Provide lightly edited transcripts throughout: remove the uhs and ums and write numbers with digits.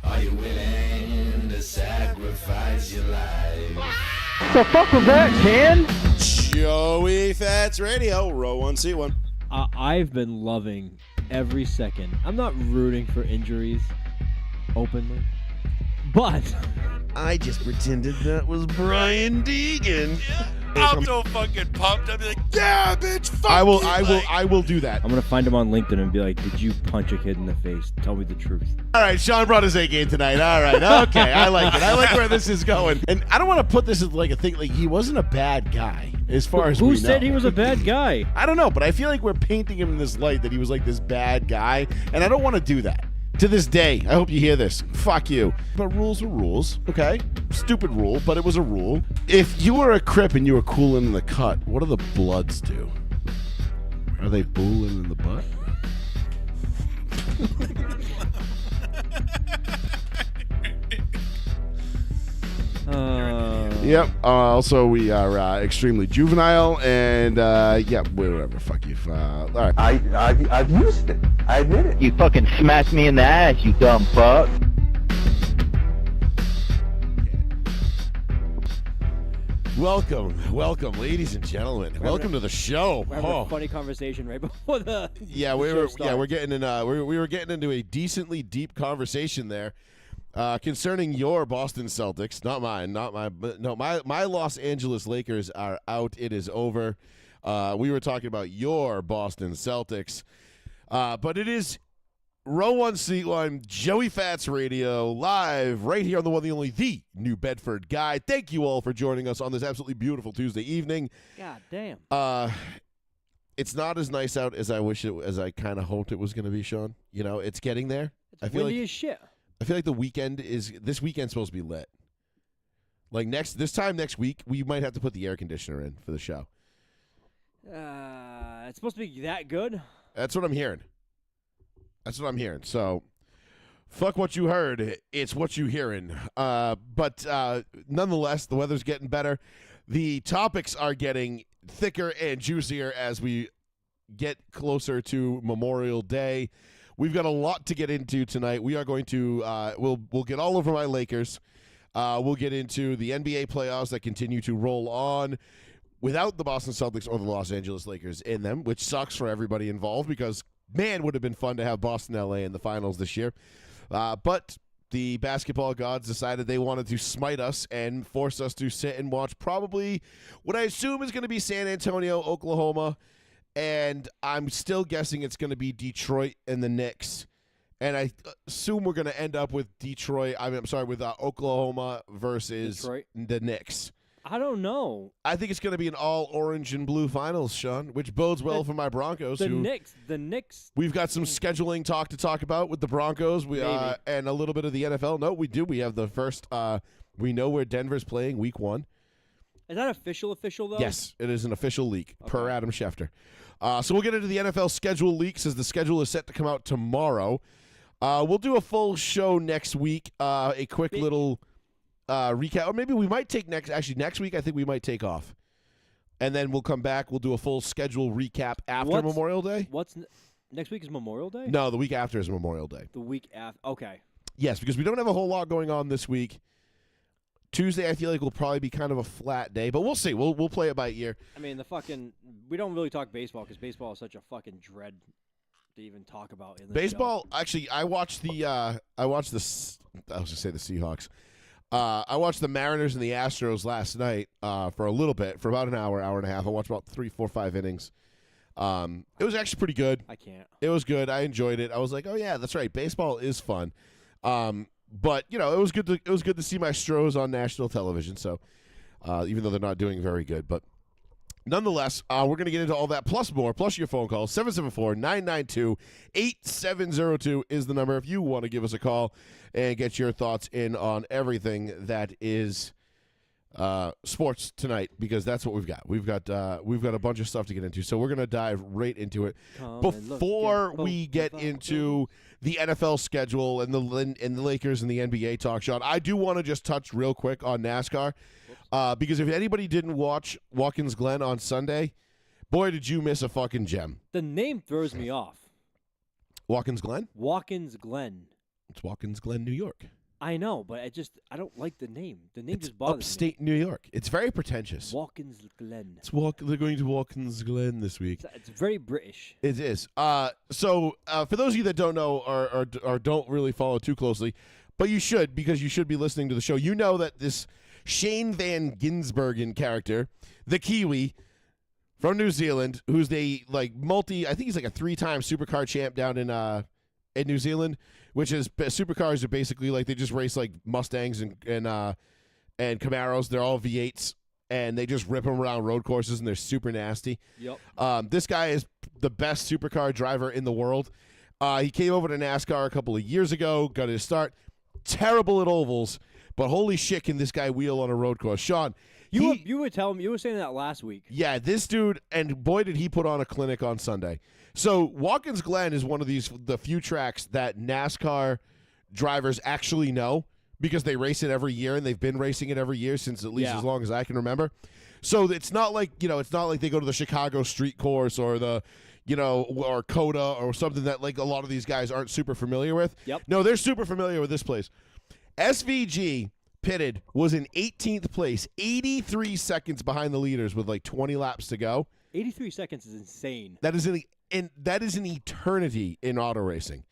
Are you willing to sacrifice your life? The fuck was that, Ken? Joey Fats Radio, row 1C1. I've been loving every second. I'm not rooting for injuries openly, but I just pretended that was Brian Deegan. I'm so fucking pumped. I'll be like, yeah, bitch, fuck I will do that. I'm gonna find him on LinkedIn and be like, "Did you punch a kid in the face? Tell me the truth." All right, Sean brought his A game tonight. All right, okay, I like it. I like where this is going. And I don't want to put this as like a thing. Like he wasn't a bad guy, as far as Who we said know. he was a bad guy? I don't know, but I feel like we're painting him in this light that he was like this bad guy, and I don't want to do that. To this day, I hope you hear this. Fuck you. But rules are rules, okay? Stupid rule, but it was a rule. If you were a Crip and you were cooling in the cut, what do the Bloods do? Are they booling in the butt? Yep. Also, we are extremely juvenile, and yeah, whatever. Fuck you. All right. I've used it. I admit it. You fucking smacked me in the ass, you dumb fuck. Welcome, ladies and gentlemen. Welcome to the show. We're having a funny conversation right before the Yeah, we're getting in. We were getting into a decently deep conversation there concerning your Boston Celtics, not mine, my Los Angeles Lakers are out. It is over. We were talking about your Boston Celtics, but it is row 1 seat line, Joey Fats Radio, live right here on the one, the only, the New Bedford Guy. Thank you all for joining us on this absolutely beautiful Tuesday evening. God damn. It's not as nice out as I kind of hoped it was going to be, Sean. You know, it's getting there. It's windy as shit. I feel like this weekend's supposed to be lit. Like this time next week, we might have to put the air conditioner in for the show. It's supposed to be that good? That's what I'm hearing. So, fuck what you heard. It's what you hearing. But nonetheless, the weather's getting better. The topics are getting thicker and juicier as we get closer to Memorial Day. We've got a lot to get into tonight. We are going to we'll get all over my Lakers. We'll get into the NBA playoffs that continue to roll on without the Boston Celtics or the Los Angeles Lakers in them, which sucks for everybody involved because, man, would have been fun to have Boston, LA in the finals this year. But the basketball gods decided they wanted to smite us and force us to sit and watch probably what I assume is going to be San Antonio, Oklahoma, and I'm still guessing it's going to be Detroit and the Knicks. And I assume we're going to end up with with Oklahoma versus Detroit. The Knicks. I don't know. I think it's going to be an all orange and blue finals, Sean, which bodes well for my Broncos. The Knicks. We've got some scheduling to talk about with the Broncos. And a little bit of the NFL. No, we do. We have the first. We know where Denver's playing week 1. Is that official though? Yes, it is an official leak per Adam Schefter. So we'll get into the NFL schedule leaks as the schedule is set to come out tomorrow. We'll do a full show next week. A quick little recap, or maybe we might take next week. I think we might take off, and then we'll come back. We'll do a full schedule recap after Memorial Day. Next week is Memorial Day? No, the week after is Memorial Day. The week after. Okay. Yes, because we don't have a whole lot going on this week. Tuesday, I feel like will probably be kind of a flat day, but we'll see. We'll play it by ear. I mean, we don't really talk baseball because baseball is such a fucking dread to even talk about in the baseball. Show. Actually, I watched the Seahawks. I watched the Mariners and the Astros last night for a little bit, for about an hour and a half. I watched about 3, 4, 5 innings. It was actually pretty good. I can't. It was good. I enjoyed it. I was like, oh yeah, that's right. Baseball is fun. But it was good to see my Stros on national television. So even though they're not doing very good, but nonetheless, we're going to get into all that plus more, plus your phone call. 774-992-8702 is the number if you want to give us a call and get your thoughts in on everything that is sports tonight, because that's what we've got. We've got a bunch of stuff to get into, so we're going to dive right into it. Before we get into the NFL schedule and the Lakers and the NBA talk, Sean, I do want to just touch real quick on NASCAR. Because if anybody didn't watch Watkins Glenn on Sunday, boy, did you miss a fucking gem. The name throws me off. Watkins Glenn? Watkins Glenn. It's Watkins Glen, New York. I know, but I don't like the name. The name It's just bothers upstate New York. It's very pretentious. me. Watkins Glen. They're going to Watkins Glen this week. It's very British. It is. So for those of you that don't know or don't really follow too closely, but you should because you should be listening to the show. You know that this Shane Van Gisbergen character, the Kiwi from New Zealand, who's I think he's like a 3-time supercar champ down in New Zealand, which is supercars are basically like they just race like Mustangs and Camaros. They're all V8s and they just rip them around road courses and they're super nasty. Yep. This guy is the best supercar driver in the world. He came over to NASCAR a couple of years ago, got his start. Terrible at ovals, but holy shit, can this guy wheel on a road course? Sean, You were saying that last week. yeah, this dude, and boy, did he put on a clinic on Sunday. So Watkins Glen is one of the few tracks that NASCAR drivers actually know because they race it every year, and they've been racing it every year since at least as long as I can remember. So it's not like they go to the Chicago Street Course or or COTA or something that like a lot of these guys aren't super familiar with. Yep. No, they're super familiar with this place. SVG pitted was in 18th place, 83 seconds behind the leaders with like 20 laps to go. 83 seconds is insane. That is an eternity in auto racing.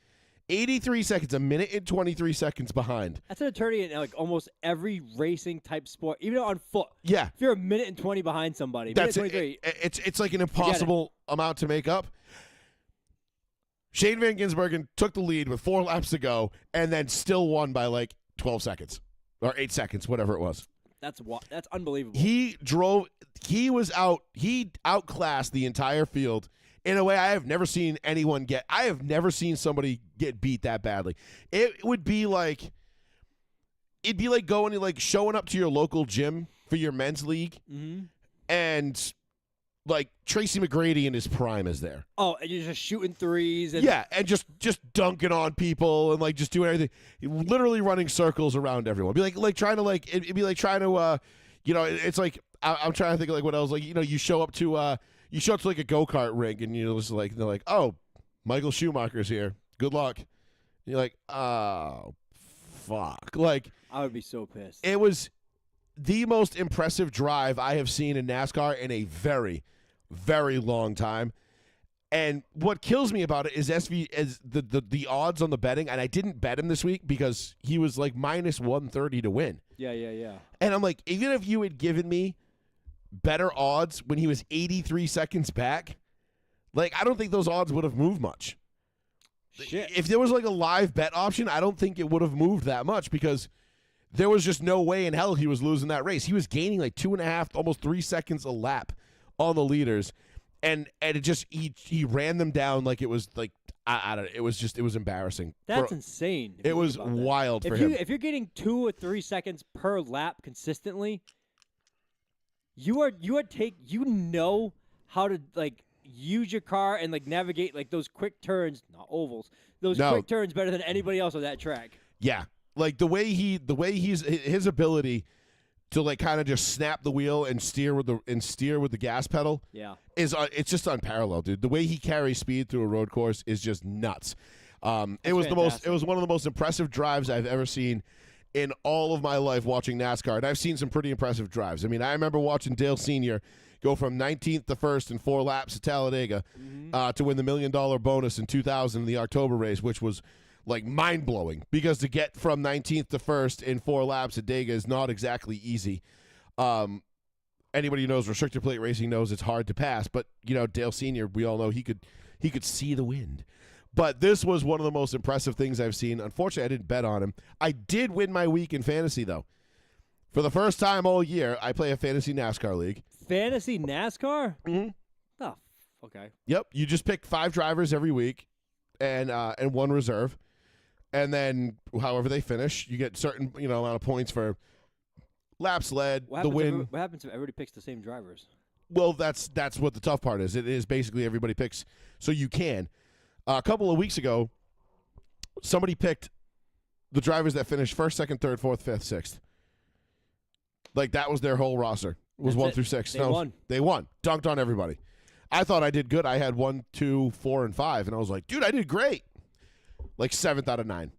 83 seconds, a minute and 23 seconds behind. That's an eternity in like almost every racing type sport, even on foot. Yeah. If you're a minute and 20 behind somebody, That's minute 23, it's like an impossible amount to make up. Shane Van Gisbergen took the lead with 4 laps to go and then still won by like 12 seconds or 8 seconds, whatever it was. that's unbelievable. He outclassed the entire field in a way I have never seen anyone get. I have never seen somebody get beat that badly. It'd be like going to like showing up to your local gym for your men's league and like Tracy McGrady in his prime is there. Oh, and you're just shooting threes and And just dunking on people and like just doing everything, literally running circles around everyone. It'd be like trying to it's like I'm trying to think of like what else, like you show up to like a go-kart ring and you're just like they're like, oh, Michael Schumacher's here, good luck. And you're like, oh fuck, like I would be so pissed. it was the most impressive drive I have seen in NASCAR in a very, very long time. And what kills me about it is the odds on the betting, and I didn't bet him this week because he was like minus 130 to win. Yeah. And I'm like, even if you had given me better odds when he was 83 seconds back, like I don't think those odds would have moved much. Shit. If there was like a live bet option, I don't think it would have moved that much because there was just no way in hell he was losing that race. He was gaining like 2.5, almost 3 seconds a lap on the leaders, and it just he ran them down like it was like I don't know. It was embarrassing. That's insane. It was wild for him. If you're getting 2 or 3 seconds per lap consistently, you know how to like use your car and like navigate like those quick turns, not ovals, quick turns better than anybody else on that track. Yeah. Like the way his ability to like kind of just snap the wheel and steer with the gas pedal. Yeah. It's just unparalleled, dude. The way he carries speed through a road course is just nuts. It was one of the most impressive drives I've ever seen in all of my life watching NASCAR. And I've seen some pretty impressive drives. I mean, I remember watching Dale Sr. go from 19th to 1st in 4 laps at Talladega to win the $1 million bonus in 2000 in the October race, which was like mind-blowing because to get from 19th to 1st in 4 laps at Dega is not exactly easy. Anybody who knows restrictor plate racing knows it's hard to pass, but Dale Sr., we all know he could see the wind. But this was one of the most impressive things I've seen. Unfortunately, I didn't bet on him. I did win my week in fantasy though. For the first time all year, I play a fantasy NASCAR league. Fantasy NASCAR? Mm-hmm. Oh, okay. Yep, you just pick 5 drivers every week and 1 reserve. And then, however they finish, you get certain amount of points for laps led, the win. What happens if everybody picks the same drivers? Well, that's what the tough part is. It is basically everybody picks, so you can. A couple of weeks ago, somebody picked the drivers that finished 1st, 2nd, 3rd, 4th, 5th, 6th. Like that was their whole roster. It was 1 through 6. They won. They won. Dunked on everybody. I thought I did good. I had 1, 2, 4, and 5, and I was like, dude, I did great. Like 7th out of 9.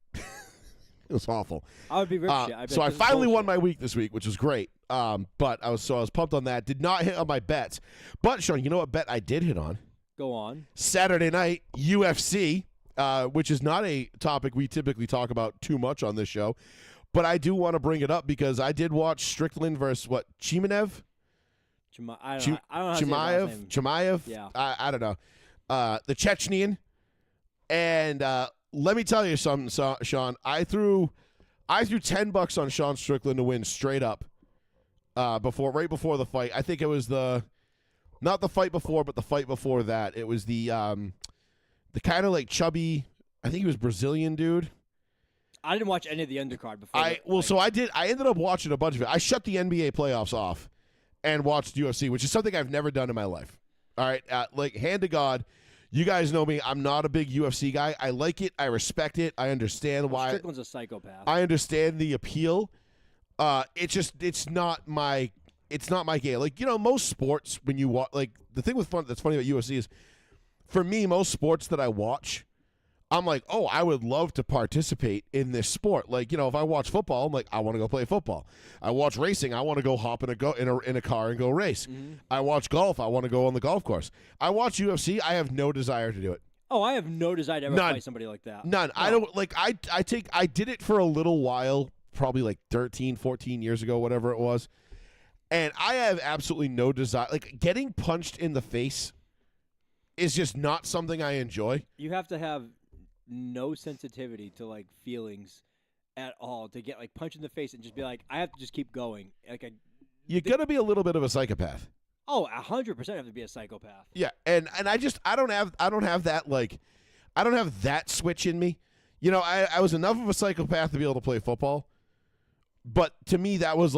It was awful. I would be rich. Shit. So I finally won my week this week, which was great. But I was pumped on that. Did not hit on my bets. But Sean, you know what bet I did hit on? Go on. Saturday night UFC, which is not a topic we typically talk about too much on this show, but I do want to bring it up because I did watch Strickland versus Chimaev. I don't know how to say his last name. Chimaev. Yeah. I don't know. The Chechenian, and let me tell you something, Sean. I threw $10 on Sean Strickland to win straight up. Right before the fight. I think it was not the fight before, but the fight before that. It was the kind of like chubby. I think he was Brazilian dude. I didn't watch any of the undercard before. I ended up watching a bunch of it. I shut the NBA playoffs off and watched UFC, which is something I've never done in my life. All right, like hand to God, you guys know me. I'm not a big UFC guy. I like it. I respect it. I understand why. Strickland's a psychopath. I understand the appeal. It's not my game. Like, most sports when you watch, like the thing that's funny about UFC is, for me, most sports that I watch, I'm like, oh, I would love to participate in this sport. Like, if I watch football, I'm like, I want to go play football. I watch racing, I want to go hop in a car and go race. Mm-hmm. I watch golf, I want to go on the golf course. I watch UFC, I have no desire to do it. Oh, I have no desire to ever fight somebody like that. None. No. I don't like. I did it for a little while, probably like 13, 14 years ago, whatever it was, and I have absolutely no desire. Like, getting punched in the face is just not something I enjoy. You have to have no sensitivity to like feelings at all to get like punched in the face and just be like, I have to just keep going. Like, you're gonna be a little bit of a psychopath. Oh, 100% have to be a psychopath. Yeah, and I don't have that, like, I don't have that switch in me. I was enough of a psychopath to be able to play football, but to me that was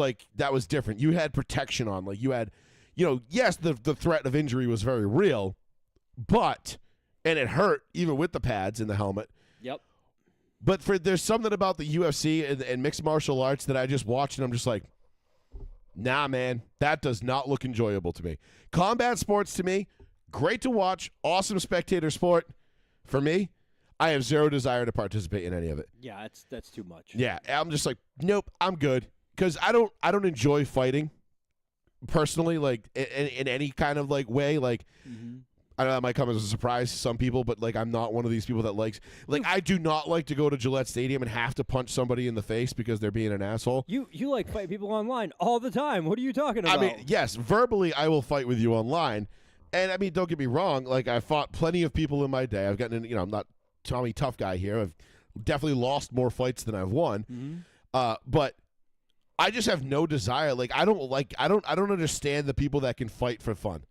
different. You had protection on, like, you had, yes, the threat of injury was very real, and it hurt even with the pads and the helmet. Yep. But there's something about the UFC and mixed martial arts that I just watch and I'm just like, nah, man, that does not look enjoyable to me. Combat sports to me, great to watch, awesome spectator sport. For me, I have zero desire to participate in any of it. Yeah, that's too much. Yeah, I'm just like, nope, I'm good, because I don't enjoy fighting personally, like in any kind of like way, like. Mm-hmm. I know that might come as a surprise to some people, but like, I'm not one of these people that likes, like, I do not like to go to Gillette Stadium and have to punch somebody in the face because they're being an asshole. You like fight people online all the time. What are you talking about? I mean, yes, verbally I will fight with you online. And I mean, don't get me wrong, like, I fought plenty of people in my day. I've gotten in, I'm not Tommy Tough Guy here. I've definitely lost more fights than I've won. Mm-hmm. But I just have no desire. Like, I don't understand the people that can fight for fun.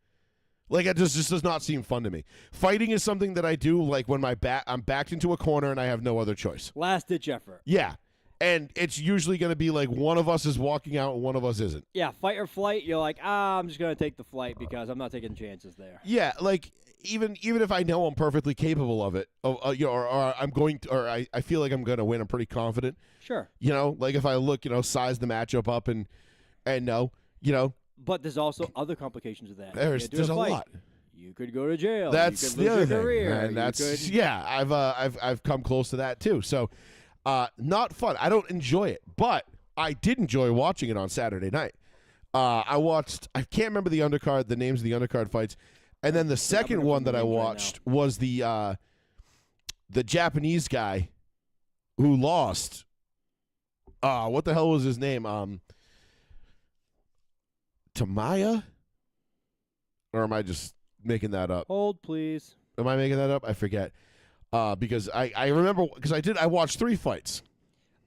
Like, it just does not seem fun to me. Fighting is something that I do, like, when I'm backed into a corner and I have no other choice. Last-ditch effort. Yeah. And it's usually going to be like one of us is walking out and one of us isn't. Yeah, fight or flight, you're like, I'm just going to take the flight because I'm not taking chances there. Yeah, like, even if I know I'm perfectly capable of it, or I'm going to, or I feel like I'm going to win, I'm pretty confident. Sure. Like, if I look, size the matchup up and know, But there's also other complications of that. There's a lot. You could go to jail. That's you could the lose other your thing. career. And I've come close to that too. So, not fun. I don't enjoy it, but I did enjoy watching it on Saturday night. I can't remember the names of the undercard fights, and then the second one that I watched was the Japanese guy who lost. What the hell was his name? Tamaya? Or am I just making that up? Hold, please. Am I making that up? I forget. Because I remember, because I watched 3 fights.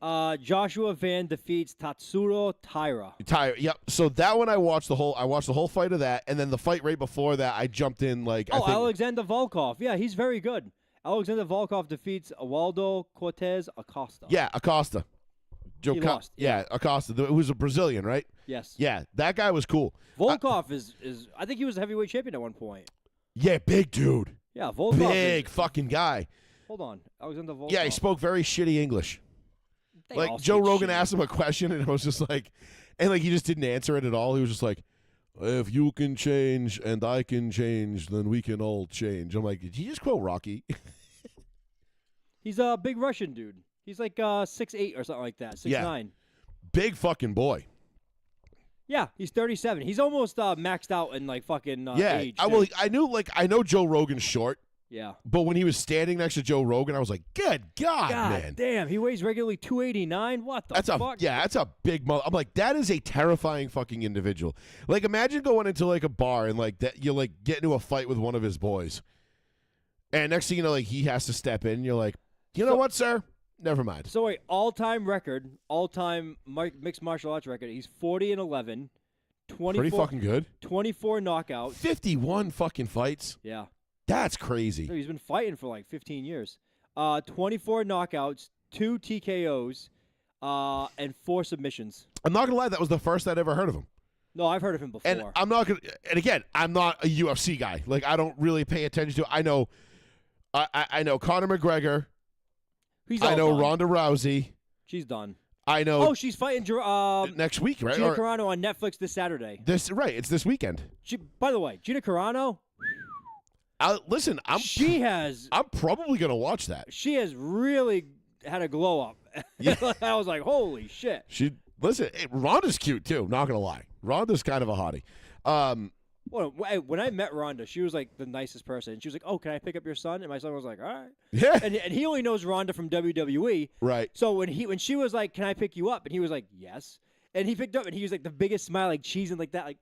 Joshua Van defeats Tatsuro Taira. Yep. So that one I watched the whole fight of that, and then the fight right before that I jumped in like. Alexander Volkov. Yeah, he's very good. Alexander Volkov defeats Waldo Cortez Acosta. Yeah, Acosta. He lost. Yeah, Acosta, who was a Brazilian, right? Yes. Yeah, that guy was cool. Volkov is I think he was a heavyweight champion at one point. Yeah, big dude. Yeah, Volkov. Big fucking guy. Hold on. Alexander Volkov. Yeah, he spoke very shitty English. Like, Joe Rogan asked him a question, and it was just like, and like he just didn't answer it at all. He was just like, if you can change and I can change, then we can all change. I'm like, did he just quote Rocky? He's a big Russian dude. He's like 6'8" or something like that. 6'9". Yeah. Big fucking boy. Yeah, he's 37. He's almost maxed out in like fucking age. I know Joe Rogan's short, yeah. but when he was standing next to Joe Rogan, I was like, good God, man. Damn, he weighs regularly 289. What the fuck? That's a big mother. I'm like, that is a terrifying fucking individual. Like, imagine going into like a bar and like that you like get into a fight with one of his boys, and next thing you know, like he has to step in. And you're like, you know what, sir? Never mind. So wait, all-time mixed martial arts record. He's 40-11, 24. Pretty fucking good. 24 knockouts. 51 fucking fights. Yeah. That's crazy. So he's been fighting for like 15 years. 24 knockouts, 2 TKOs, and 4 submissions. I'm not gonna lie, that was the first I'd ever heard of him. No, I've heard of him before. And I'm not gonna. And again, I'm not a UFC guy. Like I don't really pay attention to. I know Conor McGregor. I know done. Ronda Rousey. She's done. I know. Oh, she's fighting next week, right? Gina Carano on Netflix this Saturday. It's this weekend. By the way, Gina Carano. Listen, I'm probably gonna watch that. She has really had a glow up. Yeah. I was like, holy shit. Ronda's cute too. Not gonna lie, Ronda's kind of a hottie. Well, when I met Rhonda, she was like the nicest person. And she was like, "Oh, can I pick up your son?" And my son was like, "All right." Yeah. And he only knows Rhonda from WWE. Right. So when she was like, "Can I pick you up?" and he was like, "Yes," and he picked up, and he was like the biggest smile, like cheesing like that, like.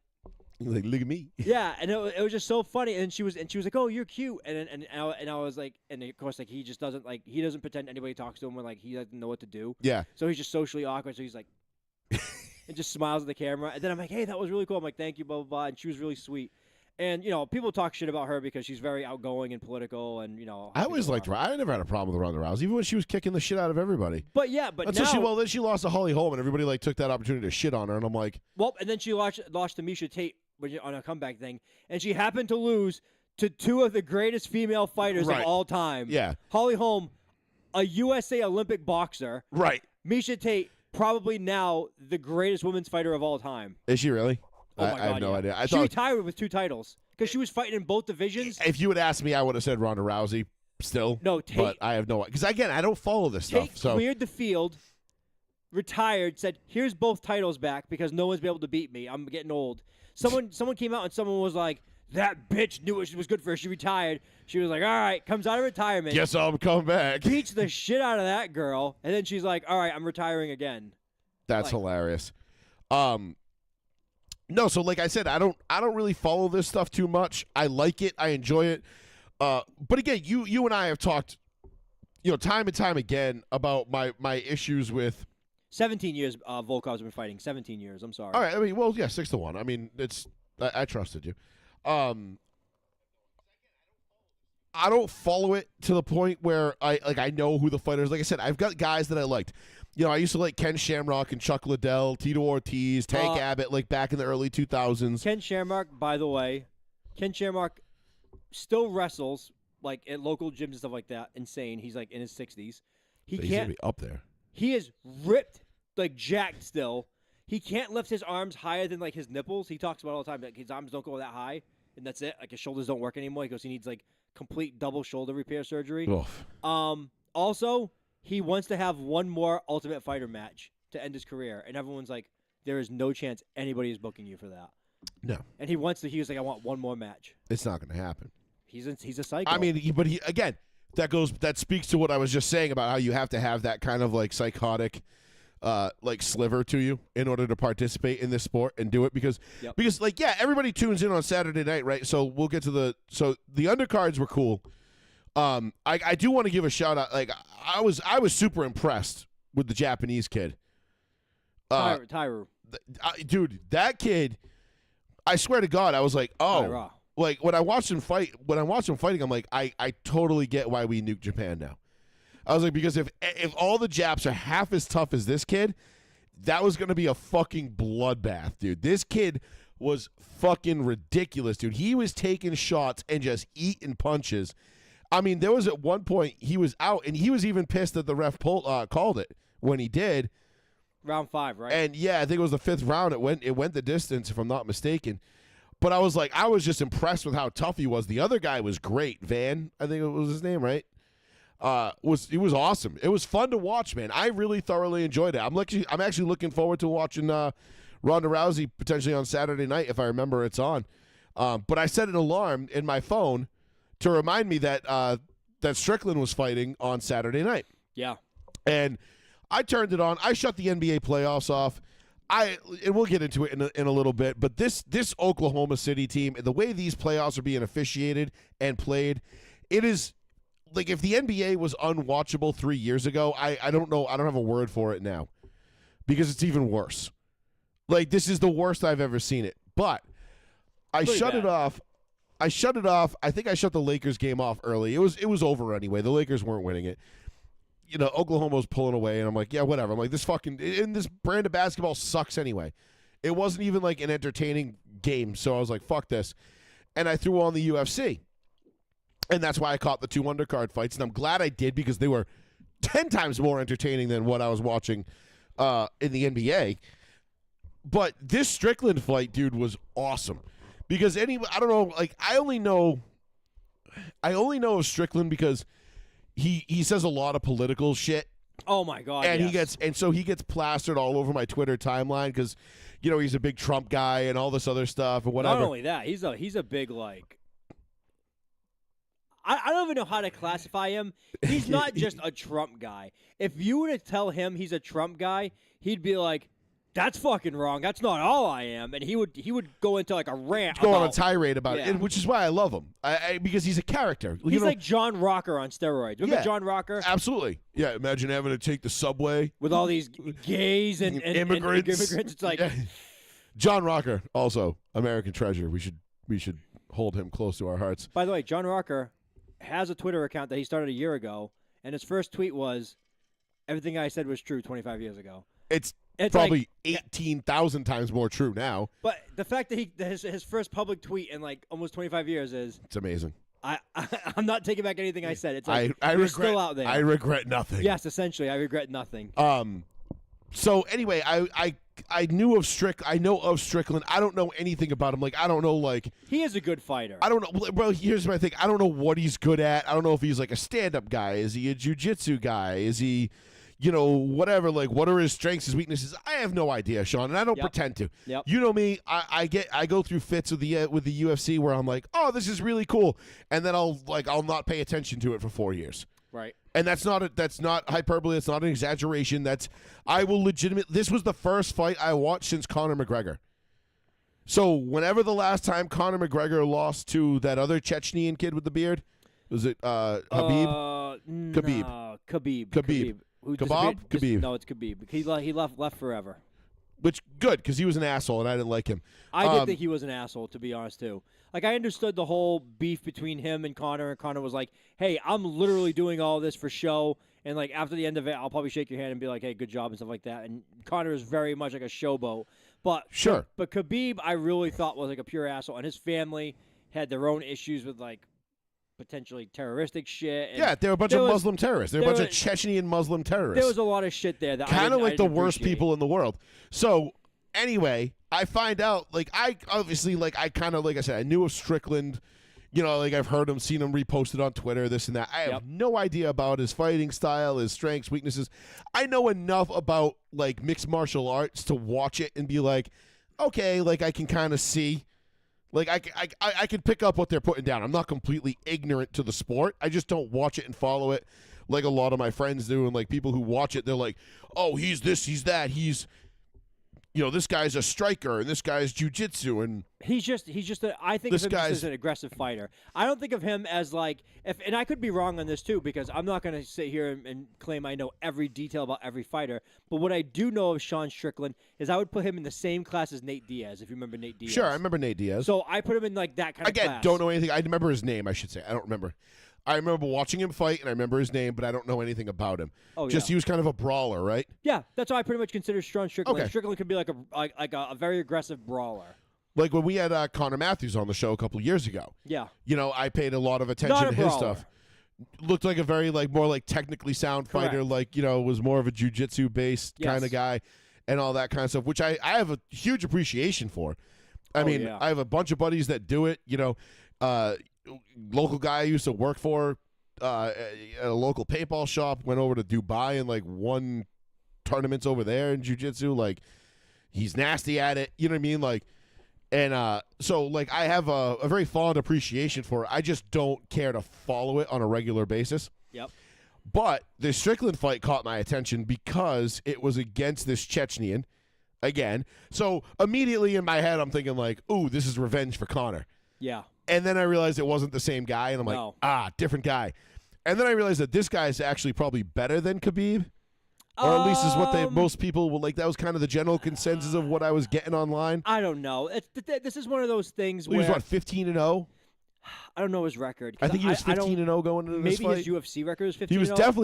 Like, look at me. Yeah, and it was just so funny. And she was like, "Oh, you're cute," and I was like, and of course, like he just doesn't pretend anybody talks to him when like he doesn't know what to do. Yeah. So he's just socially awkward. So he's like, and just smiles at the camera. And then I'm like, "Hey, that was really cool." I'm like, "Thank you, blah blah blah." And she was really sweet. And, people talk shit about her because she's very outgoing and political and, I always liked her. I never had a problem with Ronda Rousey, even when she was kicking the shit out of everybody. But then she lost to Holly Holm, and everybody, like, took that opportunity to shit on her, and I'm like... Well, and then she lost to Misha Tate on a comeback thing, and she happened to lose to 2 of the greatest female fighters of all time. Yeah. Holly Holm, a USA Olympic boxer. Right. Misha Tate, probably now the greatest women's fighter of all time. Is she really? Oh my God, I have no idea. She retired with 2 titles because she was fighting in both divisions. If you would ask me, I would have said Ronda Rousey still. No, Tate. But I have no... Because, again, I don't follow this Tate stuff. So cleared the field, retired, said, "Here's both titles back because no one's been able to beat me. I'm getting old." Someone came out and someone was like, "That bitch knew it was good for her. She retired." She was like, "All right," comes out of retirement. Guess I'll come back. Beats the shit out of that girl. And then she's like, "All right, I'm retiring again." That's hilarious. No, so like I said, I don't really follow this stuff too much. I like it, I enjoy it. But again, you and I have talked, time and time again about my issues with 17 years Volkov's been fighting. 17 years. I'm sorry. All right, I mean, well, yeah, 6-1. I mean, I trusted you. I don't follow it to the point where I know who the fighter is. Like I said, I've got guys that I liked. I used to like Ken Shamrock and Chuck Liddell, Tito Ortiz, Tank Abbott, like back in the early 2000s. Ken Shamrock, by the way, still wrestles like at local gyms and stuff like that. Insane. He's like in his 60s. He's gonna be up there. He is ripped, like jacked still. He can't lift his arms higher than like his nipples. He talks about it all the time. Like his arms don't go that high, and that's it. Like his shoulders don't work anymore. He goes, he needs like complete double shoulder repair surgery. Oof. Also, he wants to have one more Ultimate Fighter match to end his career, and everyone's like, there is no chance anybody is booking you for that. No. And he was like, I want one more match. It's not going to happen. He's a psycho. I mean, but again, that speaks to what I was just saying about how you have to have that kind of like psychotic like sliver to you in order to participate in this sport and do it because like everybody tunes in on Saturday night, right? So we'll get to the undercards were cool. I do want to give a shout out. Like I was super impressed with the Japanese kid. Tyru. Dude, that kid, I swear to God, I was like, oh, Tyra. Like when I watched him fighting, I'm like, I totally get why we nuke Japan now. I was like, because if all the Japs are half as tough as this kid, that was going to be a fucking bloodbath, dude. This kid was fucking ridiculous, dude. He was taking shots and just eating punches. I mean, there was at one point he was out, and he was even pissed that the ref called it when he did. Round 5, right? And yeah, I think it was the 5th round. It went the distance, if I'm not mistaken. But I was just impressed with how tough he was. The other guy was great, Van. I think it was his name, right? was awesome. It was fun to watch, man. I really thoroughly enjoyed it. I'm actually looking forward to watching Ronda Rousey potentially on Saturday night if I remember it's on. But I set an alarm in my phone to remind me that that Strickland was fighting on Saturday night. Yeah. And I turned it on. I shut the NBA playoffs off. And we'll get into it in a little bit. But this Oklahoma City team, the way these playoffs are being officiated and played, it is like if the NBA was unwatchable 3 years ago. I don't know. I don't have a word for it now because it's even worse. Like this is the worst I've ever seen it. But I shut it off. I think I shut the Lakers game off early. It was over anyway. The Lakers weren't winning it. You know, Oklahoma was pulling away, and I'm like, yeah, whatever. I'm like, this brand of basketball sucks anyway. It wasn't even like an entertaining game, so I was like, fuck this. And I threw on the UFC. And that's why I caught the 2 undercard fights, and I'm glad I did because they were 10 times more entertaining than what I was watching in the NBA. But this Strickland fight, dude, was awesome. Because I don't know, like I only know of Strickland because he says a lot of political shit. Oh my God! And yes. he gets plastered all over my Twitter timeline because he's a big Trump guy and all this other stuff and whatever. Not only that, he's a big like. I don't even know how to classify him. He's not just a Trump guy. If you were to tell him he's a Trump guy, he'd be like, "That's fucking wrong. That's not all I am." And he would go into like a rant, on a tirade about it, and, which is why I love him. Because he's a character. He's like John Rocker on steroids. Remember John Rocker? Absolutely. Yeah. Imagine having to take the subway with all these gays and immigrants. It's like John Rocker, also American treasure. We should hold him close to our hearts. By the way, John Rocker has a Twitter account that he started a year ago, and his first tweet was, "Everything I said was true 25 years ago." It's probably like 18,000 times more true now. But the fact that his first public tweet in like almost 25 years it's amazing. I'm not taking back anything I said. It's like I you're regret, still out there. I regret nothing. Yes, essentially, I regret nothing. So anyway, I know of Strickland. I don't know anything about him. Like I don't know like he is a good fighter. I don't know. Bro, here's my thing. I don't know what he's good at. I don't know if he's like a stand-up guy. Is he a jiu-jitsu guy? Is he whatever, like, what are his strengths, his weaknesses? I have no idea, Sean, and I don't pretend to. Yep. You know me, I go through fits with the UFC where I'm like, oh, this is really cool, and then I'll not pay attention to it for 4 years. Right. And that's not hyperbole, it's not an exaggeration. This was the first fight I watched since Conor McGregor. So whenever the last time Conor McGregor lost to that other Chechnyan kid with the beard, was it Khabib? Khabib. Khabib? No, it's Khabib. He left forever. Which, good, because he was an asshole, and I didn't like him. I did think he was an asshole, to be honest, too. Like, I understood the whole beef between him and Conor was like, hey, I'm literally doing all this for show, and, like, after the end of it, I'll probably shake your hand and be like, hey, good job, and stuff like that. And Conor is very much like a showboat. But sure. But Khabib, I really thought was, like, a pure asshole, and his family had their own issues with, like, potentially terroristic shit. And yeah, they were a bunch of Muslim terrorists. They were a bunch of Chechnyan Muslim terrorists. There was a lot of shit there that kind of like the worst appreciate. people in the world. So anyway, I find out, like, I obviously, like, I kind of, like I said, I knew of Strickland. Like, I've heard him, seen him reposted on Twitter, this and that. I have no idea about his fighting style, his strengths, weaknesses. I know enough about, like, mixed martial arts to watch it and be like, okay, like, I can kind of see. Like, I can pick up what they're putting down. I'm not completely ignorant to the sport. I just don't watch it and follow it like a lot of my friends do. And, like, people who watch it, they're like, oh, he's this, he's that. He's, this guy's a striker, and this guy's jiu-jitsu. And I think of him just as an aggressive fighter. I don't think of him as, like, and I could be wrong on this, too, because I'm not going to sit here and claim I know every detail about every fighter. But what I do know of Sean Strickland is I would put him in the same class as Nate Diaz, if you remember Nate Diaz. Sure, I remember Nate Diaz. So I put him in, like, that kind of class. Again, don't know anything. I remember his name, I should say. I don't remember. I remember watching him fight, and I remember his name, but I don't know anything about him. Oh, just he was kind of a brawler, right? Yeah, that's how I pretty much consider Sean Strickland. Okay. Strickland could be like a very aggressive brawler. Like when we had Connor Matthews on the show a couple of years ago. Yeah. I paid a lot of attention to his stuff. Looked like a very, like, more like technically sound fighter, like, was more of a jiu-jitsu based kind of guy and all that kind of stuff, which I have a huge appreciation for. I mean, I have a bunch of buddies that do it, local guy I used to work for at a local paintball shop, went over to Dubai and like won tournaments over there in jiu-jitsu. Like, he's nasty at it. You know what I mean? Like, and so like I have a very fond appreciation for it. I just don't care to follow it on a regular basis. Yep. But the Strickland fight caught my attention because it was against this Chechnyan again. So immediately in my head, I'm thinking like, ooh, this is revenge for Conor. Yeah. And then I realized it wasn't the same guy, and I'm like, different guy. And then I realized that this guy is actually probably better than Khabib. Or at least is what most people will like. That was kind of the general consensus of what I was getting online. I don't know. This is one of those things He where was, what, 15-0? I don't know his record. I think he was 15-0 going into this fight. Maybe his UFC record is 15-0.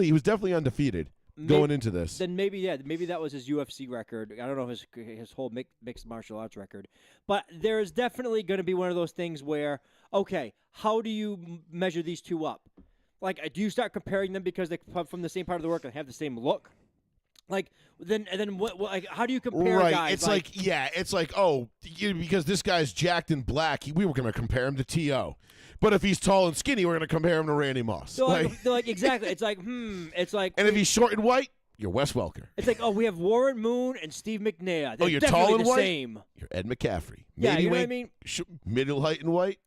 He was definitely undefeated going into this. Then maybe that was his UFC record. I don't know his whole mixed martial arts record. But there is definitely going to be one of those things where, okay, how do you measure these two up? Like, do you start comparing them because they come from the same part of the world and have the same look? Like, then what? Like, how do you compare right. guys? It's like, because this guy's jacked and black, we were going to compare him to T.O. But if he's tall and skinny, we're going to compare him to Randy Moss. So like exactly. It's like, it's like. And if he's short and white, you're Wes Welker. It's like, we have Warren Moon and Steve McNair. They're you're definitely tall and the white? same. You're Ed McCaffrey. Yeah, Maybe you know what I mean? Middle height and white,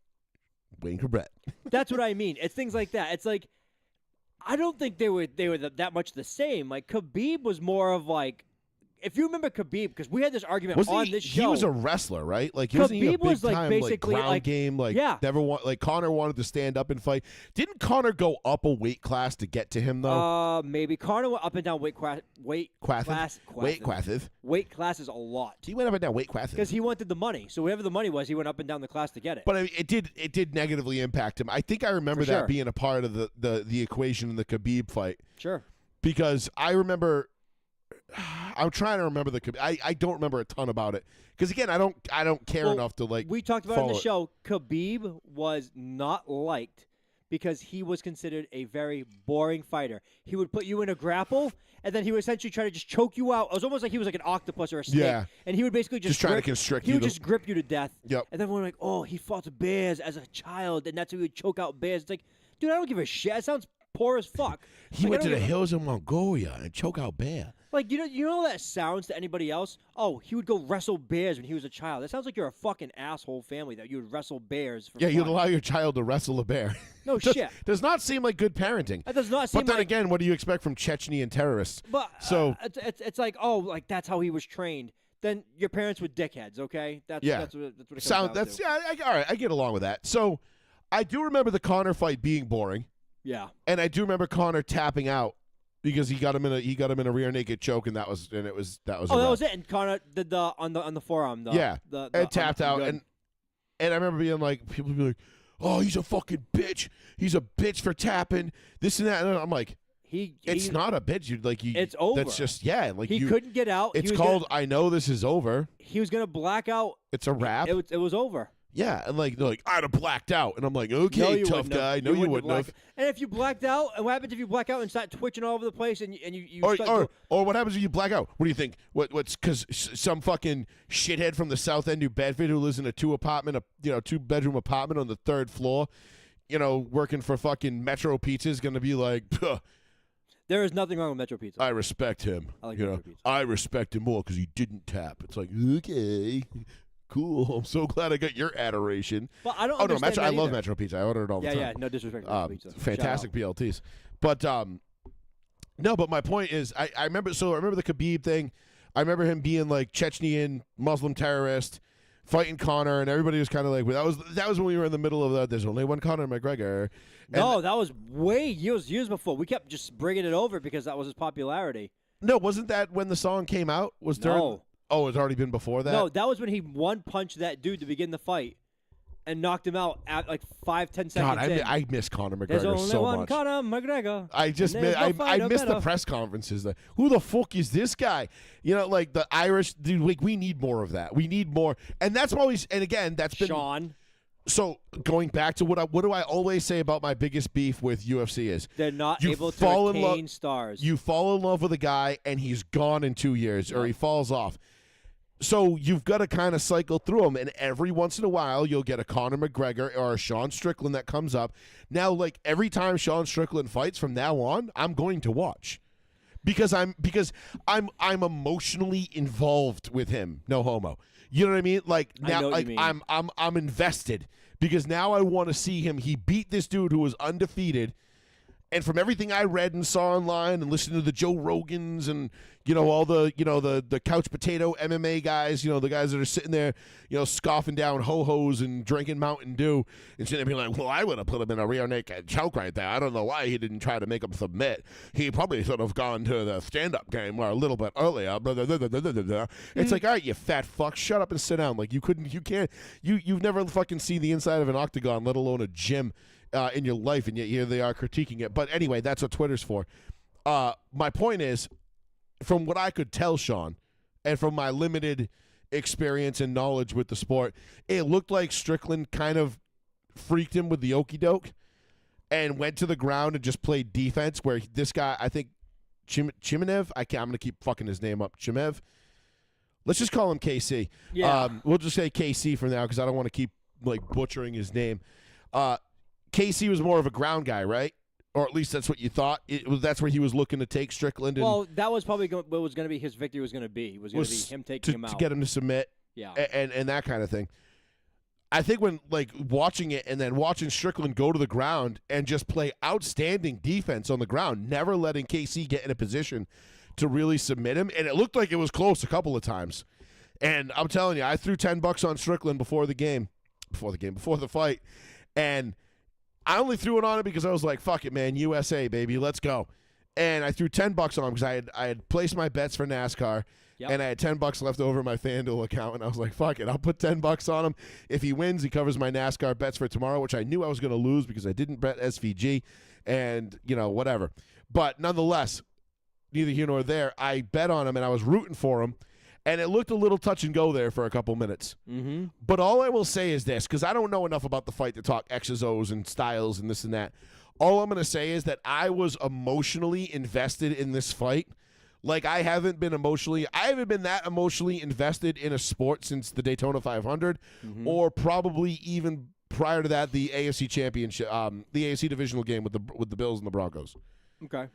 Wayne Corbett. That's what I mean. It's things like that. It's like, I don't think they were that much the same. Like, Khabib was more of like, if you remember Khabib, because we had this argument on this show. He was a wrestler, right? Like, wasn't he a big was like time, basically ground game? Like, yeah. Conor wanted to stand up and fight. Didn't Conor go up a weight class to get to him though? Maybe Conor went up and down weight classes a lot. He went up and down weight classes because he wanted the money. So whatever the money was, he went up and down the class to get it. But I mean, it did negatively impact him. I think I remember that being a part of the equation in the Khabib fight. Sure. Because I remember. I'm trying to remember I don't remember a ton about it because again I don't care enough to like. We talked about it on the show. Khabib was not liked because he was considered a very boring fighter. He would put you in a grapple and then he would essentially try to just choke you out. It was almost like he was like an octopus or a snake. Yeah. And he would basically just try to constrict you. He would just grip you to death. Yep. And then we're like, oh, he fought bears as a child and that's how he would choke out bears. It's like, dude, I don't give a shit. That sounds poor as fuck. He went to the hills in Mongolia and choke out bear. Like, you know how that sounds to anybody else? Oh, he would go wrestle bears when he was a child. That sounds like you're a fucking asshole family that you would wrestle bears for fun. You'd allow your child to wrestle a bear. No shit. Does not seem like good parenting. That does not seem But then again, what do you expect from Chechnyan terrorists? But it's like, oh, like that's how he was trained. Then your parents were dickheads, okay? That's what it comes down to. Yeah, all right, I get along with that. So I do remember the Conor fight being boring. Yeah. And I do remember Conor tapping out. Because he got him in a rear naked choke, and that was it. That was it. And Conor did the on the forearm. And tapped out, and I remember being like, people would be like, "Oh, he's a fucking bitch. He's a bitch for tapping this and that." And I'm like, it's not a bitch. It's over. That's just like he couldn't get out. It's called. I know this is over. He was gonna black out. It's a wrap. It was over. Yeah, and they're like, I'd have blacked out. And I'm like, okay, tough guy. No, you wouldn't have. And if you blacked out, and what happens if you black out and start twitching all over the place and you or what happens if you black out? What do you think? What's because some fucking shithead from the South End, New Bedford, who lives in a two bedroom apartment on the third floor, working for fucking Metro Pizza is going to be like, Puh. There is nothing wrong with Metro Pizza. I respect him. I like Metro Pizza. I respect him more because he didn't tap. It's like, okay. Cool. I'm so glad I got your adoration. But I don't understand I love Metro Pizza. I order it all the time. Yeah, no disrespect to Metro Pizza. Fantastic BLTs. But no, but my point is I remember the Khabib thing. I remember him being like Chechnyan Muslim terrorist fighting Conor, and everybody was kind of like, well, that was when we were in the middle of there's only one Conor McGregor. No, that was way years before. We kept just bringing it over because that was his popularity. No, wasn't that when the song came out? No. Oh, it's already been before that? No, that was when he one-punched that dude to begin the fight and knocked him out at like 5-10 seconds God, in. I miss Conor McGregor There's only so one much. Conor McGregor. I miss the press conferences. Who the fuck is this guy? Like the Irish dude. Like we need more of that. We need more, and that's always. And again, that's been Sean. So going back to what do I always say about my biggest beef with UFC is they're not able to retain stars. You fall in love with a guy and he's gone in 2 years, or he falls off. So you've got to kind of cycle through them, and every once in a while you'll get a Conor McGregor or a Sean Strickland that comes up. Now, like every time Sean Strickland fights from now on, I'm going to watch because I'm emotionally involved with him. No homo. You know what I mean? Like now, like I'm invested because now I want to see him. He beat this dude who was undefeated. And from everything I read and saw online and listened to the Joe Rogans and, all the, the couch potato MMA guys, the guys that are sitting there, scoffing down ho-hos and drinking Mountain Dew and sitting there being like, well, I would have put him in a rear naked choke right there. I don't know why he didn't try to make him submit. He probably should have gone to the stand-up game a little bit earlier. It's like, all right, you fat fuck, shut up and sit down. Like, you've never fucking seen the inside of an octagon, let alone a gym. In your life, and yet here they are critiquing it. But anyway, that's what Twitter's for. My point is, from what I could tell, Sean, and from my limited experience and knowledge with the sport, it looked like Strickland kind of freaked him with the okey doke and went to the ground and just played defense. Where this guy, I think Chimenev, I'm gonna keep fucking his name up. Chimev. Let's just call him KC. Yeah. We'll just say KC for now because I don't want to keep like butchering his name. KC was more of a ground guy, right? Or at least that's what you thought. That's where he was looking to take Strickland. Well, that was probably what was going to be his victory was going to be. Was going to be him taking him out. To get him to submit. Yeah. And that kind of thing. I think when, like, watching it and then watching Strickland go to the ground and just play outstanding defense on the ground, never letting KC get in a position to really submit him. And it looked like it was close a couple of times. And I'm telling you, I threw $10 on Strickland before the fight. And I only threw it on it because I was like, fuck it, man, USA, baby, let's go. And I threw $10 on him because I had placed my bets for NASCAR, and I had $10 left over in my FanDuel account, and I was like, fuck it, I'll put $10 on him. If he wins, he covers my NASCAR bets for tomorrow, which I knew I was going to lose because I didn't bet SVG, and, whatever. But nonetheless, neither here nor there, I bet on him, and I was rooting for him. And it looked a little touch and go there for a couple minutes. Mm-hmm. But all I will say is this, because I don't know enough about the fight to talk X's, O's, and styles and this and that. All I'm going to say is that I was emotionally invested in this fight. Like I haven't been that emotionally invested in a sport since the Daytona 500, or probably even prior to that, the AFC Championship, the AFC divisional game with the Bills and the Broncos. Okay.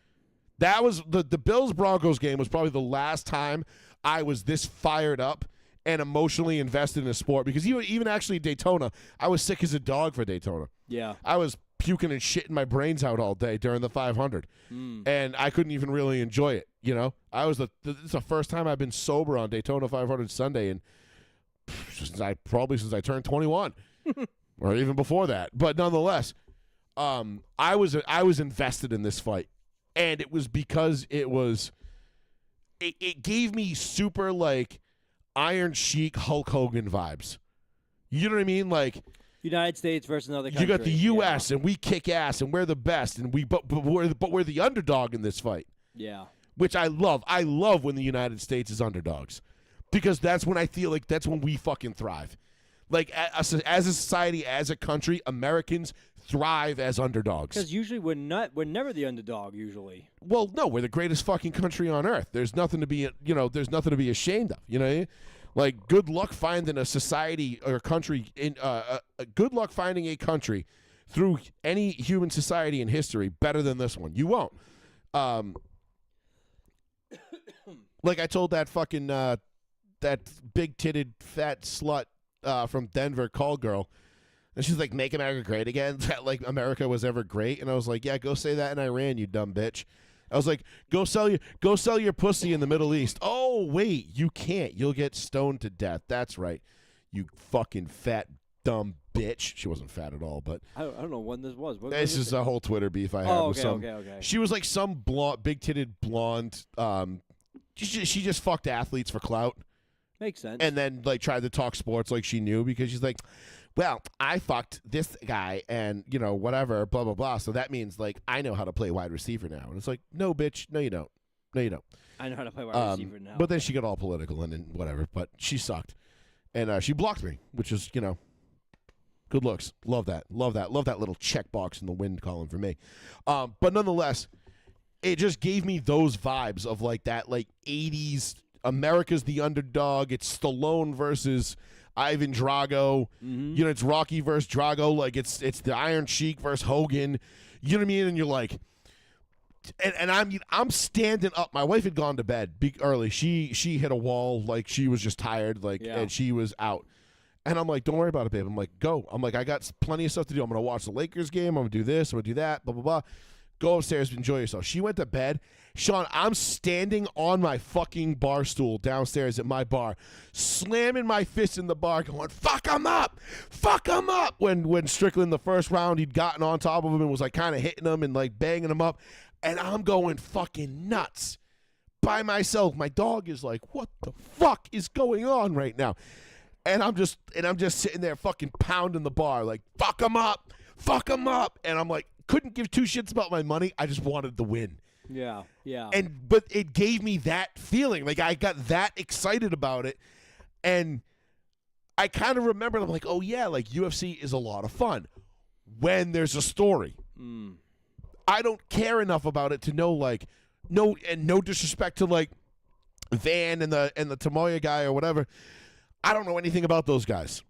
That was the Bills-Broncos game was probably the last time I was this fired up and emotionally invested in a sport because even actually Daytona, I was sick as a dog for Daytona. Yeah. I was puking and shitting my brains out all day during the 500, and I couldn't even really enjoy it. It's the first time I've been sober on Daytona 500 Sunday, and since I turned 21, or even before that. But nonetheless, I was invested in this fight, and it was because it gave me super, like, Iron Sheik Hulk Hogan vibes. You know what I mean? Like, United States versus another country. You got the U.S., and we kick ass, and we're the best, and but we're the underdog in this fight. Yeah. Which I love. I love when the United States is underdogs because that's when I feel like that's when we fucking thrive. Like, as a society, as a country, Americans thrive as underdogs. Because usually we're never the underdog, usually. Well, no, we're the greatest fucking country on earth. There's nothing to be, there's nothing to be ashamed of. You know what I mean? Like, good luck finding a society or country, good luck finding a country through any human society in history better than this one. You won't. Like I told that fucking, that big-titted fat slut from Denver call girl, and she's like, make America great again? That, like, America was ever great? And I was like, yeah, go say that in Iran, you dumb bitch. I was like, go sell your pussy in the Middle East. Oh, wait, you can't. You'll get stoned to death. That's right, you fucking fat, dumb bitch. She wasn't fat at all, but I don't know when this was. This is a whole Twitter beef I had with some. Okay. She was like some blonde, big-titted blonde. She just fucked athletes for clout. Makes sense. And then, like, tried to talk sports like she knew because she's like, well, I fucked this guy and, whatever, blah, blah, blah. So that means, like, I know how to play wide receiver now. And it's like, no, bitch. No, you don't. No, you don't. I know how to play wide receiver now. But then she got all political and whatever. But she sucked. And she blocked me, which is, good looks. Love that. Love that. Love that little checkbox in the wind column for me. But nonetheless, it just gave me those vibes of, like, that, like, 80s America's the underdog. It's Stallone versus Ivan Drago. You know, it's Rocky versus Drago. Like it's the Iron Sheik versus Hogan. You know what I mean? And you're like, and I'm standing up. My wife had gone to bed early. She hit a wall. Like she was just tired. Like and she was out. And I'm like, don't worry about it, babe. I'm like, go. I'm like, I got plenty of stuff to do. I'm gonna watch the Lakers game. I'm gonna do this. I'm gonna do that. Blah blah blah. Go upstairs, enjoy yourself. She went to bed. Sean, I'm standing on my fucking bar stool downstairs at my bar, slamming my fist in the bar, going, fuck him up! Fuck him up! When Strickland, the first round, he'd gotten on top of him and was like kind of hitting him and like banging him up. And I'm going fucking nuts by myself. My dog is like, what the fuck is going on right now? And I'm just sitting there fucking pounding the bar, like, fuck him up! Fuck him up! And I'm like, couldn't give two shits about my money. I just wanted the win. Yeah. But it gave me that feeling. Like I got that excited about it. And I kind of remembered, I'm like, oh yeah, like UFC is a lot of fun when there's a story. I don't care enough about it to know, like, no disrespect to like Van and the Tamoya guy or whatever. I don't know anything about those guys.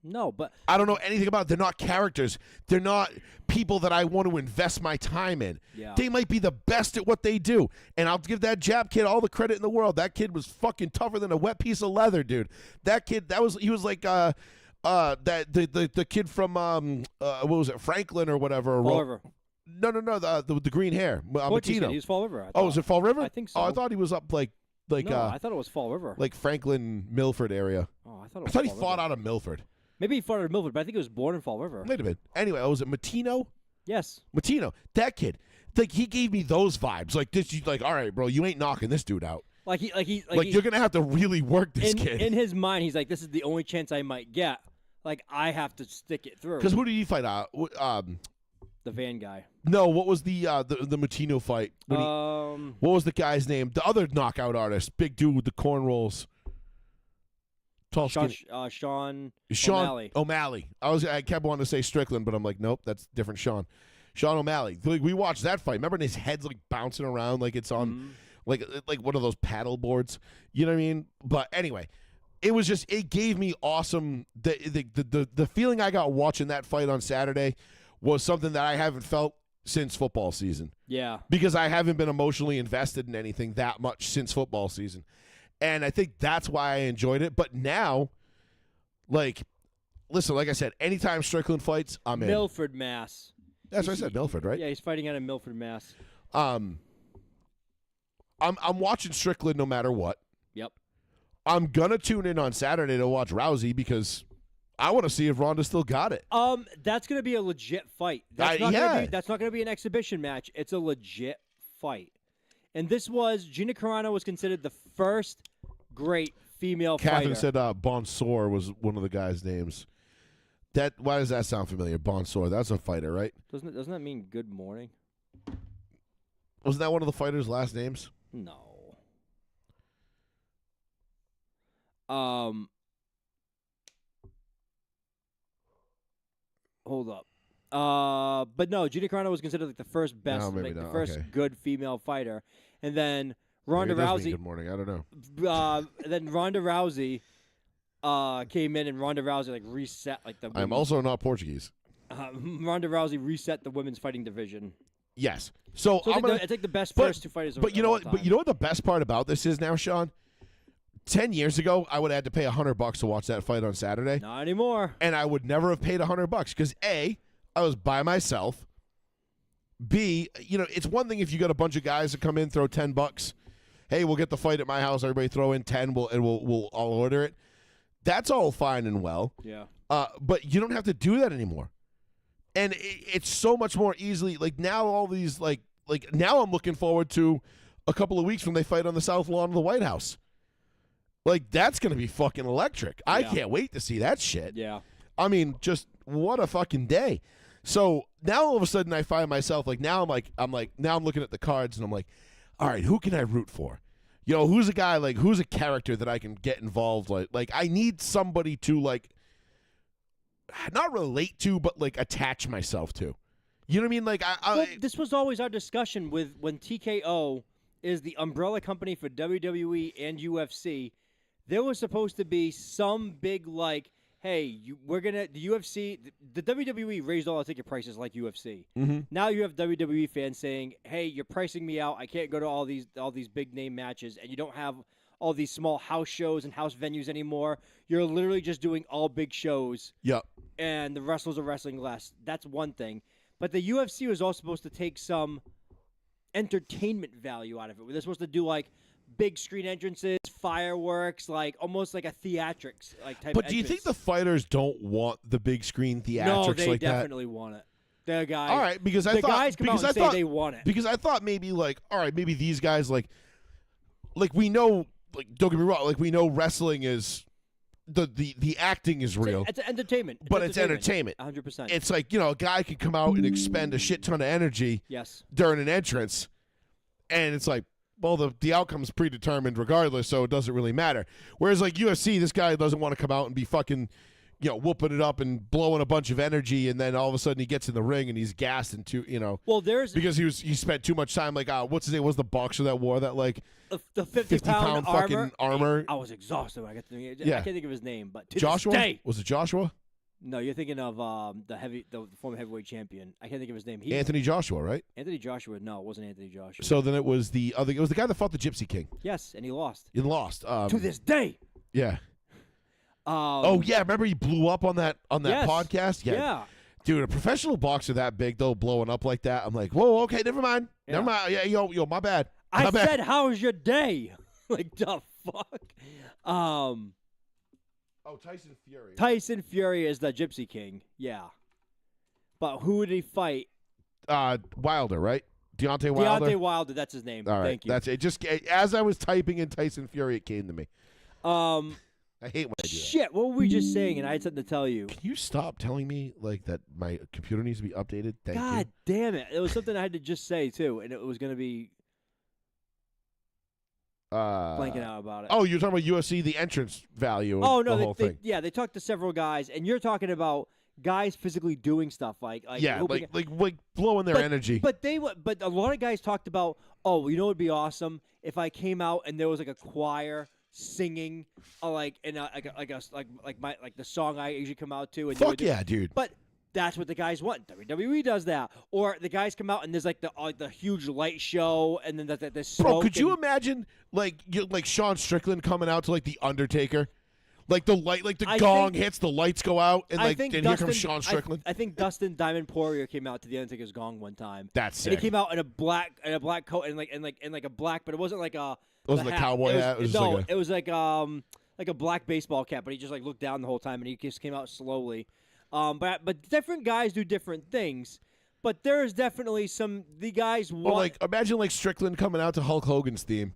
No, but I don't know anything about it. They're not characters. They're not people that I want to invest my time in. Yeah. They might be the best at what they do. And I'll give that Jap kid all the credit in the world. That kid was fucking tougher than a wet piece of leather, dude. That kid, he was like the kid from what was it, Franklin or whatever. Fall River. No, the green hair. Matino. He was Fall River. Oh, was it Fall River? I think so. Oh, I thought he was up like no, I thought it was Fall River. like Franklin Milford area. Oh, I I thought he Fall fought River. out of Milford. Maybe he fought out of Milford, but I think he was born in Fall River. Wait a minute. Anyway, was it Matino? Yes. Matino, that kid, like he gave me those vibes. Like this, like, all right, bro, you ain't knocking this dude out. Like You're gonna have to really work this kid. In his mind, he's like, this is the only chance I might get. Like I have to stick it through. Because who did he fight out? The Van guy. No, what was the Matino fight? What was the guy's name? The other knockout artist, big dude with the cornrows. Tall, Sean O'Malley. I kept wanting to say Strickland, but I'm like, nope, that's different. Sean O'Malley. Like, we watched that fight. Remember, and his head's like bouncing around like it's on like one of those paddle boards. You know what I mean? But anyway, it gave me awesome. The feeling I got watching that fight on Saturday was something that I haven't felt since football season. Yeah. Because I haven't been emotionally invested in anything that much since football season. And I think that's why I enjoyed it. But now, like, listen, like I said, anytime Strickland fights, I'm in. Milford, Mass. That's what I said, Milford, right? Yeah, he's fighting out of Milford, Mass. I'm watching Strickland no matter what. Yep. I'm gonna tune in on Saturday to watch Rousey because I want to see if Ronda still got it. That's gonna be a legit fight. That's not gonna be an exhibition match. It's a legit fight. And Gina Carano was considered the first great female Catherine fighter. said Bonsoir was one of the guys' names. Why does that sound familiar? Bonsoir, that's a fighter, right? Doesn't that mean good morning? Wasn't that one of the fighters' last names? No. Hold up. But no, Gina Carano was considered like the first best, the first good female fighter, and then Ronda Rousey. Good morning. I don't know. Then Ronda Rousey came in, and Ronda Rousey like reset like the. I'm also not Portuguese. Ronda Rousey reset the women's fighting division. Yes. So it's like the best first two fighters. But you know what? But you know what the best part about this is now, Sean. 10 years ago, I would have had to pay $100 to watch that fight on Saturday. Not anymore. And I would never have paid $100 because A, I was by myself. B, it's one thing if you got a bunch of guys that come in, throw $10. Hey, we'll get the fight at my house. Everybody throw in 10. We'll all order it. That's all fine and well. Yeah. But you don't have to do that anymore. And it's so much more easily like now. All these like now I'm looking forward to a couple of weeks when they fight on the South Lawn of the White House. Like, that's going to be fucking electric. I can't wait to see that shit. Yeah. I mean, just what a fucking day. So now all of a sudden I find myself now I'm looking at the cards and I'm like, all right, who can I root for? Who's a guy, who's a character that I can get involved? Like I need somebody to not relate to, but attach myself to. You know what I mean? This was always our discussion with when TKO is the umbrella company for WWE and UFC. There was supposed to be some big hey, the UFC, the WWE raised all the ticket prices like UFC. Mm-hmm. Now you have WWE fans saying, hey, you're pricing me out. I can't go to all these big name matches, and you don't have all these small house shows and house venues anymore. You're literally just doing all big shows. Yep. And the wrestlers are wrestling less. That's one thing. But the UFC was also supposed to take some entertainment value out of it. They're supposed to do big screen entrances, fireworks, almost like a theatrics type. But do you think the fighters don't want the big screen theatrics No, like that? they definitely want it. The guys. All right, because I the thought guys come because out I and thought say they want it. because I thought maybe all right, maybe these guys we know don't get me wrong, we know wrestling is the acting is real. It's entertainment. But it's entertainment. 100%. It's a guy could come out and expend a shit ton of energy yes. during an entrance, and it's well, the outcome's predetermined regardless, so it doesn't really matter. Whereas UFC, this guy doesn't want to come out and be fucking, whooping it up and blowing a bunch of energy, and then all of a sudden he gets in the ring and he's gassed into, Well, there's because he spent too much time what's his name? Was the boxer that wore that the 50-pound fucking armor? I was exhausted when I got to I Yeah. can't think of his name, but to Joshua? this day, Was it Joshua? no, you're thinking of the former heavyweight champion. I can't think of his name. Anthony Joshua, right? Anthony Joshua. No, it wasn't Anthony Joshua. So then it was the guy that fought the Gypsy King. yes, and he lost He lost. to this day. Yeah. Oh yeah, remember he blew up on that yes. podcast? Yeah. Dude, a professional boxer that big though, blowing up like that, I'm like, whoa, okay, never mind. Yeah. Never mind. Yeah, yo, my bad. I My bad. said, "How was your day?" The fuck. Oh, Tyson Fury. Tyson Fury is the Gypsy King. Yeah. But who did he fight? Wilder, right? Deontay Wilder. Deontay Wilder. That's his name. All right, Thank you. that's it. Just as I was typing in Tyson Fury, it came to me. I hate when I do that. Shit. What were we just saying? And I had something to tell you. Can you stop telling me that my computer needs to be updated? Thank God you. damn it! It was something I had to just say too, and it was gonna be blanking out about it. Oh, you're talking about UFC, the entrance value. Oh of no, the whole thing. they talked to several guys, and you're talking about guys physically doing stuff like Yeah, opening- like blowing their energy. But a lot of guys talked about, oh, you know, it'd be awesome if I came out and there was a choir singing, the song I usually come out to. And Fuck yeah, dude. But that's what the guys want. WWE does that, or the guys come out and there's the huge light show, and then the smoke. Bro, could you imagine Sean Strickland coming out to the Undertaker? The light, the gong hits, the lights go out, and here comes Sean Strickland. I think Dustin Diamond Poirier came out to the Undertaker's gong one time. That's sick. And he came out in a black coat and a black, but it wasn't like a. It wasn't a cowboy hat. It was like a black baseball cap, but he just looked down the whole time, and he just came out slowly. But different guys do different things. But there is definitely the guys want. Well, imagine Strickland coming out to Hulk Hogan's theme.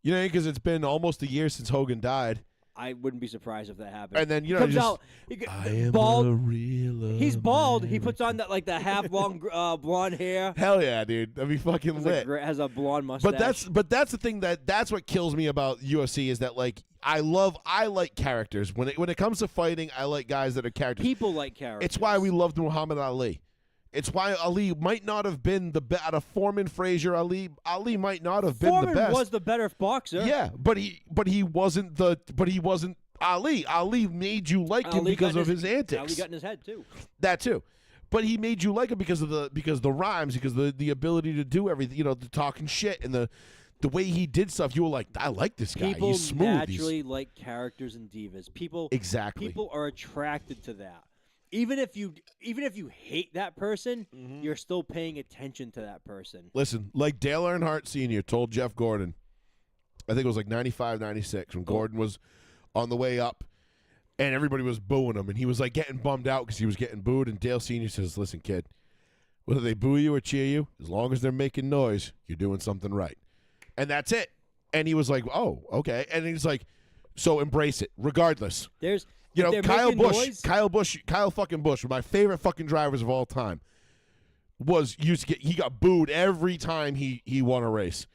You know, because it's been almost a year since Hogan died. I wouldn't be surprised if that happened. And then he comes out. I am bald. a real. He's bald. He puts on the half long blonde hair. Hell yeah, dude! That'd be fucking lit. Has a blonde mustache. But that's the thing that's what kills me about UFC is that I like characters. When it comes to fighting, I like guys that are characters. People like characters. It's why we loved Muhammad Ali. It's why Ali might not have been the best out of Foreman, Frazier. Ali might not have been the best. Foreman was the better boxer. Yeah, but he wasn't Ali. Ali made you like him because of his antics. Ali got in his head too. That too. But he made you like him because of the rhymes, because the ability to do everything, the talking shit and the way he did stuff. You were like, I like this guy. People He's smooth. naturally like characters and divas. People are attracted to that. Even if you hate that person, you're still paying attention to that person. Listen, like Dale Earnhardt Sr. told Jeff Gordon, I think it was 95, 96, when Gordon was on the way up, and everybody was booing him, and he was getting bummed out because he was getting booed, and Dale Sr. says, listen, kid, whether they boo you or cheer you, as long as they're making noise, you're doing something right. And that's it. And he was like, oh, okay. And he's like, so embrace it, regardless. Kyle fucking Busch, my favorite fucking drivers of all time, he got booed every time he won a race.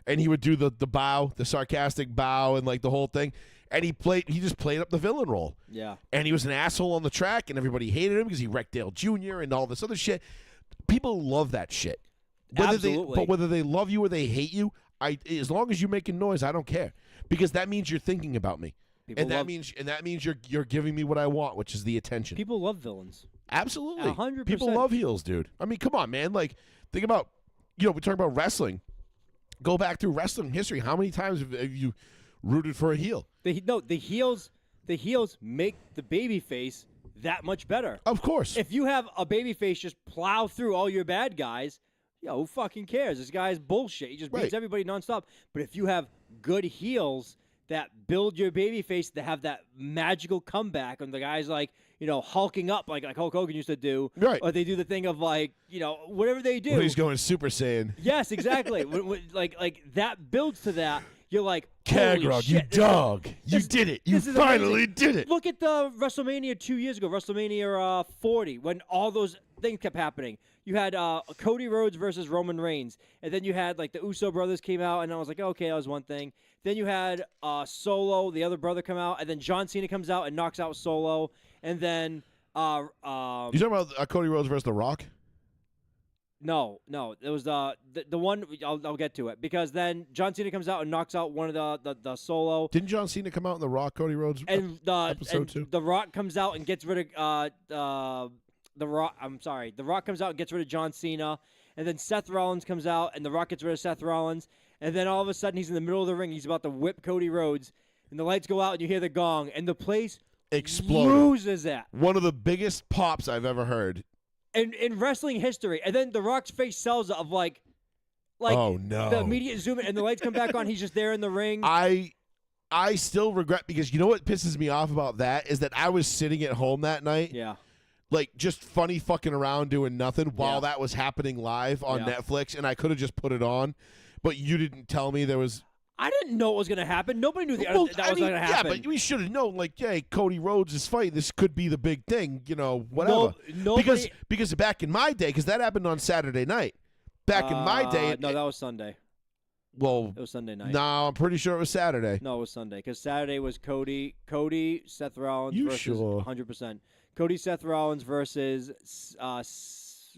And he would do the bow, the sarcastic bow, and the whole thing. And he just played up the villain role. Yeah. And he was an asshole on the track, and everybody hated him because he wrecked Dale Jr. and all this other shit. People love that shit. Absolutely. But whether they love you or they hate you, As long as you're making noise, I don't care because that means you're thinking about me, People and that love, means you're giving me what I want, which is the attention. people love villains. Absolutely, 100%. People love heels, dude. I mean, come on, man. Like, think about, we talk about wrestling. Go back through wrestling history. How many times have you rooted for a heel? The heels make the baby face that much better. Of course. If you have a baby face just plow through all your bad guys, who fucking cares? This guy's bullshit. He just beats Right. everybody nonstop. But if you have good heels that build your baby face to have that magical comeback, and the guy's like, hulking up like Hulk Hogan used to do, Right. or they do the thing of like, whatever they do. When he's going Super Saiyan. Yes, exactly. like that builds to that. You're like, holy Kagrog, you shit. dog. You did it. You this is finally amazing. did it. Look at the WrestleMania 2 years ago, WrestleMania 40, when all those things kept happening. You had Cody Rhodes versus Roman Reigns, and then you had like the Uso brothers came out, and I was like, okay, that was one thing. Then you had Solo, the other brother, come out, and then John Cena comes out and knocks out Solo, and then You talking about Cody Rhodes versus The Rock? No, it was the one. I'll get to it because then John Cena comes out and knocks out one of the Solo. Didn't John Cena come out in The Rock, Cody Rhodes And episode 2? The Rock comes out and gets rid of the Rock. I'm sorry, the Rock comes out and gets rid of John Cena, and then Seth Rollins comes out and the Rock gets rid of Seth Rollins, and then all of a sudden he's in the middle of the ring. He's about to whip Cody Rhodes, and the lights go out and you hear the gong, and the place Exploded. loses it. One of the biggest pops I've ever heard. In wrestling history, and then the Rock's face sells it of like Oh, no. the immediate zoom in, and the lights come back on. He's just there in the ring. I still regret, because you know what pisses me off about that is that I was sitting at home that night, Yeah. like just funny fucking around doing nothing while Yeah. that was happening live on Yeah. Netflix, and I could have just put it on, but you didn't tell me there was. I didn't know it was going to happen. Nobody knew that was going to happen. Yeah, but we should have known. Like, hey, Cody Rhodes is fighting. This could be the big thing. Whatever. Nobody, Because back in my day, because that happened on Saturday night. Back in my day, no, that was Sunday. well, It was Sunday night. no, I'm pretty sure it was Saturday. No, it was Sunday because Saturday was Cody, Seth Rollins You versus sure? 100%. Cody, Seth Rollins versus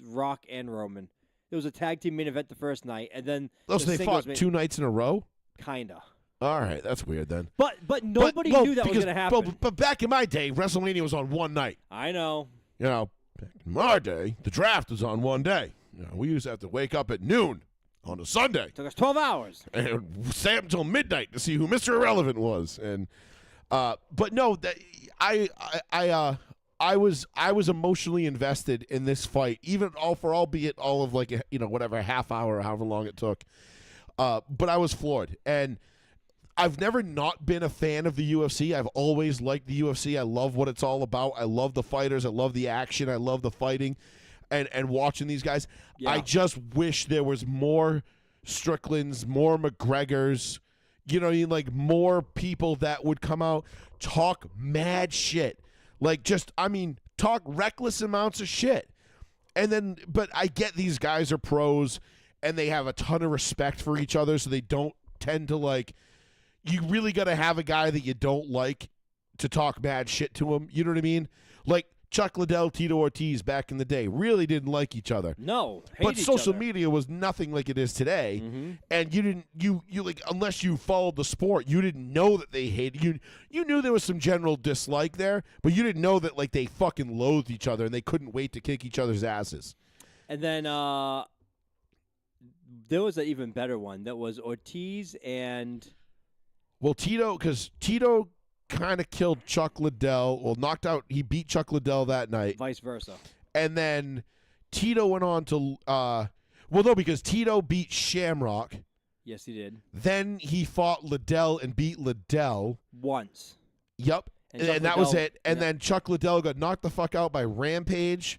Rock and Roman. It was a tag team main event the first night, and then Oh, so the they singles fought 2 nights in a row. kinda. All right, that's weird then. But nobody knew that was going to happen. But back in my day, WrestleMania was on one night. I know. Back in my day, the draft was on one day. We used to have to wake up at noon on a Sunday It took us 12 hours. and stay up until midnight to see who Mr. Irrelevant was. And but no, that I was emotionally invested in this fight, albeit all of like whatever, a half hour or however long it took. But I was floored, and I've never not been a fan of the UFC. I've always liked the UFC. I love what it's all about. I love the fighters. I love the action. I love the fighting, and watching these guys. Yeah. I just wish there was more Stricklands, more McGregors, like more people that would come out, talk mad shit. Talk reckless amounts of shit. But I get these guys are pros and they have a ton of respect for each other, so they don't tend to you really got to have a guy that you don't like to talk mad shit to him. You know what I mean? Like Chuck Liddell, Tito Ortiz back in the day really didn't like each other. No, But each social other. media was nothing like it is today, Mhm. and you unless you followed the sport, you didn't know that they hated you. You knew there was some general dislike there, but you didn't know that they fucking loathed each other and they couldn't wait to kick each other's asses. And then there was an even better one that was Ortiz and Well, because Tito kind of killed Chuck Liddell. Well, he beat Chuck Liddell that night, vice versa. and then Tito went on to because Tito beat Shamrock. Yes, he did. Then he fought Liddell and beat Liddell. Once. Yep. And And, Chuck that was Liddell- it. And then Chuck Liddell got knocked the fuck out by Rampage.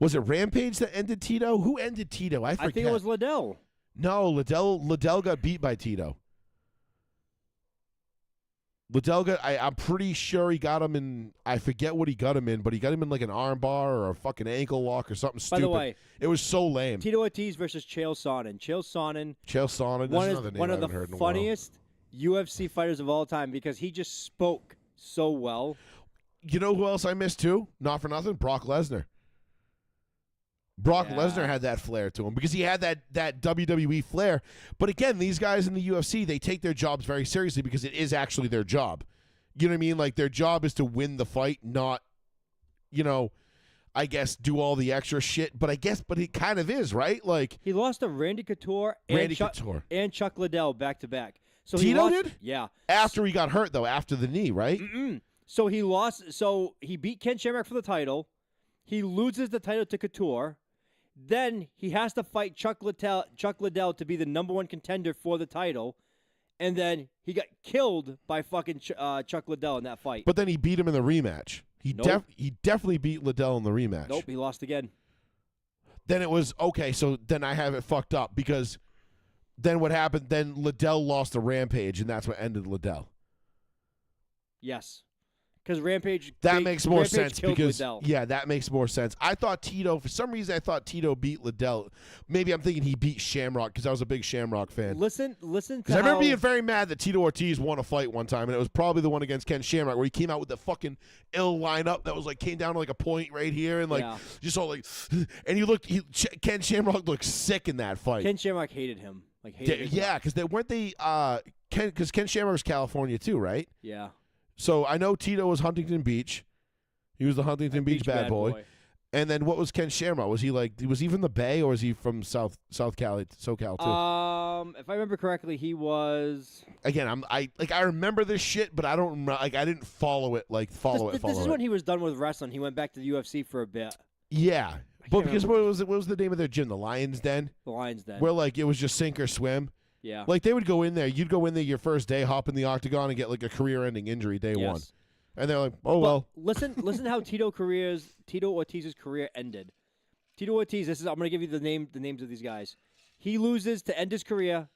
Was it Rampage that ended Tito? Who ended Tito? I forget. I think it was Liddell. No, Liddell got beat by Tito. Liddell I'm pretty sure he got him in, I forget what he got him in, but he got him in like an arm bar or a fucking ankle lock or something By stupid. the way, It was so lame. Tito Ortiz versus Chael Sonnen. Chael Sonnen, Chael Sonnen, one that's another name of I haven't the heard in a while. funniest UFC fighters of all time because he just spoke so well. You know who else I missed too? Not for nothing, Brock Lesnar. Brock Yeah. Lesnar had that flair to him because he had that WWE flair. But again, these guys in the UFC, they take their jobs very seriously because it is actually their job. You know what I mean? Like, their job is to win the fight, not, I guess, do all the extra shit. But it kind of is, right? Like, He lost to Randy Couture and Chuck Liddell back to back. So Tito did? Yeah. After he got hurt, though, after the knee, right? So he lost. So he beat Ken Shamrock for the title. He loses the title to Couture. Then he has to fight Chuck Liddell to be the number 1 contender for the title. And then he got killed by fucking Chuck Liddell in that fight. But then he beat him in the rematch. He definitely beat Liddell in the rematch. Nope, he lost again. Then it was, okay, so then I have it fucked up because then what happened, then Liddell lost to Rampage, and that's what ended Liddell. Yes. Because Rampage That makes more sense killed because Liddell. yeah, that makes more sense. I thought Tito, for some reason, I thought Tito beat Liddell. Maybe I'm thinking he beat Shamrock because I was a big Shamrock fan. Listen to Because I remember being very mad that Tito Ortiz won a fight one time, and it was probably the one against Ken Shamrock where he came out with the fucking ill lineup that was like came down to like a point right here and like just all like, and Ken Shamrock looked sick in that fight. Ken Shamrock hated him. Yeah, because weren't they because Ken Shamrock's California too, right? Yeah. So I know Tito was Huntington Beach. He was the Huntington Beach bad boy. And then what was Ken Shamrock? Was he from the Bay or was he from South Cali, SoCal too? If I remember correctly, he was. Again, I remember this shit, but I don't I didn't follow it This is when he was done with wrestling. He went back to the UFC for a bit. Yeah, but because what was the name of their gym? The Lions Den. The Lions Den. Where like it was just sink or swim. Yeah. Like they would go in there. You'd go in there your first day, hop in the octagon, and get like a career-ending injury day one. And they're like, oh, well. Listen how Tito Ortiz's career ended. Tito Ortiz, I'm going to give you the names of these guys. He loses to end his career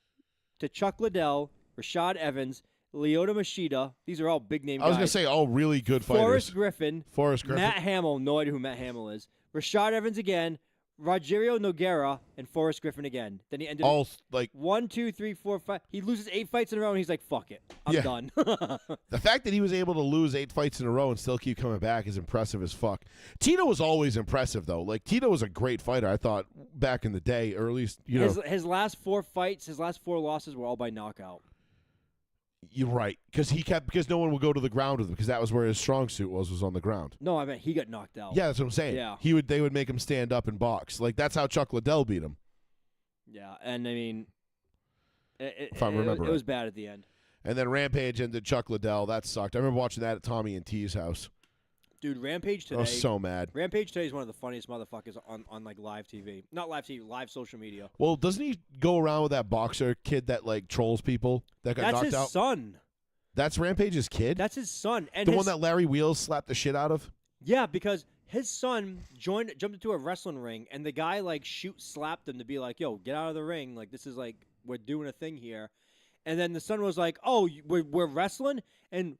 to Chuck Liddell, Rashad Evans, Lyoto Machida. These are all big name guys. I was going to say all really good fighters. Forrest Griffin. Matt Hamill. No idea who Matt Hamill is. Rashad Evans again. Rogerio Nogueira and Forrest Griffin again. Then he ended all like 1, 2, 3, 4, 5. He loses 8 fights in a row, and he's like, "Fuck it, I'm done." The fact that he was able to lose 8 fights in a row and still keep coming back is impressive as fuck. Tito was always impressive though. Like Tito was a great fighter. I thought back in the day, or at least his last 4 fights, his last 4 losses were all by knockout. You're right, because no one would go to the ground with him because that was where his strong suit was on the ground. No, I mean he got knocked out. Yeah, that's what I'm saying. Yeah, they would make him stand up and box. Like that's how Chuck Liddell beat him. Yeah, and I mean, if I remember, it was bad at the end. And then Rampage ended Chuck Liddell. That sucked. I remember watching that at Tommy and T's house. Dude, Rampage today. I was so mad. Rampage today is one of the funniest motherfuckers on like live TV. Not live TV, live social media. Well, doesn't he go around with that boxer kid that like trolls people that got knocked out? That's his son. That's Rampage's kid? That's his son. And the one that Larry Wheels slapped the shit out of? Yeah, because his son jumped into a wrestling ring, and the guy like slapped him to be like, "Yo, get out of the ring! Like this is like we're doing a thing here." And then the son was like, "Oh, we're wrestling," and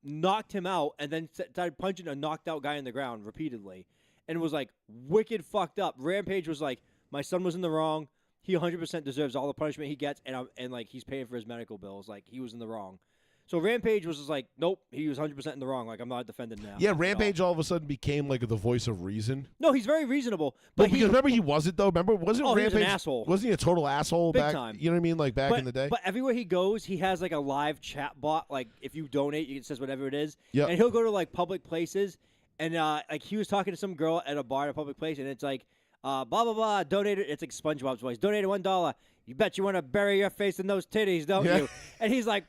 knocked him out, and then started punching a knocked out guy in the ground repeatedly, and was like wicked fucked up. Rampage was like, "My son was in the wrong. He 100% deserves all the punishment he gets, and like he's paying for his medical bills. Like he was in the wrong." So Rampage was just like, nope, he was 100% in the wrong. Like, I'm not defending now. Yeah, Rampage all of a sudden became like the voice of reason. No, he's very reasonable. But because remember he wasn't though. Remember wasn't Rampage? He was an asshole. Wasn't he a total asshole Big back? Time. You know what I mean? Like back in the day. But everywhere he goes, he has like a live chat bot. Like if you donate, it says whatever it is. Yeah. And he'll go to like public places, and like he was talking to some girl at a bar at a public place, and it's like, blah blah blah, donated. It's like SpongeBob's voice. Donated $1. You bet you want to bury your face in those titties, don't you? And he's like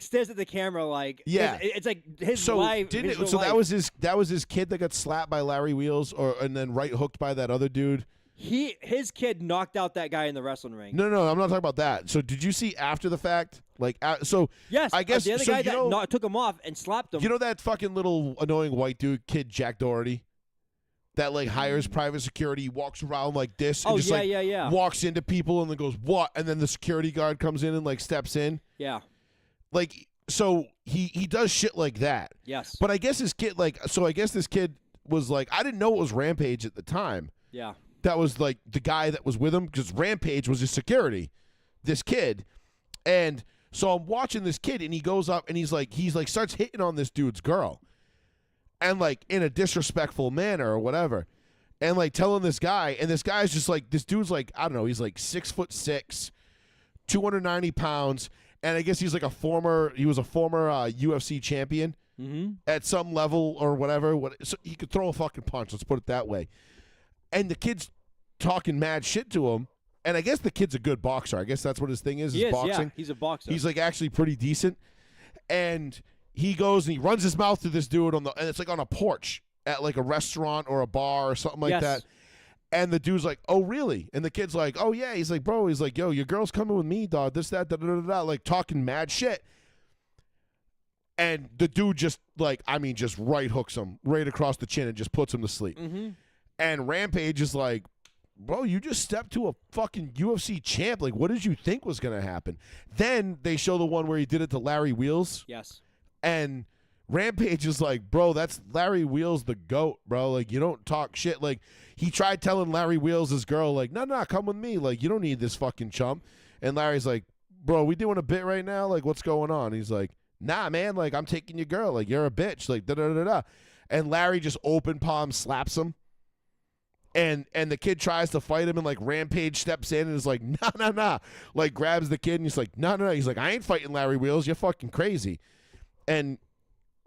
stares at the camera like it's like his life. So that was his kid that got slapped by Larry Wheels and then right hooked by that other dude. His kid knocked out that guy in the wrestling ring. No, I'm not talking about that. So did you see after the fact? Like yes, I guess the other guy that took him off and slapped him. You know that fucking little annoying white dude kid Jack Doherty? That like hires private security, walks around like this and just walks into people and then goes, "What?" And then the security guard comes in and like steps in. Yeah. Like, so he does shit like that. Yes. But I guess his kid, I guess this kid was like, I didn't know it was Rampage at the time. Yeah. That was like the guy that was with him because Rampage was his security, this kid. And so I'm watching this kid and he goes up and he's like starts hitting on this dude's girl. And like in a disrespectful manner or whatever. and like telling this guy, and this guy's just like, this dude's like, I don't know, he's like 6'6", 290 pounds, and I guess he was a former UFC champion at some level or whatever. So he could throw a fucking punch. Let's put it that way. And the kid's talking mad shit to him. And I guess the kid's a good boxer. I guess that's what his thing is. He is, boxing. yeah. He's a boxer. He's like actually pretty decent. And he goes and he runs his mouth to this dude and it's like on a porch at like a restaurant or a bar or something like that. And the dude's like, "Oh, really?" And the kid's like, "Oh, yeah." He's like, "Bro," he's like, "Yo, your girl's coming with me, dog. This, that, da, da, da, da," like talking mad shit. And the dude just just right hooks him right across the chin and just puts him to sleep. Mm-hmm. And Rampage is like, "Bro, you just stepped to a fucking UFC champ. Like, what did you think was going to happen?" Then they show the one where he did it to Larry Wheels. Yes. And Rampage is like, "Bro, that's Larry Wheels the GOAT, bro. Like, you don't talk shit." Like, he tried telling Larry Wheels, his girl, like, no, come with me. Like, you don't need this fucking chump. And Larry's like, "Bro, we doing a bit right now? Like, what's going on?" He's like, "Nah, man. Like, I'm taking your girl. Like, you're a bitch. Like, da-da-da-da." And Larry just open palm slaps him. And the kid tries to fight him, and like Rampage steps in and is like, nah, like grabs the kid and he's like, no. He's like, "I ain't fighting Larry Wheels. You're fucking crazy." And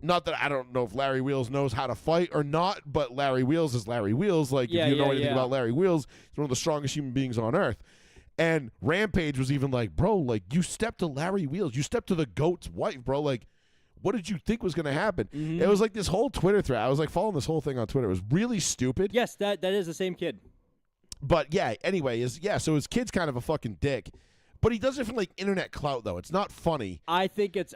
not that I don't know if Larry Wheels knows how to fight or not, but Larry Wheels is Larry Wheels. Like, if you know anything about Larry Wheels, he's one of the strongest human beings on earth. And Rampage was even like, "Bro, like, you stepped to Larry Wheels. You stepped to the GOAT's wife, bro. Like, what did you think was going to happen?" Mm-hmm. It was like this whole Twitter thread. I was like following this whole thing on Twitter. It was really stupid. Yes, that is the same kid. But yeah, anyway, so his kid's kind of a fucking dick. But he does it for like internet clout though. It's not funny. I think it's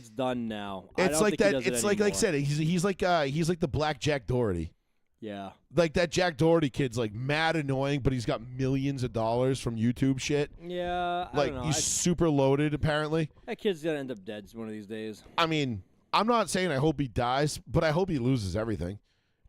done now. It's like that. It's like I said. He's like the Black Jack Doherty. Yeah. Like that Jack Doherty kid's like mad annoying, but he's got millions of dollars from YouTube shit. Yeah. I Like don't know. he's super loaded apparently. That kid's gonna end up dead one of these days. I mean, I'm not saying I hope he dies, but I hope he loses everything.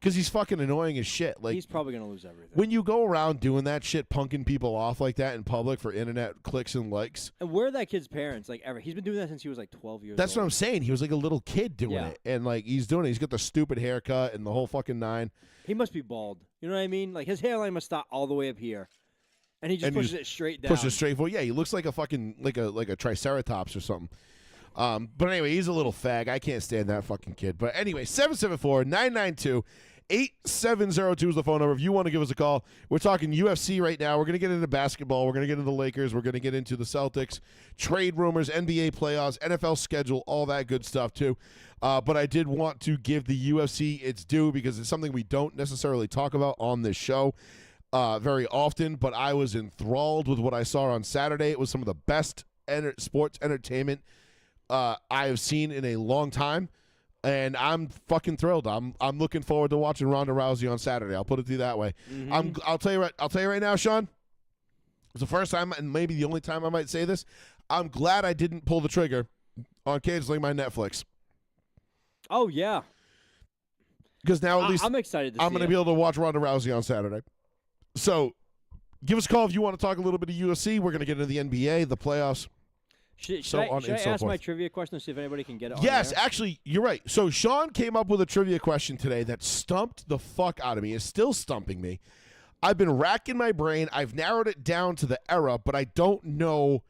Because he's fucking annoying as shit. Like, he's probably going to lose everything. when you go around doing that shit, punking people off like that in public for internet clicks and likes. And where are that kid's parents? Like, ever? He's been doing that since he was like 12 years old. That's what I'm saying. He was like a little kid doing it. And like, he's doing it. He's got the stupid haircut and the whole fucking nine. He must be bald. You know what I mean? Like, his hairline must stop all the way up here. And he just pushes it straight down. Pushes it straight forward. Yeah, he looks like a fucking, like a triceratops or something. But anyway, he's a little fag. I can't stand that fucking kid. But anyway, 774-992-8702 is the phone number. If you want to give us a call, we're talking UFC right now. We're going to get into basketball. We're going to get into the Lakers. We're going to get into the Celtics, trade rumors, NBA playoffs, NFL schedule, all that good stuff too. But I did want to give the UFC its due because it's something we don't necessarily talk about on this show very often. But I was enthralled with what I saw on Saturday. It was some of the best sports entertainment I have seen in a long time. And I'm fucking thrilled. I'm looking forward to watching Ronda Rousey on Saturday. I'll put it to you that way. Mm-hmm. I'll tell you right now, Sean. It's the first time and maybe the only time I might say this. I'm glad I didn't pull the trigger on canceling my Netflix. Oh yeah. Because now at least I'm excited to I'm see going to be able to watch Ronda Rousey on Saturday. So give us a call if you want to talk a little bit of UFC. We're going to get into the NBA, the playoffs. Should so I, on should and I so ask forth. my trivia question to see if anybody can get it on Yes, there? actually, you're right. So Sean came up with a trivia question today that stumped the fuck out of me. It's still stumping me. I've been racking my brain. I've narrowed it down to the era, but I don't know.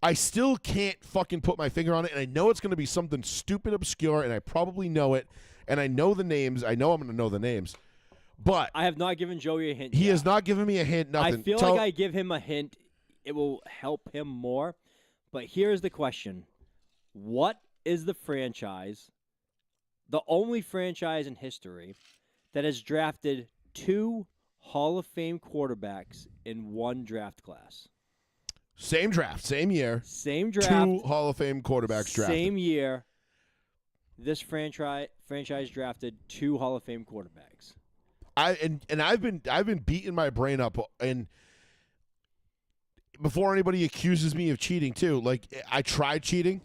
I still can't fucking put my finger on it, and I know it's going to be something stupid obscure, and I probably know it, and I know the names. I know I'm going to know the names. But I have not given Joey a hint he yet. has not given me a hint, nothing. I feel like I give him a hint, it will help him more. But here's the question. What is the franchise, the only franchise in history, that has drafted 2 Hall of Fame quarterbacks in one draft class? Same draft, same year. Same draft. 2 Hall of Fame quarterbacks drafted. Same year. This franchise drafted 2 Hall of Fame quarterbacks. I've been beating my brain up, and before anybody accuses me of cheating too, like I tried cheating,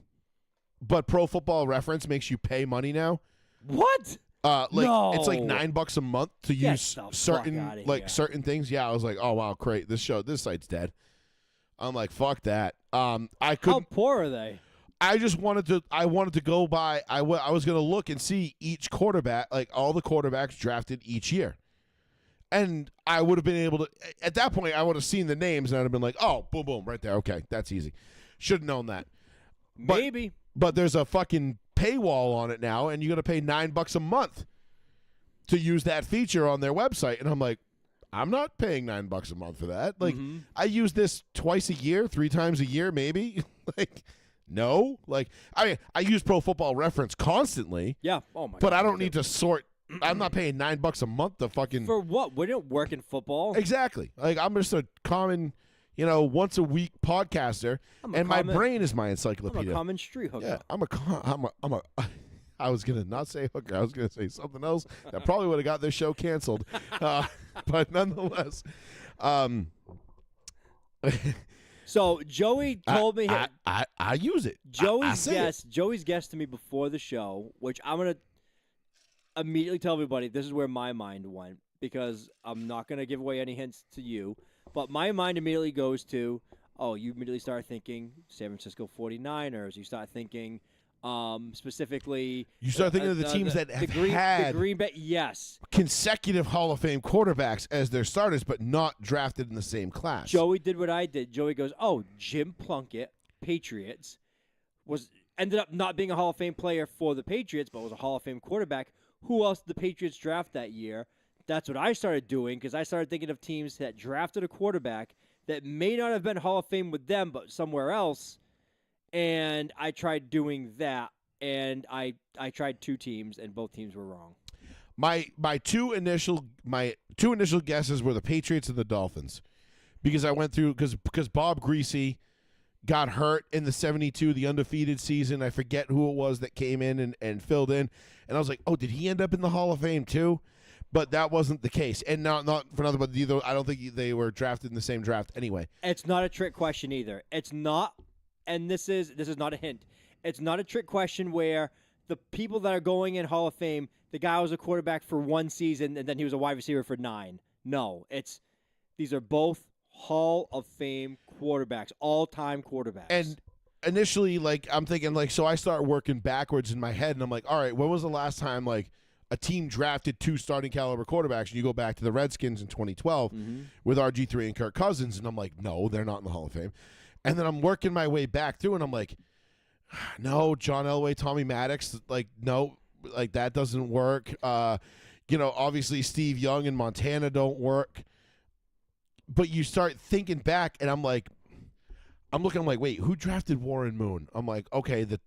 but Pro Football Reference makes you pay money now. What? No. It's like $9 $9 a month to Get use the fuck certain outta like here. certain things. Yeah, I was like, oh wow, great. This site's dead. I'm like, fuck that. I How couldn't. poor are they? I wanted to go by. I was going to look and see each quarterback, like all the quarterbacks drafted each year. And I would have been able to, at that point, I would have seen the names and I'd have been like, oh, boom, boom, right there. Okay, that's easy. Should have known that. Maybe. But there's a fucking paywall on it now, and you got to pay $9 a month to use that feature on their website. And I'm like, I'm not paying $9 a month for that. Like, I use this twice a year, 3 times a year, maybe. Like, no. Like, I mean, I use Pro Football Reference constantly. Yeah. Oh my. But God, I don't need to sort. I'm not paying $9 a month to fucking. For what? We don't work in football. Exactly. Like, I'm just a common, once a week podcaster, and my brain is my I'm encyclopedia. a common street hooker. Yeah, I'm a. I was gonna not say hooker. I was gonna say something else that probably would have got this show canceled, but nonetheless. So Joey told me I use it. Joey's guest to me before the show, which I'm gonna immediately tell everybody this is where my mind went, because I'm not gonna give away any hints to you, but my mind immediately goes to, you immediately start thinking San Francisco 49ers. You start thinking specifically. You start thinking of the teams that have had the Green Bay. Yes, consecutive Hall of Fame quarterbacks as their starters, but not drafted in the same class. Joey did what I did. Joey goes, Jim Plunkett, Patriots, ended up not being a Hall of Fame player for the Patriots, but was a Hall of Fame quarterback. Who else did the Patriots draft that year? That's what I started doing, because I started thinking of teams that drafted a quarterback that may not have been Hall of Fame with them, but somewhere else. And I tried doing that, and I tried 2 teams, and both teams were wrong. My two initial guesses were the Patriots and the Dolphins, because I went through because Bob Greasy got hurt in the 72, the undefeated season. I forget who it was that came in and filled in, and I was like, did he end up in the Hall of Fame too? But that wasn't the case, and not for nothing, but either I don't think they were drafted in the same draft anyway. It's not a trick question either. It's not. And this is not a hint. It's not a trick question where the people that are going in Hall of Fame, the guy was a quarterback for 1 season and then he was a wide receiver for 9. No, these are both Hall of Fame quarterbacks, all-time quarterbacks. And initially, I'm thinking, so I start working backwards in my head, and I'm like, all right, when was the last time, a team drafted 2 starting caliber quarterbacks? And you go back to the Redskins in 2012 with RG3 and Kirk Cousins, and I'm like, no, they're not in the Hall of Fame. And then I'm working my way back through, and I'm like, no, John Elway, Tommy Maddox, no, that doesn't work. Obviously Steve Young and Montana don't work. But you start thinking back, and I'm like, wait, who drafted Warren Moon? I'm like, okay, the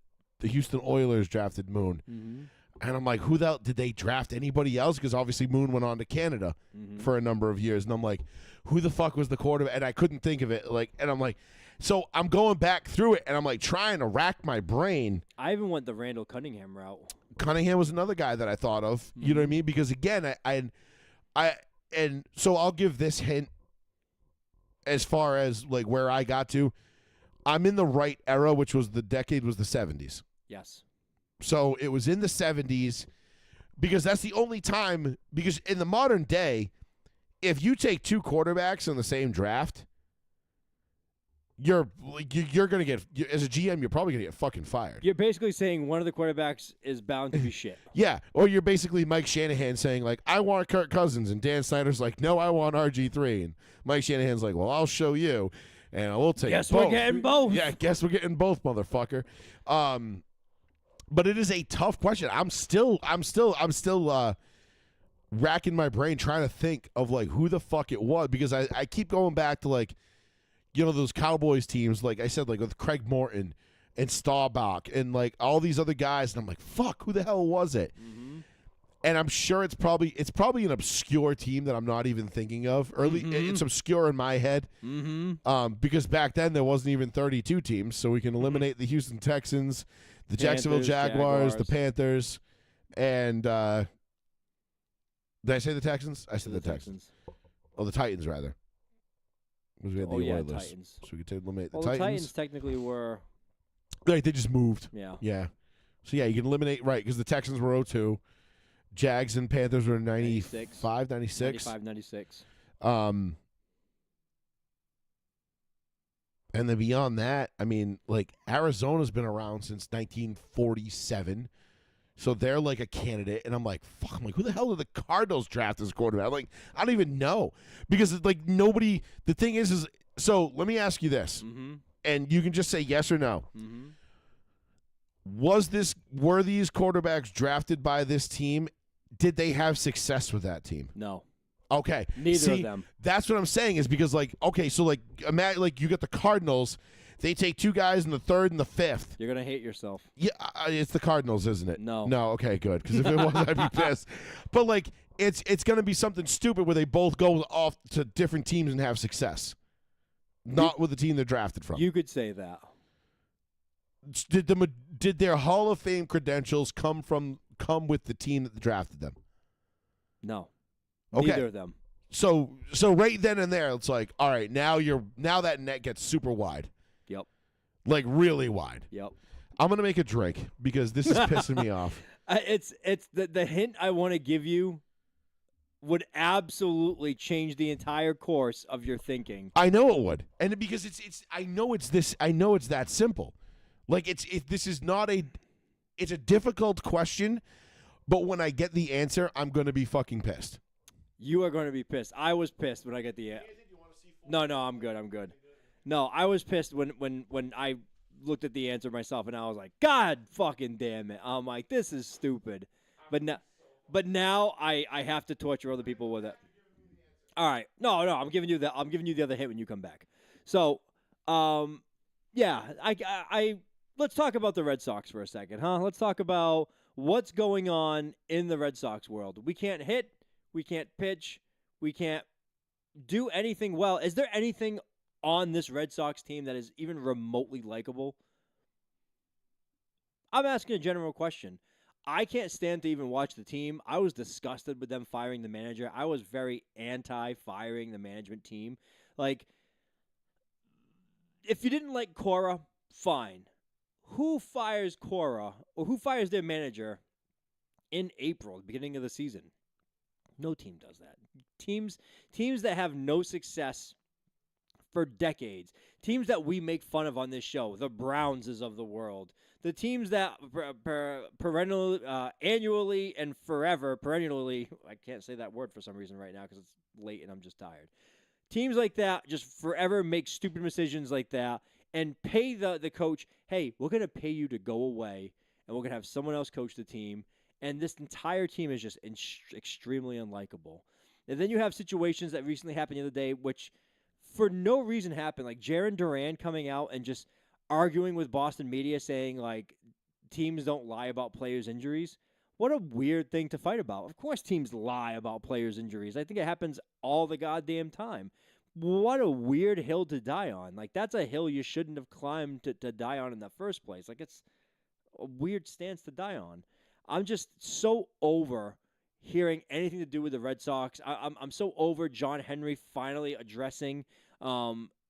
Houston Oilers drafted Moon. And I'm like, who the hell did they draft anybody else? Because obviously Moon went on to Canada for a number of years. And I'm like, who the fuck was the quarterback? And I couldn't think of it. And I'm like, so I'm going back through it, and I'm trying to rack my brain. I even went the Randall Cunningham route. Cunningham was another guy that I thought of. You know what I mean? Because again, and so I'll give this hint as far as where I got to. I'm in the right era, which was the decade was the 70s. Yes. So it was in the 70s, because that's the only time, because in the modern day, if you take 2 quarterbacks in the same draft, you're going to get, as a GM, you're probably going to get fucking fired. You're basically saying one of the quarterbacks is bound to be shit. Yeah, or you're basically Mike Shanahan saying, I want Kirk Cousins, and Dan Snyder's like, no, I want RG3, and Mike Shanahan's like, well, I'll show you, and we'll take guess both. We're getting both. Yeah, guess we're getting both, motherfucker. But it is a tough question. I'm still racking my brain trying to think of who the fuck it was, because I keep going back to those Cowboys teams, like I said, with Craig Morton and Staubach and all these other guys, and I'm like, fuck, who the hell was it? And I'm sure it's probably an obscure team that I'm not even thinking of. It's obscure in my head, because back then there wasn't even 32 teams, so we can eliminate the Houston Texans, the Jacksonville Jaguars, the Panthers, and did I say the Texans? I said the Texans. Oh, the Titans rather. We had the Oilers. Titans. So we could eliminate the Titans. Titans. The Titans technically were. They just moved. Yeah. Yeah. So you can eliminate because the Texans were 0-2. Jags and Panthers were 95, 96. 95, 96. And then beyond that, Arizona's been around since 1947. So they're like a candidate, and I'm like, fuck. I'm like, who the hell did the Cardinals draft as quarterback? I'm like, I don't even know because it's like nobody. The thing is so. Let me ask you this, and you can just say yes or no. Were these quarterbacks drafted by this team? Did they have success with that team? No. Okay. Neither of them. That's what I'm saying is because so imagine you got the Cardinals. They take 2 guys in the 3rd and the 5th. You're going to hate yourself. Yeah, it's the Cardinals, isn't it? No. No, okay, good. Because if it was, I'd be pissed. But, it's going to be something stupid where they both go off to different teams and have success. Not with the team they're drafted from. You could say that. Did their Hall of Fame credentials come with the team that drafted them? No. Okay. Neither of them. So right then and there, it's like, all right, now that net gets super wide. Yep. Like really wide. Yep. I'm gonna make a drink because this is pissing me off. It's the hint I want to give you would absolutely change the entire course of your thinking. I know it would, and because I know it's that simple. Like this is not it's a difficult question, but when I get the answer, I'm gonna be fucking pissed. You are going to be pissed. I was pissed when I got the. No, I'm good. No, I was pissed when I looked at the answer myself, and I was like, God fucking damn it! I'm like, this is stupid. But now I have to torture other people with it. All right, no, I'm giving you the other hit when you come back. So, yeah, I let's talk about the Red Sox for a second, huh? Let's talk about what's going on in the Red Sox world. We can't hit, we can't pitch, we can't do anything well. Is there anything on this Red Sox team that is even remotely likable? I'm asking a general question. I can't stand to even watch the team. I was disgusted with them firing the manager. I was very anti-firing the management team. Like, if you didn't like Cora, fine. Who fires Cora, or who fires their manager in April, the beginning of the season? No team does that. Teams that have no success for decades, teams that we make fun of on this show, the Brownses of the world, the teams that annually and forever, perennially, I can't say that word for some reason right now because it's late and I'm just tired. Teams like that just forever make stupid decisions like that and pay the coach, hey, we're going to pay you to go away and we're going to have someone else coach the team. And this entire team is just extremely unlikable. And then you have situations that recently happened the other day, which for no reason happened. Like Jaron Duran coming out and just arguing with Boston media saying, like, teams don't lie about players' injuries. What a weird thing to fight about. Of course teams lie about players' injuries. I think it happens all the goddamn time. What a weird hill to die on. Like, that's a hill you shouldn't have climbed to die on in the first place. Like, it's a weird stance to die on. I'm just so over hearing anything to do with the Red Sox. I'm so over John Henry finally addressing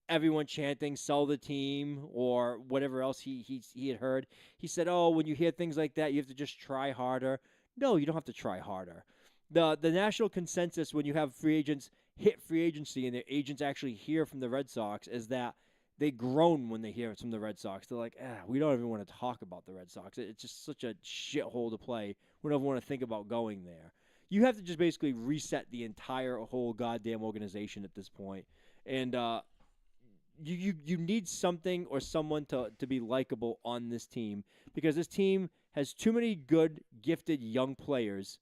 everyone chanting "sell the team" or whatever else he had heard. He said, "Oh, when you hear things like that, you have to just try harder." No, you don't have to try harder. The national consensus when you have free agents hit free agency and their agents actually hear from the Red Sox is that they groan when they hear it from the Red Sox. They're like, we don't even want to talk about the Red Sox. It's just such a shithole to play. We don't even want to think about going there. You have to just basically reset the entire whole goddamn organization at this point. And you need something or someone to be likable on this team because this team has too many good, gifted young players.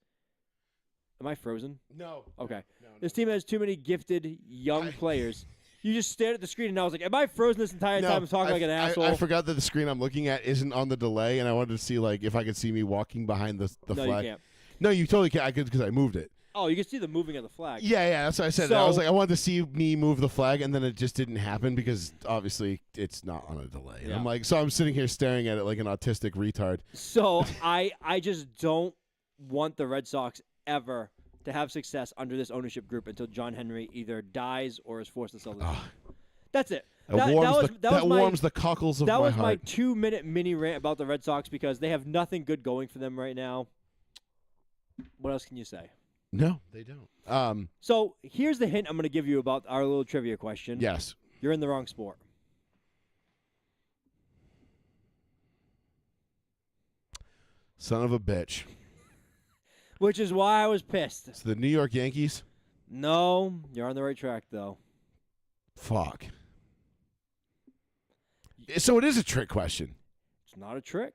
Am I frozen? No. Okay. No. This team has too many gifted young players. You just stared at the screen, and I was like, am I frozen this entire time? I'm talking like an asshole. I forgot that the screen I'm looking at isn't on the delay, and I wanted to see if I could see me walking behind the No, flag. you can't. No, you totally can't. I could because I moved it. Oh, you can see the moving of the flag. Yeah, that's what I said. So, I was like, I wanted to see me move the flag, and then it just didn't happen because obviously it's not on a delay. And Yeah. I'm like, so I'm sitting here staring at it like an autistic retard. So I just don't want the Red Sox ever to have success under this ownership group until John Henry either dies or is forced to sell the team. That's it. That warms the cockles of my heart. That was my 2-minute mini rant about the Red Sox because they have nothing good going for them right now. What else can you say? No, they don't. So here's the hint I'm going to give you about our little trivia question. Yes. You're in the wrong sport. Son of a bitch. Which is why I was pissed. It's the New York Yankees? No, you're on the right track, though. Fuck. So it is a trick question. It's not a trick.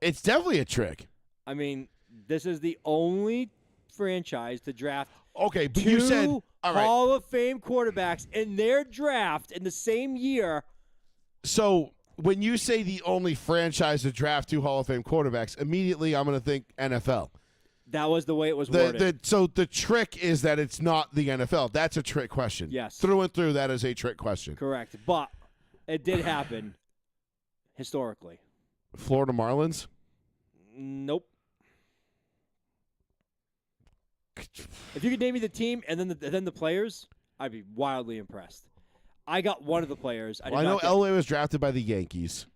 It's definitely a trick. I mean, this is the only franchise to draft Okay, but two you said all right. Hall of Fame quarterbacks in their draft in the same year. So when you say the only franchise to draft 2 Hall of Fame quarterbacks, immediately I'm going to think NFL. That was the way it was worded. So the trick is that it's not the NFL. That's a trick question. Yes. Through and through, that is a trick question. Correct. But it did happen historically. Florida Marlins? Nope. If you could name me the team and then the players, I'd be wildly impressed. I got one of the players. I know Elway was drafted by the Yankees.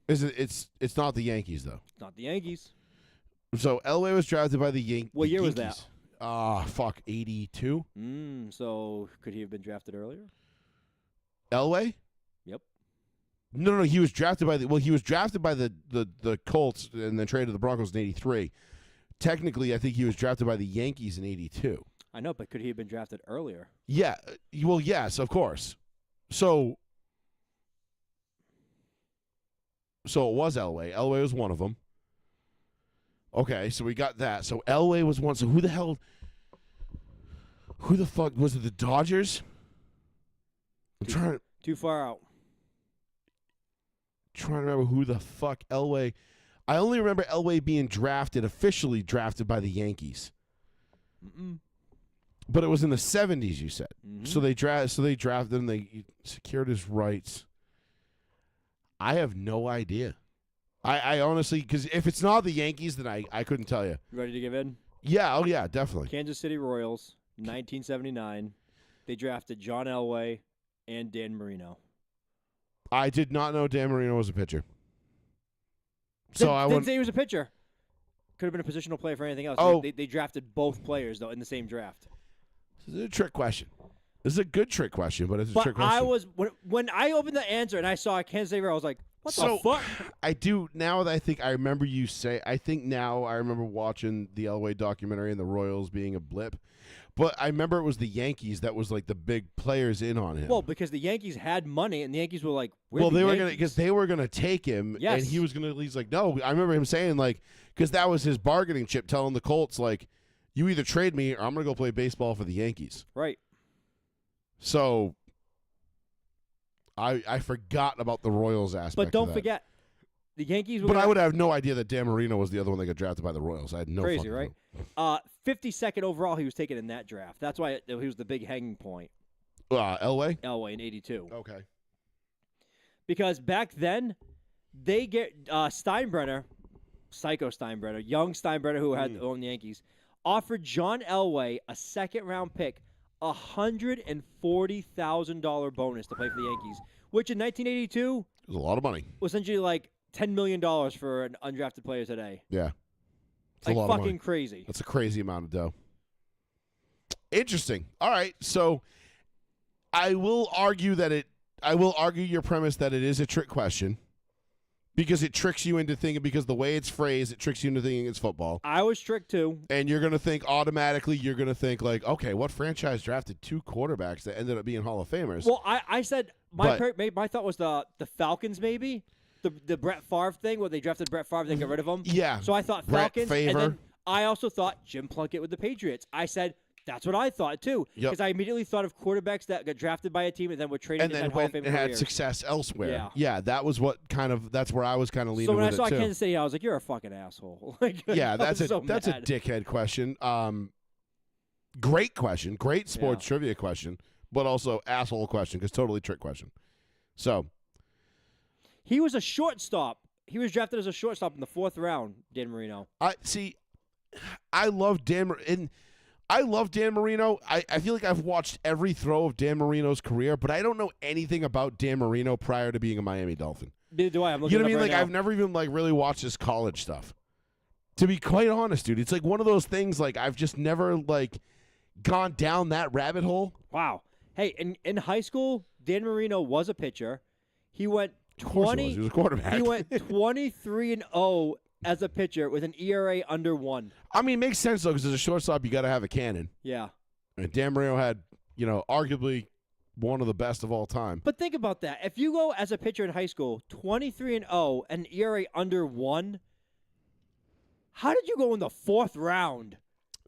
Is it? It's not the Yankees though. It's not the Yankees. So Elway was drafted by the Yankees. What year was that? 82. So could he have been drafted earlier? Elway? Yep. No. He was drafted by the Colts and then traded to the Broncos in 83. Technically, I think he was drafted by the Yankees in 82. I know, but could he have been drafted earlier? Yeah. Well, yes, of course. So it was Elway. Elway was one of them. Okay, so we got that. So Elway was one. So who the fuck was it? The Dodgers? Too far out. Trying to remember who the fuck Elway. I only remember Elway being officially drafted by the Yankees. But it was in the 70s, you said. Mm-hmm. So they drafted him. They secured his rights. I have no idea. I honestly, because if it's not the Yankees, then I couldn't tell you. You ready to give in? Yeah, oh yeah, definitely. Kansas City Royals, 1979. They drafted John Elway and Dan Marino. I did not know Dan Marino was a pitcher. So I didn't say he was a pitcher. Could have been a positional player for anything else. Oh. They drafted both players, though, in the same draft. This is a trick question. This is a good trick question, but it's a trick question. I was when I opened the answer and I saw Kansas City, I was like, "What the fuck?" I do now that I remember you say. I think now I remember watching the Elway documentary and the Royals being a blip, but I remember it was the Yankees that was like the big players in on him. Well, because the Yankees had money and the Yankees were like, they were gonna take him, yes. and he was gonna. He's like, no. I remember him saying like, because that was his bargaining chip, telling the Colts like, you either trade me or I'm gonna go play baseball for the Yankees. Right. So I forgot about the Royals aspect. But don't of that. forget, the Yankees. But I would have no idea that Dan Marino was the other one that got drafted by the Royals. I had no crazy, fucking right? clue. 52nd overall, he was taken in that draft. That's why he was the big hanging point. Elway? Elway in 82. Okay. Because back then, they get Steinbrenner, Psycho Steinbrenner, young Steinbrenner who had owned the Yankees, offered John Elway a second-round pick, $140,000 bonus to play for the Yankees, which in 1982 It was a lot of money. was essentially like $10 million for an undrafted player today. Yeah. It's like a lot of money. fucking crazy. That's a crazy amount of dough. Interesting. All right. So I will argue your premise that it is a trick question. Because it tricks you into thinking, because the way it's phrased, it tricks you into thinking it's football. I was tricked too. And you're going to think automatically, like, okay, what franchise drafted 2 quarterbacks that ended up being Hall of Famers? Well, I said my thought was the Falcons maybe, the Brett Favre thing where they drafted Brett Favre, they got rid of him. Yeah. So I thought Brett Falcons, Favre. and then I also thought Jim Plunkett with the Patriots. I said that's what I thought too, because I immediately thought of quarterbacks that got drafted by a team and then were traded and then Hall of went Fame and had careers. success elsewhere. Yeah. That was that's where I was kind of leaning So when I with saw it too. Kansas City, I was like, "You're a fucking asshole." Like, Yeah, I that's was so a mad. dickhead question. Great question, great sports trivia question, but also asshole question because totally trick question. So He was a shortstop. He was drafted as a shortstop in the 4th round. Dan Marino. I love Dan Marino. I feel like I've watched every throw of Dan Marino's career, but I don't know anything about Dan Marino prior to being a Miami Dolphin. Neither do I. I'm looking You know what I mean? it up Like right now. I've never even really watched his college stuff. To be quite honest, dude, it's like one of those things. Like I've just never gone down that rabbit hole. Wow. Hey, in high school, Dan Marino was a pitcher. He went Of course he was a quarterback. He went 23-0 as a pitcher with an ERA under 1. I mean, it makes sense, though, because as a shortstop, you got to have a cannon. Yeah. And Dan Marino had, arguably one of the best of all time. But think about that. If you go as a pitcher in high school, 23-0 and ERA under 1, how did you go in the 4th round?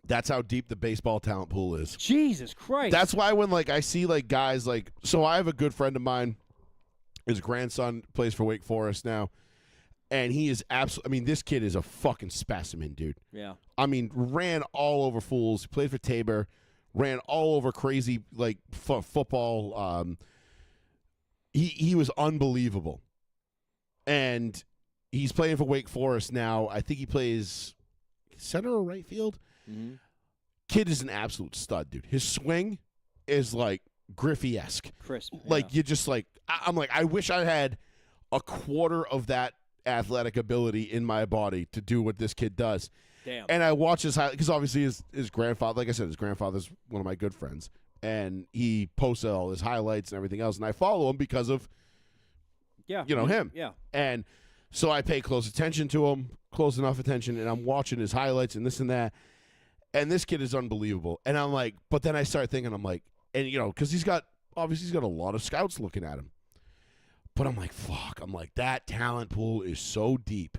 That's how deep the baseball talent pool is. Jesus Christ. That's why when, I see, guys, so I have a good friend of mine. His grandson plays for Wake Forest now. And he is absolutely, this kid is a fucking specimen, dude. Yeah. Ran all over fools. Played for Tabor. Ran all over crazy, football. He was unbelievable. And he's playing for Wake Forest now. I think he plays center or right field. Mm-hmm. Kid is an absolute stud, dude. His swing is, Griffey-esque. Crisp. You just, I'm I wish I had a quarter of that athletic ability in my body to do what this kid does. Damn. And I watch his highlights because obviously his grandfather, like I said, his grandfather's one of my good friends, and he posts all his highlights and everything else, and I follow him because of him. Yeah. And so I pay close attention to him, close enough attention, and I'm watching his highlights and this and that, and this kid is unbelievable. And I'm but then I start thinking, and because he's got a lot of scouts looking at him. But I'm fuck. That talent pool is so deep.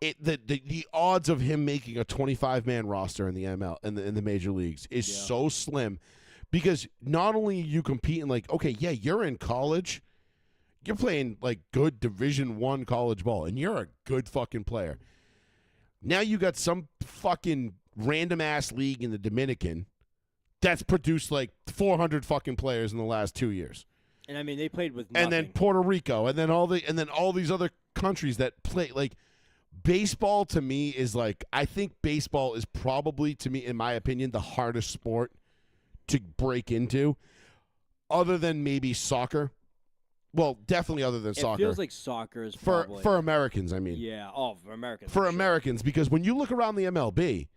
The odds of him making a 25-man roster in the ML in the major leagues is so slim, because not only are you competing you're in college, you're playing good Division I college ball, and you're a good fucking player. Now you got some fucking random ass league in the Dominican that's produced 400 fucking players in the last 2 years. And they played with nothing. And then Puerto Rico, and then all these other countries that play baseball. To me is I think baseball is probably, to me, in my opinion, the hardest sport to break into, other than maybe soccer. Well, definitely other than soccer. It feels like soccer is for probably Americans. Yeah. Oh, for Americans. For Americans, because when you look around the MLB,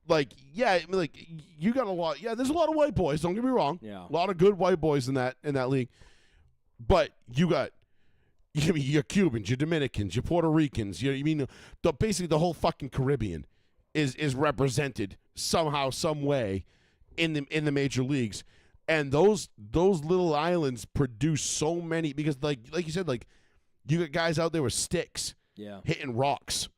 you got a lot. Yeah, there's a lot of white boys. Don't get me wrong. Yeah. A lot of good white boys in that league. But you got your Cubans, your Dominicans, your Puerto Ricans. Basically the whole fucking Caribbean is represented somehow, some way in the major leagues. And those little islands produce so many, because like you said, you got guys out there with sticks, hitting rocks.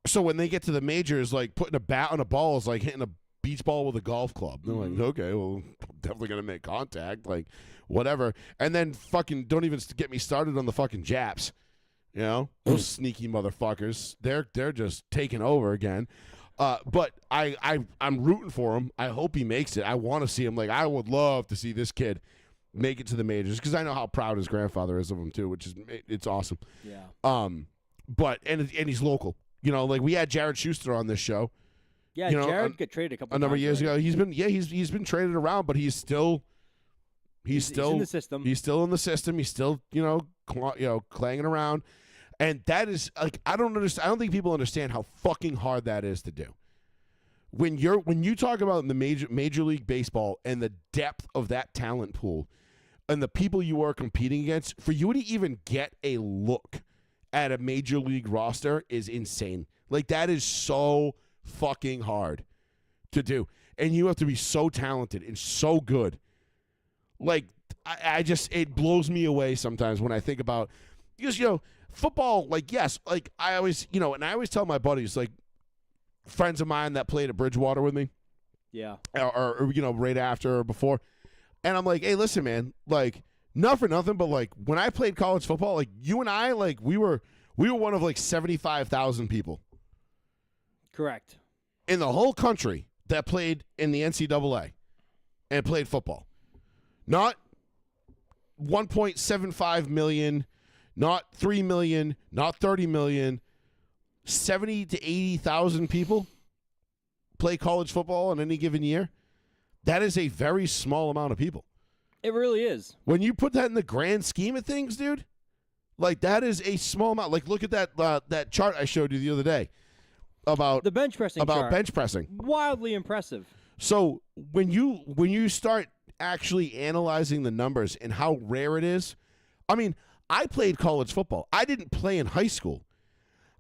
So when they get to the majors, putting a bat on a ball is like hitting a beach ball with a golf club. They're okay, well, I'm definitely gonna make contact, whatever. And then fucking don't even get me started on the fucking Japs. Those sneaky motherfuckers. They're just taking over again. But I'm rooting for him. I hope he makes it. I want to see him. I would love to see this kid make it to the majors, because I know how proud his grandfather is of him too, it's awesome. Yeah. But and he's local. We had Jared Schuster on this show. Yeah, Jared got traded a couple a number of years already. ago. He's been traded around, but he's still in the system. He's still in the system. He's still clanging around, and that is I don't understand. I don't think people understand how fucking hard that is to do. When you talk about the major league baseball and the depth of that talent pool, and the people you are competing against, for you to even get a look at a major league roster is insane. That is so fucking hard to do, and you have to be so talented and so good. I just, it blows me away sometimes when I think about, because football. Yes, I always and I always tell my buddies, friends of mine that played at Bridgewater with me, or right after or before, and I'm hey, listen, man, not for nothing, but when I played college football, you and I, we were one of 75,000 people. Correct. In the whole country that played in the NCAA and played football. Not 1.75 million, not 3 million, not 30 million, 70 to 80,000 people play college football in any given year. That is a very small amount of people. It really is. When you put that in the grand scheme of things, dude, that is a small amount. Look at that chart I showed you the other day about the bench pressing. Bench pressing. Wildly impressive. So when you start actually analyzing the numbers and how rare it is, I played college football. I didn't play in high school.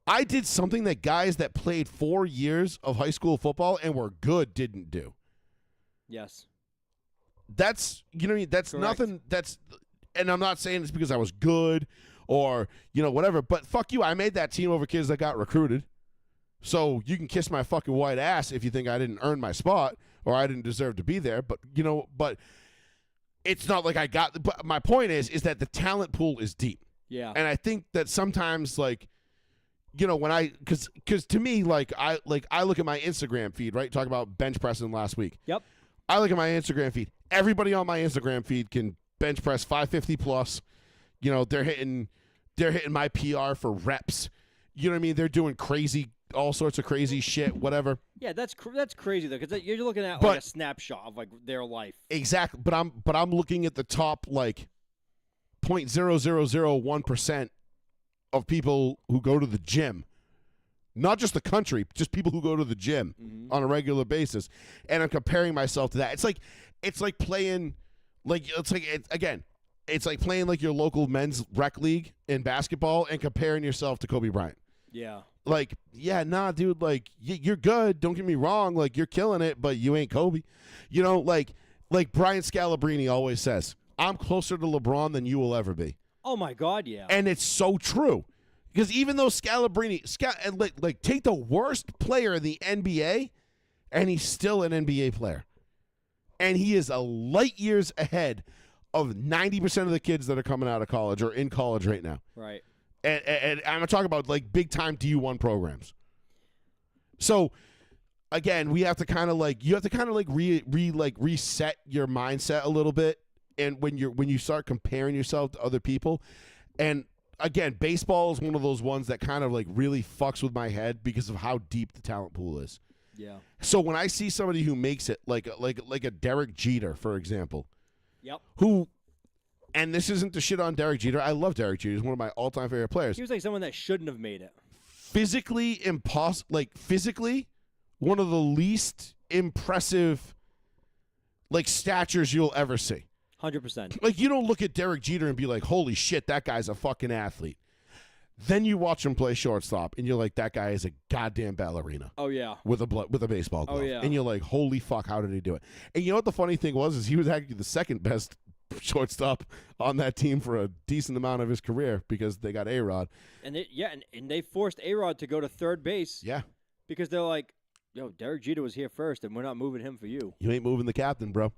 I did something that guys that played 4 years of high school football and were good didn't do. Yes. That's, you know what I mean? That's Correct. nothing. And I'm not saying it's because I was good or, whatever, but fuck you. I made that team over kids that got recruited. So you can kiss my fucking white ass if you think I didn't earn my spot or I didn't deserve to be there. But, but it's not like I got, but my point is that the talent pool is deep. Yeah. And I think that sometimes, like, when because to me, I look at my Instagram feed, right? Talk about bench pressing last week. Yep. I look at my Instagram feed. Everybody on my Instagram feed can bench press 550 plus. They're hitting my PR for reps. You know what I mean? They're doing all sorts of crazy shit, whatever. Yeah, that's crazy though, because you're looking at like a snapshot of like their life. Exactly, but I'm looking at the top like 0.0001% of people who go to the gym, not just the country, just people who go to the gym on a regular basis, and I'm comparing myself to that. It's like playing, it's like playing like your local men's rec league in basketball and comparing yourself to Kobe Bryant. Yeah. Like, yeah, nah, dude, like, you're good. Don't get me wrong. Like, you're killing it, but you ain't Kobe. Like Brian Scalabrine always says, I'm closer to LeBron than you will ever be. Oh, my God, yeah. And it's so true. Because even though Scalabrine, take the worst player in the NBA, and he's still an NBA player. And he is a light years ahead of 90% of the kids that are coming out of college or in college right now. Right. And I'm talking about like big time D1 programs. So again, we have to kind of reset your mindset a little bit. And when you start comparing yourself to other people, and again, baseball is one of those ones that kind of like really fucks with my head because of how deep the talent pool is. Yeah. So when I see somebody who makes it like a Derek Jeter, for example, Yep. who. And this isn't to shit on Derek Jeter. I love Derek Jeter. He's one of my all-time favorite players. He was like someone that shouldn't have made it. Physically one of the least impressive statures you'll ever see. 100%. Like, you don't look at Derek Jeter and be like, holy shit, that guy's a fucking athlete. Then you watch him play shortstop, and you're like, that guy is a goddamn ballerina. Oh, yeah. With a baseball glove. Oh, yeah. And you're like, holy fuck, how did he do it? And you know what the funny thing was is he was actually the second best shortstop on that team for a decent amount of his career because they got A-Rod. And they forced A-Rod to go to third base. Yeah. Because they're like, yo, Derek Jeter was here first, and we're not moving him for you. You ain't moving the captain, bro.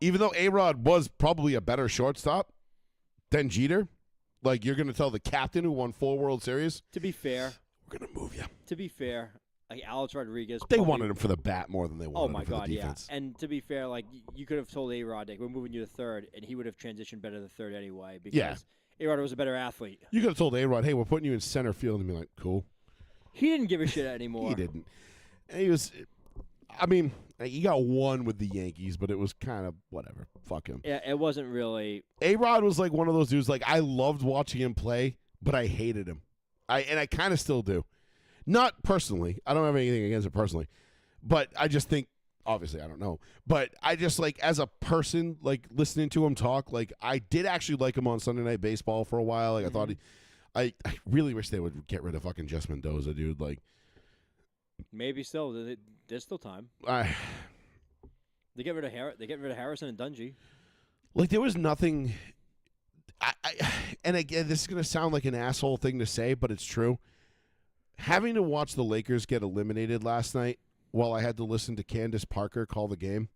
Even though A-Rod was probably a better shortstop than Jeter, like you're going to tell the captain who won 4 World Series, To be fair, we're going to move you. to be fair, like Alex Rodriguez. They probably- wanted him for the bat more than they Oh wanted my him for God, the yeah. defense. And to be fair, like you could have told A-Rod, like, we're moving you to third, and he would have transitioned better to third anyway because A-Rod was a better athlete. You could have told A-Rod, hey, we're putting you in center field, and be like, cool. He didn't give a shit anymore. He didn't. And he was, I mean, he got one with the Yankees, but it was kind of whatever. Fuck him. Yeah, it wasn't really. A-Rod was like one of those dudes, like, I loved watching him play, but I hated him. I kind of still do. Not personally. I don't have anything against it personally. But I just think, obviously, I don't know. But I just, like, as a person, like, listening to him talk, like, I did actually like him on Sunday Night Baseball for a while. Like, I thought I really wish they would get rid of fucking Jess Mendoza, dude. Like, Maybe still. There's still time. They get rid of Harrison and Dungy. Like, there was nothing. And again, this is going to sound like an asshole thing to say, but it's true. Having to watch the Lakers get eliminated last night while I had to listen to Candace Parker call the game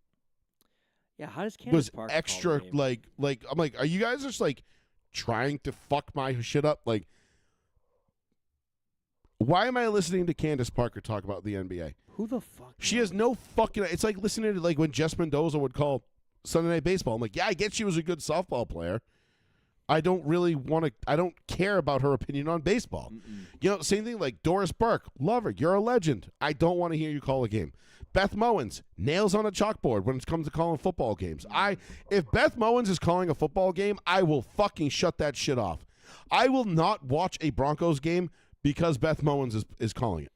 Yeah, how does Candace was Parker extra. call the game? Like I'm like, are you guys just like trying to fuck my shit up? Like, why am I listening to Candace Parker talk about the NBA? Who the fuck? She knows? has no fucking. It's like listening to like when Jess Mendoza would call Sunday Night Baseball. I'm like, yeah, I get she was a good softball player. I don't really want to. I don't care about her opinion on baseball. You know, same thing like Doris Burke. Love her. You're a legend. I don't want to hear you call a game. Beth Mowins, nails on a chalkboard when it comes to calling football games. If Beth Mowins is calling a football game, I will fucking shut that shit off. I will not watch a Broncos game because Beth Mowins is calling it.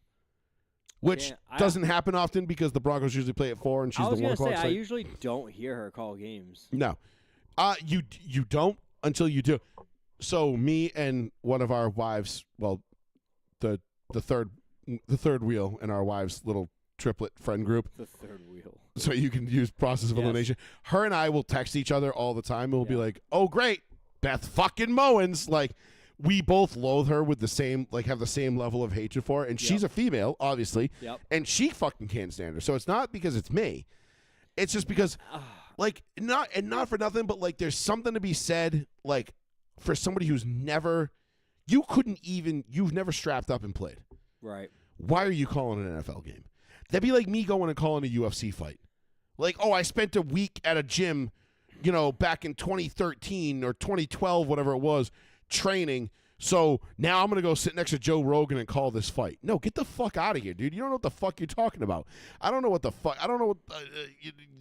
Which Yeah, doesn't happen often because the Broncos usually play at 4 and she's I was the 1 gonna o'clock say I slate. usually don't hear her call games. No. You don't until you do. So me and one of our wives, well, the third wheel in our wives' little triplet friend group. The third wheel. So you can use process of Yes. elimination. Her and I will text each other all the time. And we'll be like, "Oh, great, Beth fucking Mowens!" Like, we both loathe her with the same, like, have the same level of hatred for her. And she's a female, obviously, and she fucking can't stand her. So it's not because it's me. It's just because, like, not for nothing, but like, there's something to be said, like, for somebody who's never, you've never strapped up and played. Right. Why are you calling an NFL game? That'd be like me going and calling a UFC fight. Like, oh, I spent a week at a gym, back in 2013 or 2012, whatever it was, training. So now I'm going to go sit next to Joe Rogan and call this fight. No, get the fuck out of here, dude. You don't know what the fuck you're talking about. I don't know what the fuck. I don't know what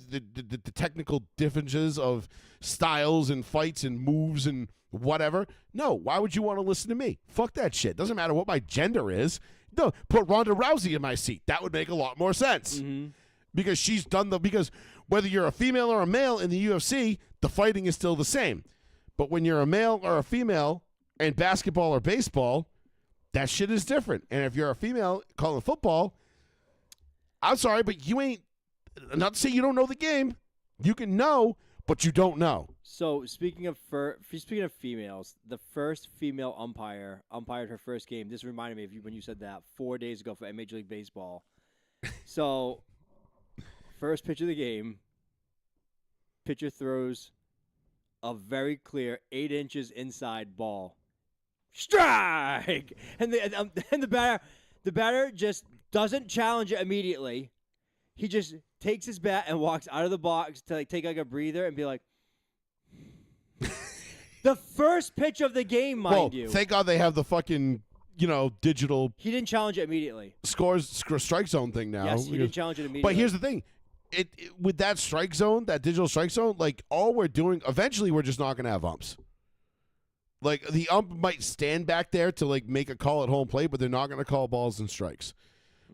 the technical differences of styles and fights and moves and whatever. No, why would you want to listen to me? Fuck that shit. Doesn't matter what my gender is. No, put Ronda Rousey in my seat. That would make a lot more sense. Because she's done because whether you're a female or a male in the UFC, the fighting is still the same. But when you're a male or a female in basketball or baseball, that shit is different. And if you're a female calling football, I'm sorry, but you ain't, not to say you don't know the game. You can know, but you don't know. So speaking of females, the first female umpire umpired her first game. This reminded me of you when you said that 4 days ago for Major League Baseball. So first pitch of the game, pitcher throws a very clear 8 inches inside ball. Strike! And the batter just doesn't challenge it immediately. He just takes his bat and walks out of the box to take a breather and be like, the first pitch of the game, mind you. Thank God they have the fucking, digital. He didn't challenge it immediately. Strike zone thing now. Yes, he didn't challenge it immediately. But here's the thing. With that strike zone, that digital strike zone, like, all we're doing, eventually we're just not going to have umps. Like, the ump might stand back there to, like, make a call at home plate, but they're not going to call balls and strikes.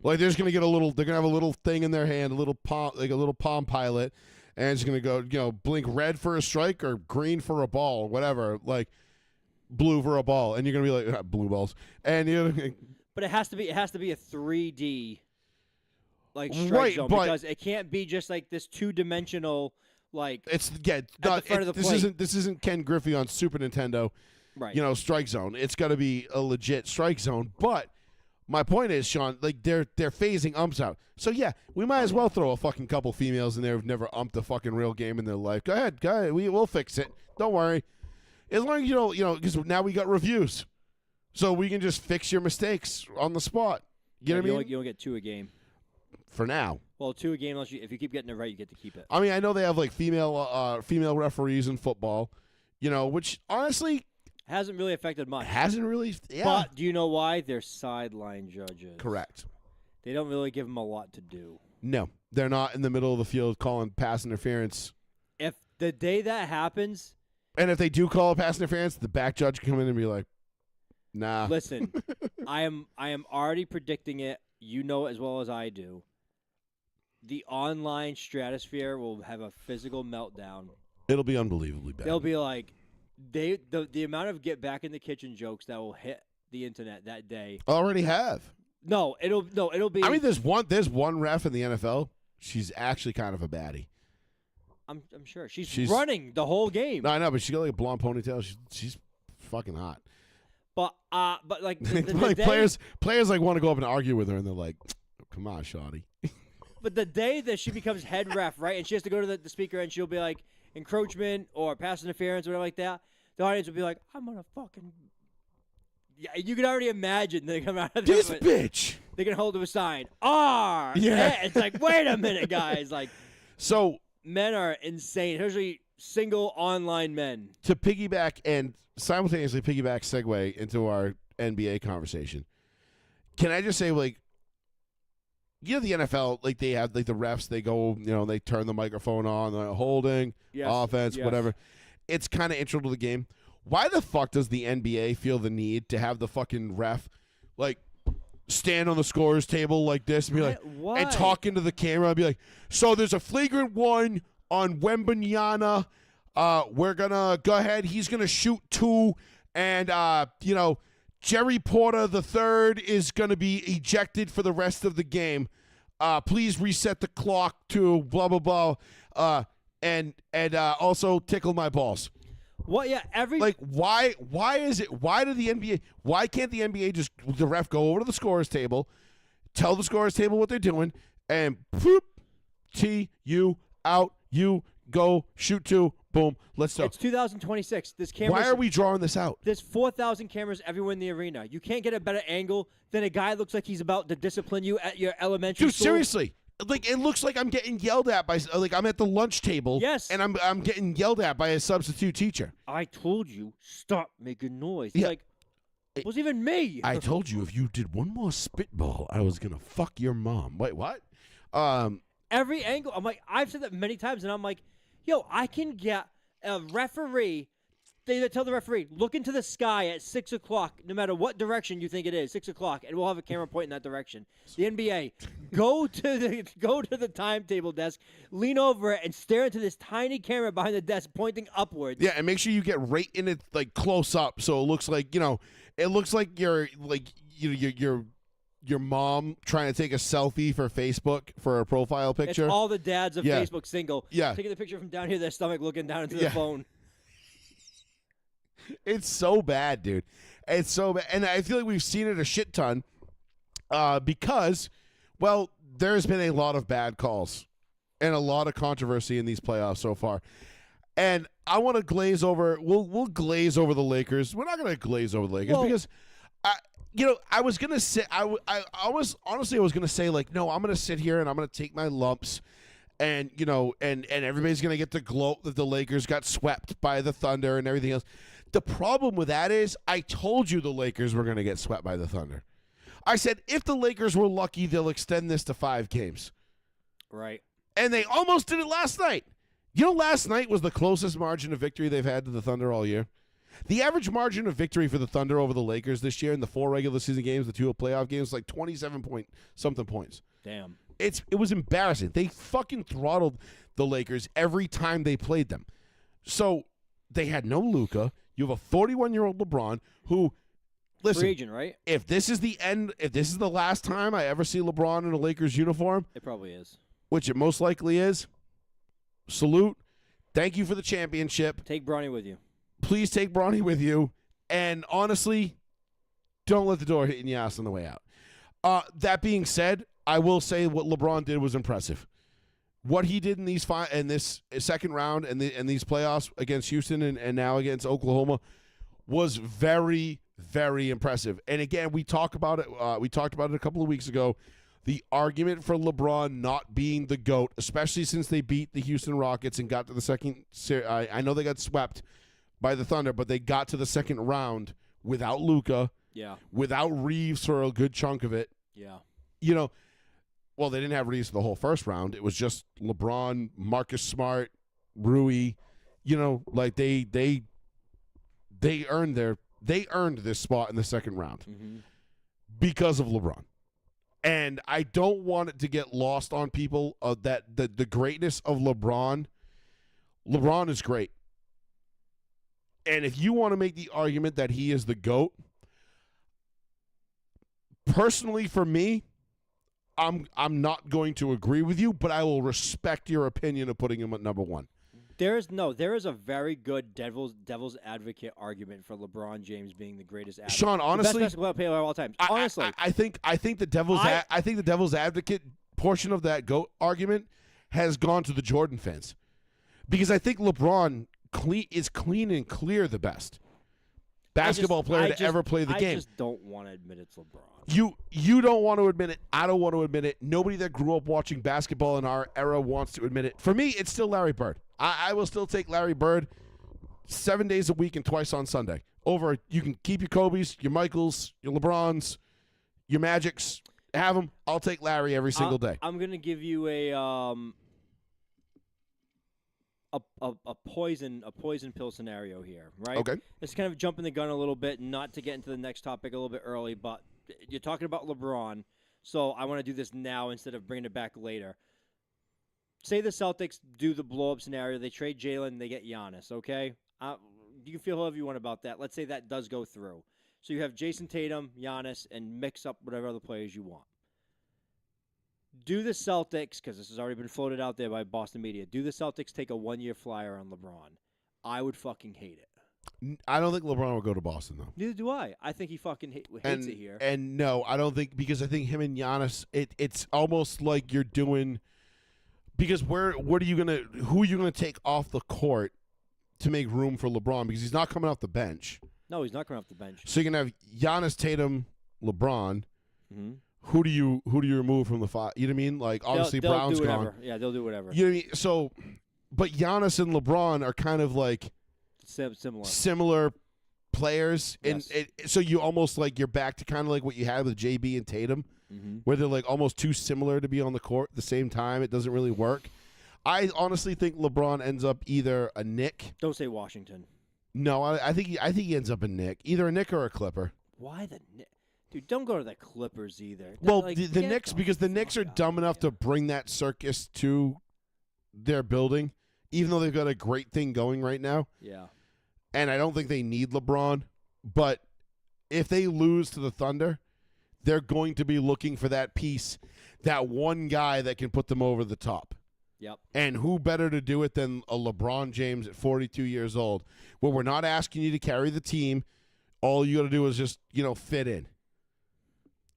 Like, they're just going to they're going to have a little thing in their hand, a little Palm Pilot, and it's going to go, blink red for a strike or green for a ball, whatever, like, blue for a ball. And you're going to be like, blue balls. And But it has to be a 3D strike zone, because it can't be just like this 2-dimensional it's the front of the plate. This isn't Ken Griffey on Super Nintendo, right? Strike zone. It's got to be a legit strike zone. But my point is, Sean, like, they're phasing umps out. So yeah, we might as well throw a fucking couple females in there who've never umped a fucking real game in their life. Go ahead. We'll fix it. Don't worry. As long as because now we got reviews, so we can just fix your mistakes on the spot. You know what I mean? You don't get 2 a game. For now. Well, 2 a game, unless if you keep getting it right, you get to keep it. I mean, I know they have like female referees in football, which honestly hasn't really affected much. Hasn't really. Yeah. But do you know why? They're sideline judges. Correct. They don't really give them a lot to do. No, they're not in the middle of the field calling pass interference. If the day that happens, and if they do call a pass interference, the back judge can come in and be like, "Nah." Listen, I am already predicting it. You know as well as I do. The online stratosphere will have a physical meltdown. It'll be unbelievably bad. They'll be like, the amount of get back in the kitchen jokes that will hit the internet that day. Already have. No, it'll be. I mean, there's one ref in the NFL. She's actually kind of a baddie. I'm sure she's running the whole game. No, I know, but she got like a blonde ponytail. She's fucking hot. But like players like want to go up and argue with her, and they're like, "Come on, shawty." But the day that she becomes head ref, right, and she has to go to the speaker, and she'll be like encroachment or pass interference or whatever like that, the audience will be like, "I'm gonna fucking." Yeah, you can already imagine they come out of this bitch. They can hold up a sign. R. Yeah. It's like, wait a minute, guys. Like, so men are insane, especially single online men. To piggyback and simultaneously segue into our NBA conversation. Can I just say, like, the NFL, like, they have, like, the refs, they go, they turn the microphone on, they're holding, offense, whatever. It's kind of intro to the game. Why the fuck does the NBA feel the need to have the fucking ref, like, stand on the scorer's table like this and be like, and talk into the camera and be like, so there's a flagrant one on Wembanyama. We're going to go ahead. He's going to shoot 2, And, Jerry Porter III is going to be ejected for the rest of the game. Please reset the clock to blah, blah, blah. And also tickle my balls. What? Yeah, why is it? Why can't the NBA just, the ref go over to the scorer's table, tell the scorer's table what they're doing, and poop, you out, you go, shoot two, boom, let's go. It's 2026. Why are we drawing this out? There's 4,000 cameras everywhere in the arena. You can't get a better angle than a guy looks like he's about to discipline you at your elementary school. Dude, seriously. It looks like I'm getting yelled at by, I'm at the lunch table. Yes. And I'm getting yelled at by a substitute teacher. I told you, stop making noise. Yeah. Like, it was even me. I told you if you did one more spitball, I was going to fuck your mom. Wait, what? Every angle. I'm like, I've said that many times, and I'm like, yo, I can get a referee. They tell the referee, look into the sky at 6 o'clock, no matter what direction you think it is, 6 o'clock, and we'll have a camera point in that direction. The NBA, go to the timetable desk, lean over it, and stare into this tiny camera behind the desk pointing upwards. Yeah, and make sure you get right in it, like close up, so it looks like your mom trying to take a selfie for Facebook for a profile picture. It's all the dads of Facebook single. Yeah. Taking the picture from down here, their stomach looking down into the phone. It's so bad, dude. It's so bad. And I feel like we've seen it a shit ton because, well, there's been a lot of bad calls and a lot of controversy in these playoffs so far. And I want to glaze over. We'll glaze over the Lakers. We're not going to glaze over the Lakers because, I was going to say, I was going to say, like, no, I'm going to sit here and I'm going to take my lumps. And, and everybody's going to get the gloat that the Lakers got swept by the Thunder and everything else. The problem with that is I told you the Lakers were going to get swept by the Thunder. I said if the Lakers were lucky, they'll extend this to 5 games. Right. And they almost did it last night. Last night was the closest margin of victory they've had to the Thunder all year. The average margin of victory for the Thunder over the Lakers this year in the 4 regular season games, the 2 playoff games, like 27-point-something points. Damn. It was embarrassing. They fucking throttled the Lakers every time they played them. So they had no Luka. You have a 41-year-old LeBron who, listen, free agent, right? If this is the end, if this is the last time I ever see LeBron in a Lakers uniform, it probably is, which it most likely is, salute. Thank you for the championship. Take Bronny with you. Please take Bronny with you. And honestly, don't let the door hit you in the ass on the way out. That being said, I will say what LeBron did was impressive. What he did in this second round and these playoffs against Houston and now against Oklahoma was very, very impressive. And again, we talked about it. We talked about it a couple of weeks ago. The argument for LeBron not being the GOAT, especially since they beat the Houston Rockets and got to the second. I know they got swept by the Thunder, but they got to the second round without Luka. Yeah. Without Reeves for a good chunk of it. Yeah. Well, they didn't have Reeves for the whole first round. It was just LeBron, Marcus Smart, Rui. They earned this spot in the second round because of LeBron. And I don't want it to get lost on people that the greatness of LeBron. LeBron is great. And if you want to make the argument that he is the GOAT, personally for me, I'm not going to agree with you, but I will respect your opinion of putting him at number 1. There is a very good devil's advocate argument for LeBron James being the greatest athlete. Sean, honestly, the best basketball player of all time. Honestly, I think the devil's advocate portion of that GOAT argument has gone to the Jordan fans, because I think LeBron is clean and clear the best basketball player to ever play the game. I just don't want to admit it's LeBron. You don't want to admit it. I don't want to admit it. Nobody that grew up watching basketball in our era wants to admit it. For me, it's still Larry Bird. I will still take Larry Bird 7 days a week and twice on Sunday. You can keep your Kobe's, your Michaels, your LeBrons, your Magics. Have them. I'll take Larry every single day. I'm going to give you a poison pill scenario here, right? Okay. It's kind of jumping the gun a little bit, not to get into the next topic a little bit early, but you're talking about LeBron, so I want to do this now instead of bringing it back later. Say the Celtics do the blow-up scenario. They trade Jalen, they get Giannis, okay? you can feel however you want about that. Let's say that does go through. So you have Jason Tatum, Giannis, and mix up whatever other players you want. Do the Celtics, because this has already been floated out there by Boston media, do the Celtics take a 1-year flyer on LeBron? I would fucking hate it. I don't think LeBron will go to Boston, though. Neither do I. I think he fucking hates it here. And no, I don't think, because I think him and Giannis, it's almost like you're doing, because who are you gonna take off the court to make room for LeBron? Because he's not coming off the bench. No, he's not coming off the bench. So you're gonna have Giannis, Tatum, LeBron. Mm-hmm. Who do you remove from the five? You know what I mean? Like, obviously they'll Brown's do whatever. gone. Yeah, they'll do whatever. You know what I mean? So, but Giannis and LeBron are kind of like Similar players, Yes. and so you almost like you're back to kind of like what you had with JB and Tatum, where they're like almost too similar to be on the court at the same time. It doesn't really work. I honestly think LeBron ends up either a Knick. Don't say Washington. No, I think he ends up a Knick, either a Knick or a Clipper. Why the Knicks? Dude, don't go to the Clippers either. Well, Like, the get Knicks, because the Knicks are fuck dumb out enough here. to bring that circus to their building, even though they've got a great thing going right now. Yeah. And I don't think they need LeBron. But if they lose to the Thunder, they're going to be looking for that piece, that one guy that can put them over the top. Yep. And who better to do it than a LeBron James at 42 years old, where we're not asking you to carry the team. All you got to do is just, fit in.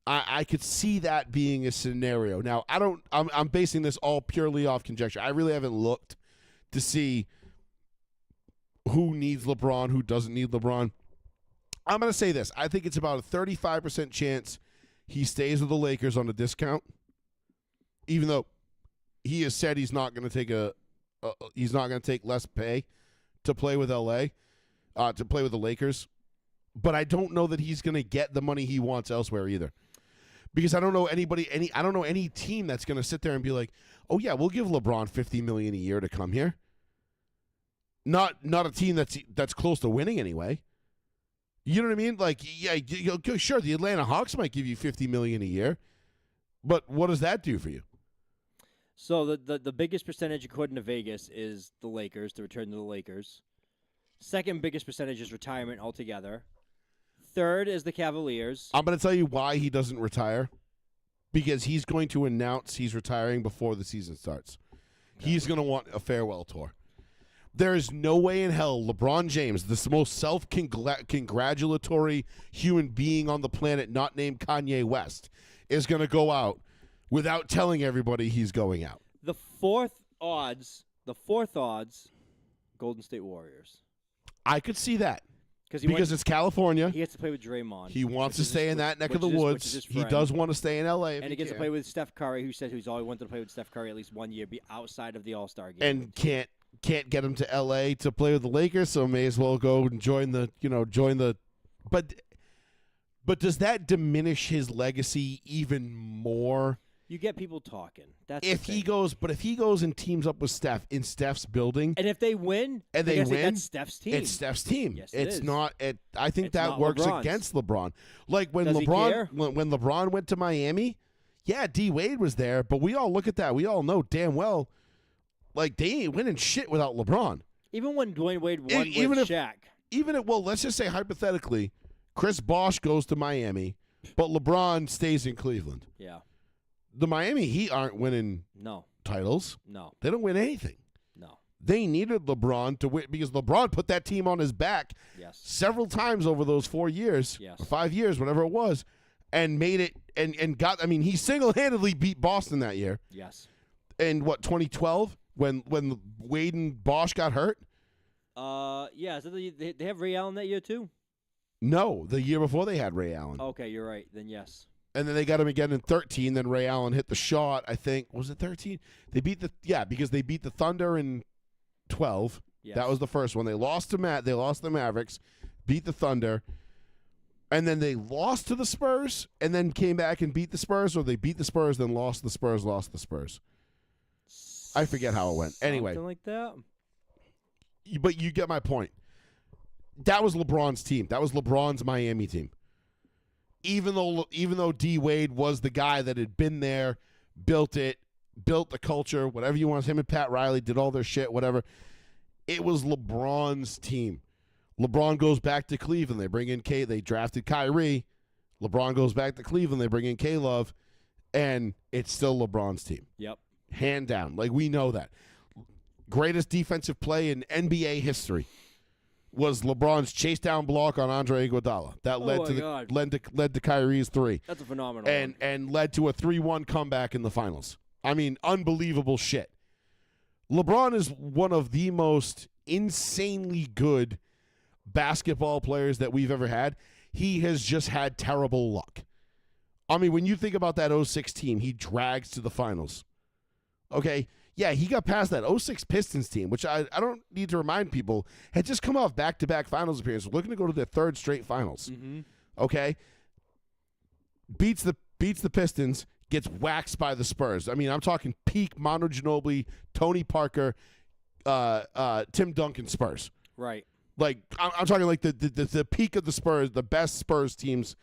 I could see that being a scenario. Now, I'm basing this all purely off conjecture. I really haven't looked to see who needs LeBron, who doesn't need LeBron. I'm going to say this. I think it's about a 35% chance he stays with the Lakers on a discount, even though he has said he's not going to take less pay to play with LA, to play with the Lakers. But I don't know that he's going to get the money he wants elsewhere either. Because I don't know any team that's going to sit there and be like, "Oh yeah, we'll give LeBron $50 million a year to come here." Not a team that's close to winning anyway. You know what I mean? Like, yeah, sure, the Atlanta Hawks might give you $50 million a year, but what does that do for you? So the biggest percentage according to Vegas is the Lakers, the return to the Lakers. Second biggest percentage is retirement altogether. Third is the Cavaliers. I'm going to tell you why he doesn't retire. Because he's going to announce he's retiring before the season starts. Okay. He's going to want a farewell tour. There is no way in hell LeBron James, the most self-congratulatory human being on the planet not named Kanye West, is going to go out without telling everybody he's going out. The fourth odds, Golden State Warriors. I could see that. Because it's California. He has to play with Draymond. He wants to stay in that neck of the woods. He does want to stay in L.A. And he gets to play with Steph Curry, who said he's always wanted to play with Steph Curry at least 1 year, be outside of the All-Star game. And can't get him to L.A. to play with the Lakers, so may as well go and join the. But does that diminish his legacy even more? You get people talking. That's if he goes and teams up with Steph in Steph's building, and if they win, that's Steph's team. It's Steph's team. Yes, it's not. I think it's that works LeBron's. against LeBron. Like when Does when LeBron went to Miami, yeah, D Wade was there, but we all look at that. We all know damn well, like they ain't winning shit without LeBron. Even when Dwayne Wade won with Shaq. Let's just say hypothetically, Chris Bosh goes to Miami, but LeBron stays in Cleveland. Yeah. The Miami Heat aren't winning titles. No. They don't win anything. No. They needed LeBron to win because LeBron put that team on his back several times over those 4 years, or 5 years, whatever it was, and made it and got. I mean, he single-handedly beat Boston that year. Yes. In 2012 when Wade and Bosh got hurt. Yeah. So they have Ray Allen that year too. No, the year before they had Ray Allen. Okay, you're right. Then yes. And then they got him again in 13. Then Ray Allen hit the shot. I think was it 13? Because they beat the Thunder in 12. Yes. That was the first one. They lost to the Mavericks, beat the Thunder, and then they lost to the Spurs, and then came back and beat the Spurs, or they beat the Spurs, then lost the Spurs, lost the Spurs. I forget how it went. Anyway, something like that. But you get my point. That was LeBron's team. That was LeBron's Miami team. Even though D Wade was the guy that had been there, built the culture, whatever you want, him and Pat Riley did all their shit, whatever. It was LeBron's team. LeBron goes back to Cleveland. They bring in They drafted Kyrie. LeBron goes back to Cleveland. They bring in K-Love, and it's still LeBron's team. Yep. Hand down. Like, we know that. Greatest defensive play in NBA history was LeBron's chase down block on Andre Iguodala. That led to Kyrie's three. That's a phenomenal and led to a 3-1 comeback in the finals. I mean, unbelievable shit. LeBron is one of the most insanely good basketball players that we've ever had. He has just had terrible luck. I mean, when you think about that 06 team, he drags to the finals. Okay? Yeah, he got past that 06 Pistons team, which I don't need to remind people, had just come off back-to-back finals appearances, looking to go to their third straight finals. Mm-hmm. Okay? Beats the Pistons, gets waxed by the Spurs. I mean, I'm talking peak Manu Ginobili, Tony Parker, Tim Duncan Spurs. Right. Like, I'm talking like the peak of the Spurs, the best Spurs teams,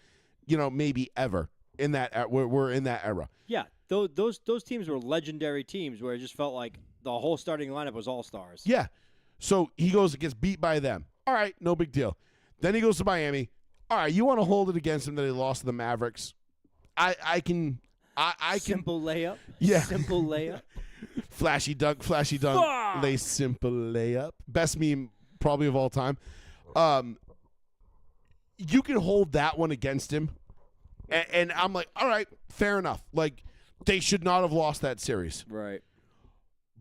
maybe ever in that. We're in that era. Yeah, those teams were legendary teams where it just felt like the whole starting lineup was all stars. Yeah. So he goes and gets beat by them. All right, no big deal. Then he goes to Miami. All right, you want to hold it against him that he lost to the Mavericks? I can. Simple layup. Yeah. Simple layup. Flashy dunk, lay simple layup. Best meme probably of all time. You can hold that one against him. And I'm like, all right, fair enough. Like, they should not have lost that series. Right.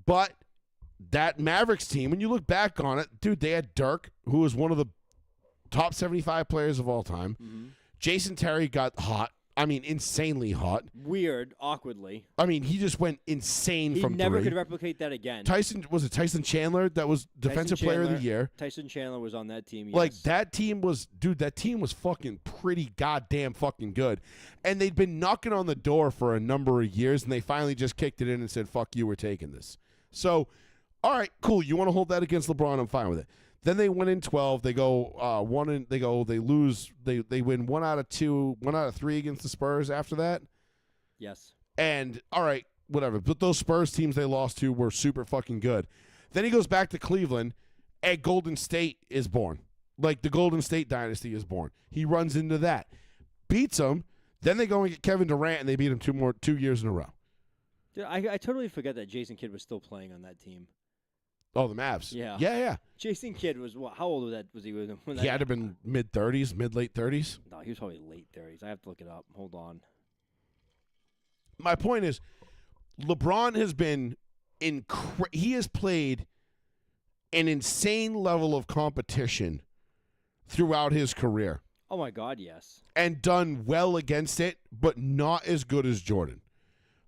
But that Mavericks team, when you look back on it, dude, they had Dirk, who was one of the top 75 players of all time. Mm-hmm. Jason Terry got hot. I mean, insanely hot. Weird, awkwardly. I mean, he just went insane He from never three. could replicate that again. Tyson Chandler that was defensive player of the year. Tyson Chandler was on that team. Yes. Like, that team was fucking pretty goddamn fucking good. And they'd been knocking on the door for a number of years, and they finally just kicked it in and said, fuck you, we're taking this. So, all right, cool. You want to hold that against LeBron? I'm fine with it. Then they win in 12. They go they lose. They win 1 out of 2, 1 out of 3 against the Spurs after that. Yes. And all right, whatever. But those Spurs teams they lost to were super fucking good. Then he goes back to Cleveland, and Golden State is born. Like, the Golden State dynasty is born. He runs into that, beats them. Then they go and get Kevin Durant, and they beat him 2 years in a row. Dude, I totally forgot that Jason Kidd was still playing on that team. Oh, the Mavs. Yeah. Yeah. Jason Kidd was what? How old was he? When He had to have been mid late 30s. No, he was probably late 30s. I have to look it up. Hold on. My point is, LeBron has been he has played an insane level of competition throughout his career. Oh my God, yes. And done well against it, but not as good as Jordan.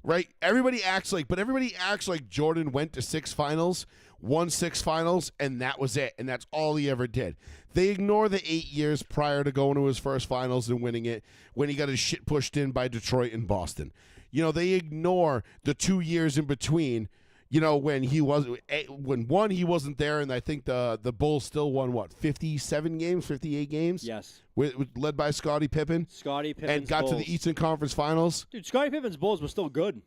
Right? Everybody acts like Jordan went to 6 finals, won 6 finals, and that was it. And that's all he ever did. They ignore the 8 years prior to going to his first finals and winning it when he got his shit pushed in by Detroit and Boston. They ignore the 2 years in between, when he wasn't there, and I think the Bulls still won, 57 games, 58 games? Yes. Led by Scottie Pippen. And got Bulls. to the Eastern Conference Finals. Dude, Scottie Pippen's Bulls were still good.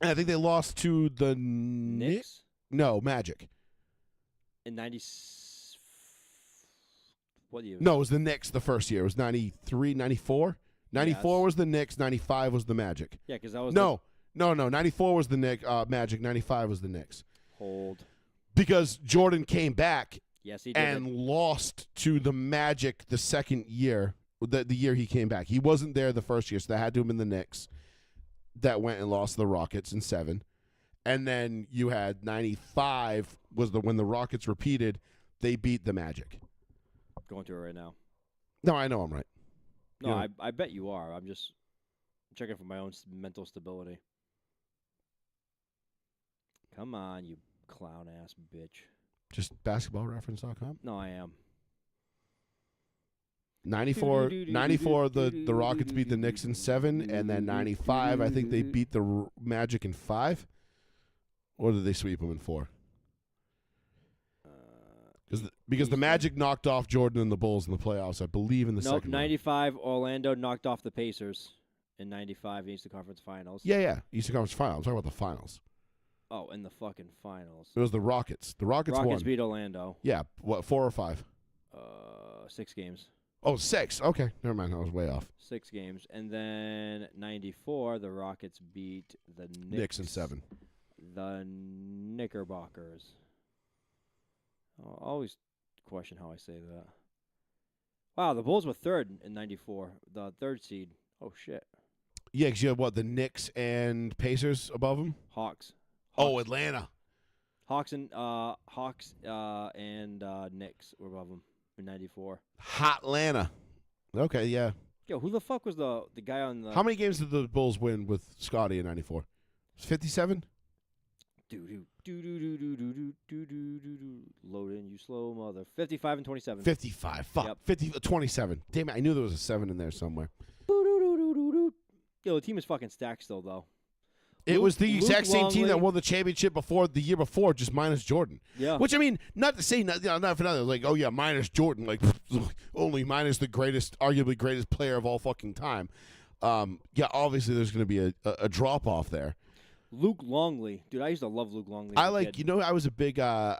And I think they lost to the Knicks? No, Magic. In 90. What year? No, it was the Knicks the first year. It was 93, 94. 94 Yes. was the Knicks. 95 was the Magic. Yeah, because that was No. 94 was the Magic. 95 was the Knicks. Hold. Because Jordan came back Yes, he did. and lost to the Magic the second year, the year he came back. He wasn't there the first year, so they had to him in the Knicks. That went and lost to the Rockets in 7. And then you had 95 was when the Rockets repeated, they beat the Magic. Going through it right now. No, I know I'm right. No, Yeah. I bet you are. I'm just checking for my own mental stability. Come on, you clown ass bitch. Just basketballreference.com. No, I am. 94, the Rockets beat the Knicks in 7, and then 95, I think they beat the Magic in 5. Or did they sweep them in 4? Because the Magic knocked off Jordan and the Bulls in the playoffs, I believe, in the Nope, second round. 95, Orlando knocked off the Pacers in 95 Eastern Conference Finals. Yeah. Eastern Conference Finals. I'm talking about the finals. Oh, in the fucking finals. It was the Rockets. The Rockets won. Beat Orlando. Yeah, what, 4 or 5? 6 games. Oh, 6. Okay, never mind. I was way off. 6 games. And then 94, the Rockets beat the Knicks in 7. The Knickerbockers. I'll always question how I say that. Wow, the Bulls were 3rd in 94. The 3rd seed. Oh, shit. Yeah, because you have what, the Knicks and Pacers above them? Hawks. Oh, Atlanta. Hawks and Knicks were above them in 94. Hotlanta. Okay, yeah. Yo, who the fuck was the guy on the... How many games did the Bulls win with Scotty in 94? 57? Load in, you slow mother. 55 and 27. 55. Fuck. Yep. 27. Damn it, I knew there was a 7 in there somewhere. Yo, the team is fucking stacked still, though. It was the exact same team that Longley. won the championship the year before, just minus Jordan. Yeah. Which, I mean, not to say, not for nothing, like, oh yeah, minus Jordan, like, only minus the arguably greatest player of all fucking time. Yeah, obviously there's going to be a drop-off there. Luke Longley. Dude, I used to love Luke Longley. I was a big Tony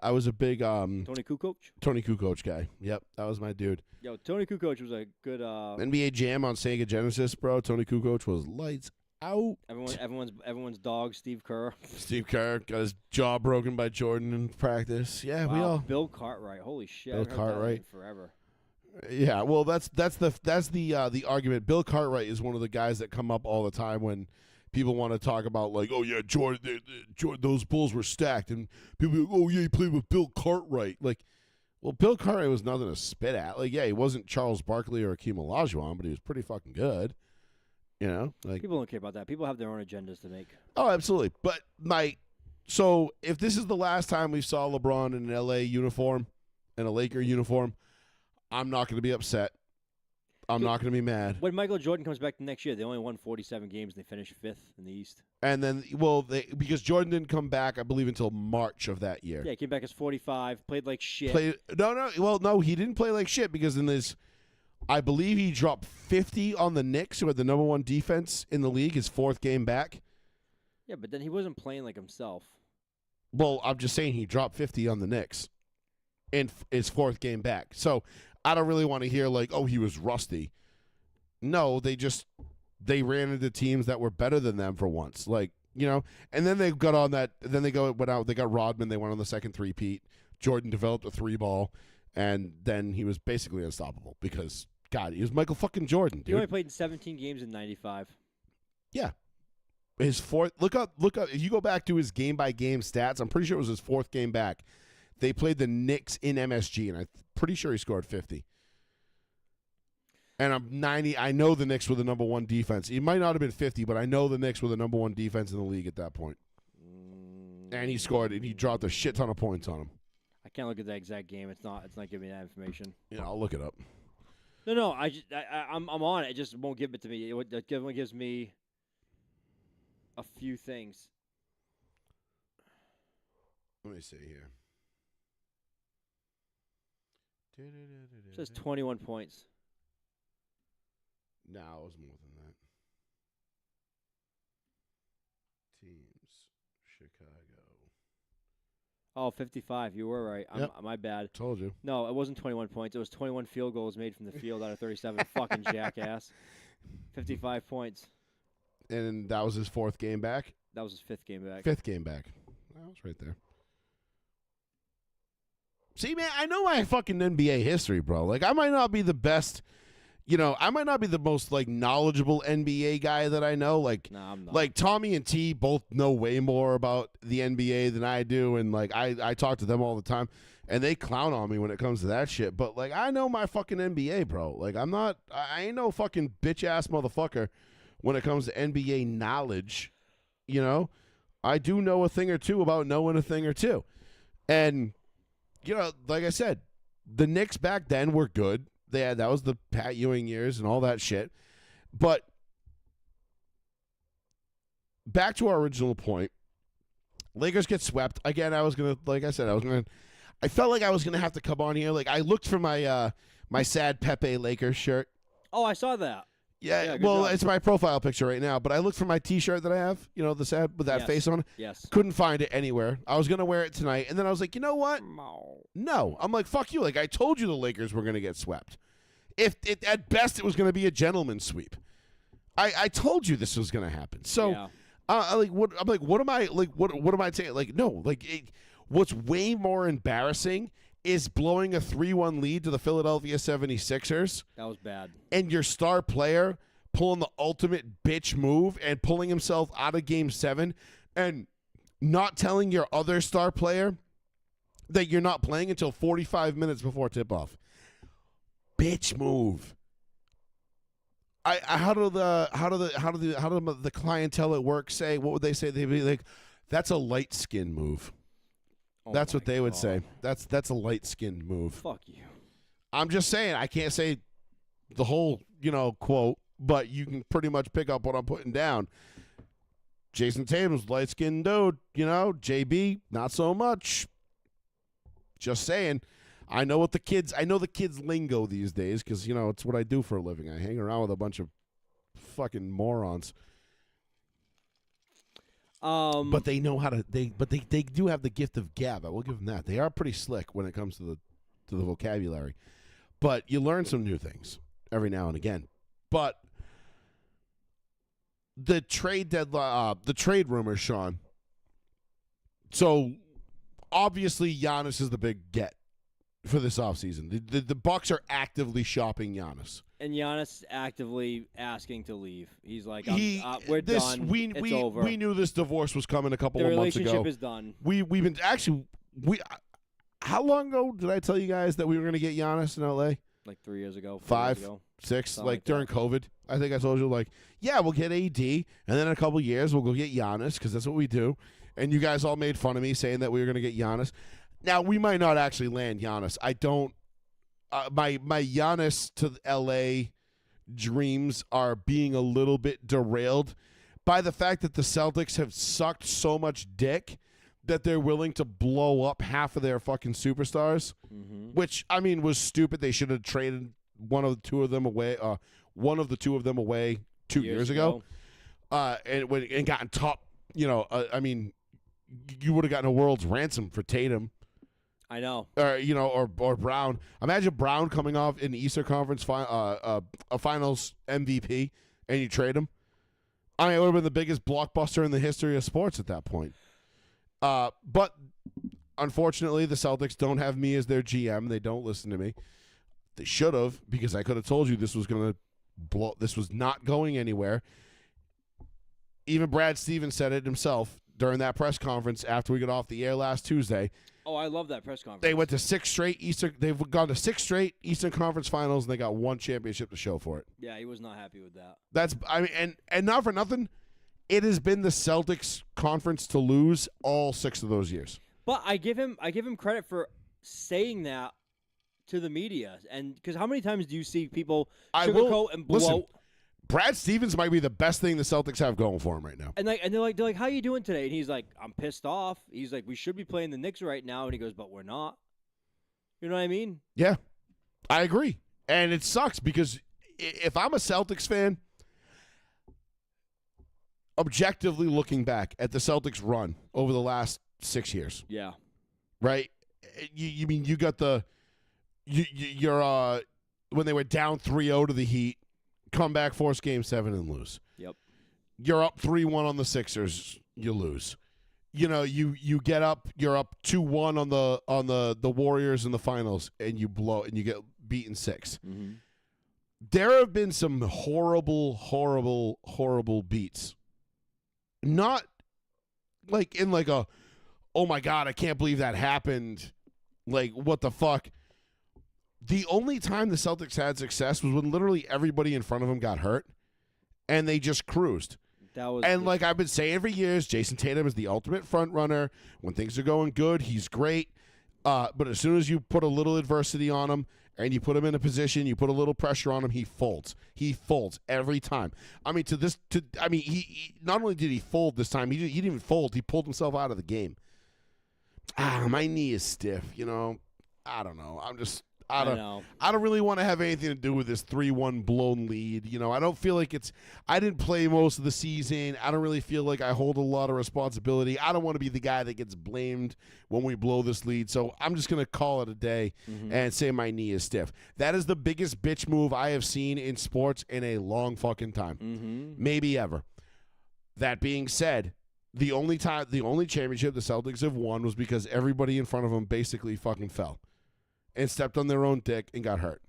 Kukoc? Tony Kukoc guy. Yep, that was my dude. Yo, Tony Kukoc was a good... NBA Jam on Sega Genesis, bro. Tony Kukoc was lights out. Everyone's dog, Steve Kerr. Steve Kerr got his jaw broken by Jordan in practice. Yeah, we all. Bill Cartwright. Holy shit. Bill I haven't heard that Cartwright. in forever. Yeah, well, that's the argument. Bill Cartwright is one of the guys that come up all the time when people want to talk about, like, oh yeah, Jordan, those Bulls were stacked, and people be like, oh yeah, he played with Bill Cartwright. Like, well, Bill Cartwright was nothing to spit at. Like, yeah, he wasn't Charles Barkley or Akeem Olajuwon, but he was pretty fucking good. You know, like, People don't care about that. People have their own agendas to make. oh, absolutely. But so if this is the last time we saw LeBron in an LA uniform, in a Laker uniform, I'm not going to be upset. I'm not going to be mad. When Michael Jordan comes back next year, they only won 47 games and they finished 5th in the East. And then, because Jordan didn't come back, I believe, until March of that year. Yeah, he came back as 45, played like shit. No, he didn't play like shit because in this, I believe he dropped 50 on the Knicks, who had the number 1 defense in the league, his 4th game back. Yeah, but then he wasn't playing like himself. Well, I'm just saying he dropped 50 on the Knicks in his 4th game back. So I don't really want to hear like, oh, he was rusty. No, they ran into teams that were better than them for once. Like, you know, and then they got on that, then they went out, they got Rodman, they went on the second three-peat. Jordan developed a 3-ball, and then he was basically unstoppable because, God, he was Michael fucking Jordan, dude. He only played in 17 games in 95. Yeah. His 4th, look up, if you go back to his game-by-game stats, I'm pretty sure it was his 4th game back. They played the Knicks in MSG, and I'm pretty sure he scored 50. And I'm 90. I know the Knicks were the number 1 defense. He might not have been 50, but I know the Knicks were the number 1 defense in the league at that point. And he scored, and he dropped a shit ton of points on him. I can't look at that exact game. It's not giving me that information. Yeah, I'll look it up. No, I'm on it. It just won't give it to me. It only gives me a few things. Let me see here. It says 21 points. No, it was more than that. Teams, Chicago. Oh, 55. You were right. Yep. My bad. Told you. No, it wasn't 21 points. It was 21 field goals made from the field out of 37. Fucking jackass. 55 points. And that was his 4th game back? That was his 5th game back. 5th game back. That was right there. See, man, I know my fucking NBA history, bro. Like, I might not be the best, you know, I might not be the most, like, knowledgeable NBA guy that I know. Like, Nah, I'm not. Like, Tommy and T both know way more about the NBA than I do, and, like, I talk to them all the time, and they clown on me when it comes to that shit. But, like, I know my fucking NBA, bro. Like, I ain't no fucking bitch-ass motherfucker when it comes to NBA knowledge, you know? I do know a thing or two about knowing a thing or two. And, you know, like I said, the Knicks back then were good. That was the Pat Ewing years and all that shit. But back to our original point, Lakers get swept. Again, I felt like I was going to have to come on here. Like, I looked for my my sad Pepe Lakers shirt. Oh, I saw that. Yeah, Yeah, good well, job. it's my profile picture right now. But I looked for my T-shirt that I have, the sad with that Yes. face on it. Yes. Couldn't find it anywhere. I was gonna wear it tonight, and then I was like, you know what? No, I'm like, fuck you. Like I told you, the Lakers were gonna get swept. If it, at best it was gonna be a gentleman's sweep. I told you this was gonna happen. So, Yeah. what am I saying? Like, no, what's way more embarrassing is blowing a 3-1 lead to the Philadelphia 76ers. That was bad. And your star player pulling the ultimate bitch move and pulling himself out of Game 7 and not telling your other star player that you're not playing until 45 minutes before tip-off. Bitch move. How do the clientele at work say? What would they say? They'd be like, "That's a light skin move." Oh That's my what they would God. say. That's a light skinned move. Fuck you. I'm just saying, I can't say the whole, quote, but you can pretty much pick up what I'm putting down. Jason Tatum's light-skinned dude, JB, not so much. Just saying. I know the kids lingo these days because, it's what I do for a living. I hang around with a bunch of fucking morons. But they know how to, they do have the gift of gab. I will give them that. They are pretty slick when it comes to the vocabulary. But you learn some new things every now and again. But the trade deadline, the trade rumors, Sean. So obviously Giannis is the big get for this offseason. The Bucks are actively shopping Giannis. And Giannis actively asking to leave. He's like, We're we're done. It's over. We knew this divorce was coming a couple The of months ago. relationship is done. We've been actually how long ago did I tell you guys that we were going to get Giannis in LA? Like 3 years ago. 4 5, years ago. 6, Something like like during that. COVID. I think I told you, yeah, we'll get AD, and then in a couple of years we'll go get Giannis because that's what we do. And you guys all made fun of me saying that we were going to get Giannis. Now we might not actually land Giannis. I don't. My Giannis to LA dreams are being a little bit derailed by the fact that the Celtics have sucked so much dick that they're willing to blow up half of their fucking superstars, which I mean was stupid. They should have traded one of the two of them away 2 years ago, and gotten top. I mean, you would have gotten a world's ransom for Tatum. I know. Or Brown. Imagine Brown coming off in the Eastern Conference a Finals MVP, and you trade him. I mean, it would have been the biggest blockbuster in the history of sports at that point. But unfortunately, the Celtics don't have me as their GM. They don't listen to me. They should have, because I could have told you this was going to blow. This was not going anywhere. Even Brad Stevens said it himself during that press conference after we got off the air last Tuesday. Oh, I love that press conference. They went to 6 straight Eastern. They've gone to 6 straight Eastern Conference Finals, and they got 1 championship to show for it. Yeah, he was not happy with that. And not for nothing, it has been the Celtics conference to lose all 6 of those years. But I give him credit for saying that to the media, and because how many times do you see people sugarcoat and blow? Listen, Brad Stevens might be the best thing the Celtics have going for him right now. And they're like, how you doing today? And he's like, I'm pissed off. He's like, we should be playing the Knicks right now. And he goes, but we're not. You know what I mean? Yeah, I agree. And it sucks because if I'm a Celtics fan, objectively looking back at the Celtics run over the last 6 years, Yeah. right? You mean you got you're when they were down 3-0 to the Heat, come back, force Game 7 and lose. Yep. You're up 3-1 on the Sixers, you lose. You get up, you're up 2-1 on the Warriors in the finals, and you blow and you get beaten 6. Mm-hmm. There have been some horrible, horrible, horrible beats. Not like in like a, oh my God, I can't believe that happened. Like, what the fuck? The only time the Celtics had success was when literally everybody in front of them got hurt, and they just cruised. Like I've been saying for years, Jason Tatum is the ultimate front runner. When things are going good, he's great. But as soon as you put a little adversity on him and you put him in a position, you put a little pressure on him, he folds. He folds every time. I mean, he not only did he fold this time, he didn't even fold. He pulled himself out of the game. My knee is stiff. I don't know. I don't know. I don't really want to have anything to do with this 3-1 blown lead. I don't feel like I didn't play most of the season. I don't really feel like I hold a lot of responsibility. I don't want to be the guy that gets blamed when we blow this lead. So I'm just going to call it a day and say my knee is stiff. That is the biggest bitch move I have seen in sports in a long fucking time. Maybe ever. That being said, the only championship the Celtics have won was because everybody in front of them basically fucking fell and stepped on their own dick and got hurt.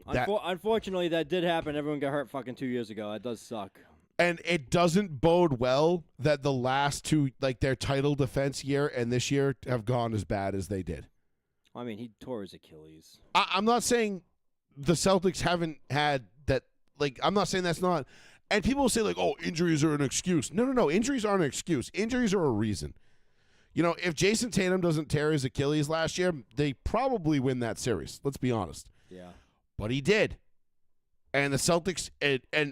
Unfortunately, that did happen. Everyone got hurt fucking 2 years ago. That does suck. And it doesn't bode well that the last two, like their title defense year and this year, have gone as bad as they did. I mean, he tore his Achilles. I'm not saying the Celtics haven't had that. Like, I'm not saying that's not. And people will say, like, oh, injuries are an excuse. No. Injuries aren't an excuse. Injuries are a reason. If Jason Tatum doesn't tear his Achilles last year, they probably win that series. Let's be honest. Yeah. But he did. And the Celtics,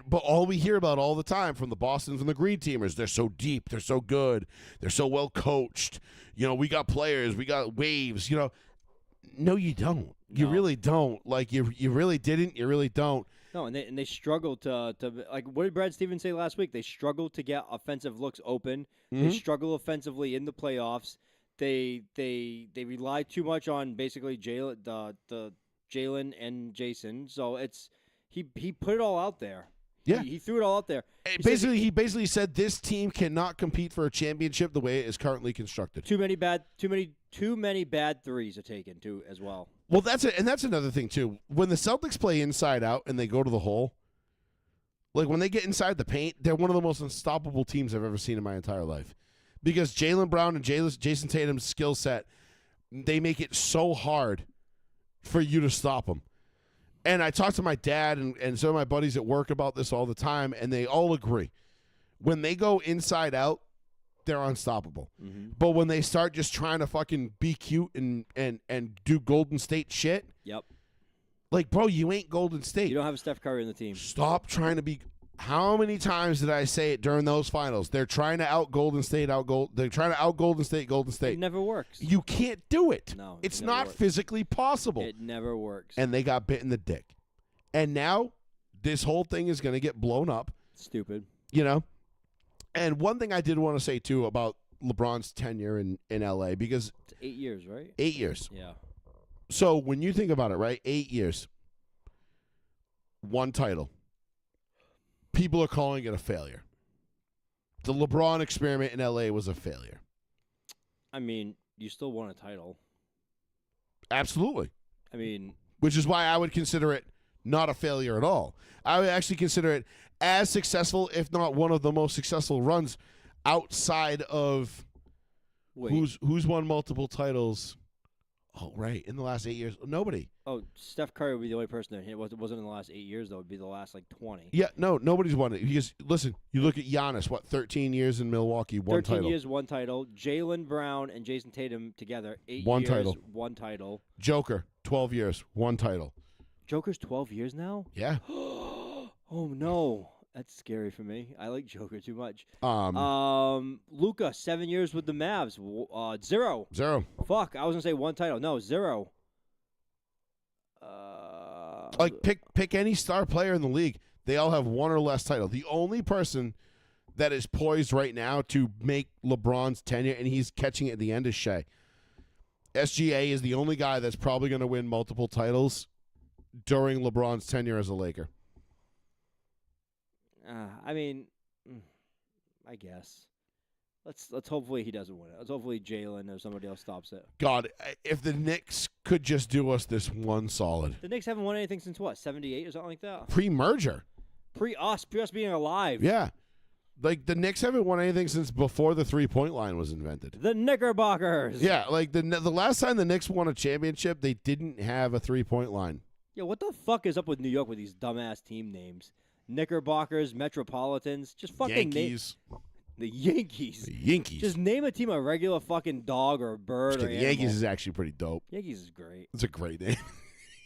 but all we hear about all the time from the Bostons and the Green Teamers, they're so deep, they're so good, they're so well coached. We got players, we got waves. No, you don't. You really don't. Like you really didn't. You really don't. No, and they struggled to like what did Brad Stevens say last week? They struggled to get offensive looks open. They struggle offensively in the playoffs. They rely too much on basically Jalen and Jason. So he put it all out there. Yeah, he threw it all out there. He basically said this team cannot compete for a championship the way it is currently constructed. Too many bad threes are taken too as well. Well, that's it, and that's another thing too. When the Celtics play inside out and they go to the hole, like when they get inside the paint, they're one of the most unstoppable teams I've ever seen in my entire life. Because Jaylen Brown and Jason Tatum's skill set, they make it so hard for you to stop them. And I talk to my dad and some of my buddies at work about this all the time, and they all agree. When they go inside out, they're unstoppable. But when they start just trying to fucking be cute and do Golden State shit, yep. Like, bro, you ain't Golden State. You don't have a Steph Curry in the team. Stop trying to be. How many times did I say it during those finals? They're trying to out Golden State, They're trying to out Golden State, Golden State. It never works. You can't do it. No, it's never not works. physically possible. It never works. And they got bit in the dick. And now this whole thing is going to get blown up. Stupid. And one thing I did want to say, too, about LeBron's tenure in L.A., because it's 8 years, right? 8 years. Yeah. So when you think about it, right, 8 years, one title. People are calling it a failure. The LeBron experiment in L.A. was a failure. I mean, you still won a title. Absolutely. I mean, which is why I would consider it not a failure at all. I would actually consider it as successful, if not one of the most successful runs outside of who's won multiple titles. Oh, right. In the last 8 years. Nobody. Oh, Steph Curry would be the only person that it wasn't in the last 8 years, though. It would be the last, 20. Yeah, no, nobody's won it. Because, listen, you look at Giannis, 13 years in Milwaukee, one 13 title. years, one title. Jaylen Brown and Jason Tatum together, 8 One years, title. one title. Joker, 12 years, one title. Joker's 12 years now? Yeah. Oh, no. That's scary for me. I like Joker too much. Luka, 7 years with the Mavs. 0. 0. Fuck, I was going to say one title. No, 0. Pick any star player in the league. They all have one or less title. The only person that is poised right now to make LeBron's tenure, and he's catching it at the end, is Shea. SGA is the only guy that's probably going to win multiple titles during LeBron's tenure as a Laker. I mean, I guess. Let's hopefully he doesn't win it. Let's hopefully Jalen or somebody else stops it. God, if the Knicks could just do us this one solid. The Knicks haven't won anything since what, 78 or something like that? Pre-merger. Pre-us being alive. Yeah. Like, the Knicks haven't won anything since before the three-point line was invented. The Knickerbockers. Yeah, like the last time the Knicks won a championship, they didn't have a three-point line. Yeah, what the fuck is up with New York with these dumbass team names? Knickerbockers, Metropolitans, just fucking Yankees. The Yankees. The Yankees. Just name a team a regular fucking dog or a bird or the animal. Yankees is actually pretty dope. Yankees is great. It's a great name.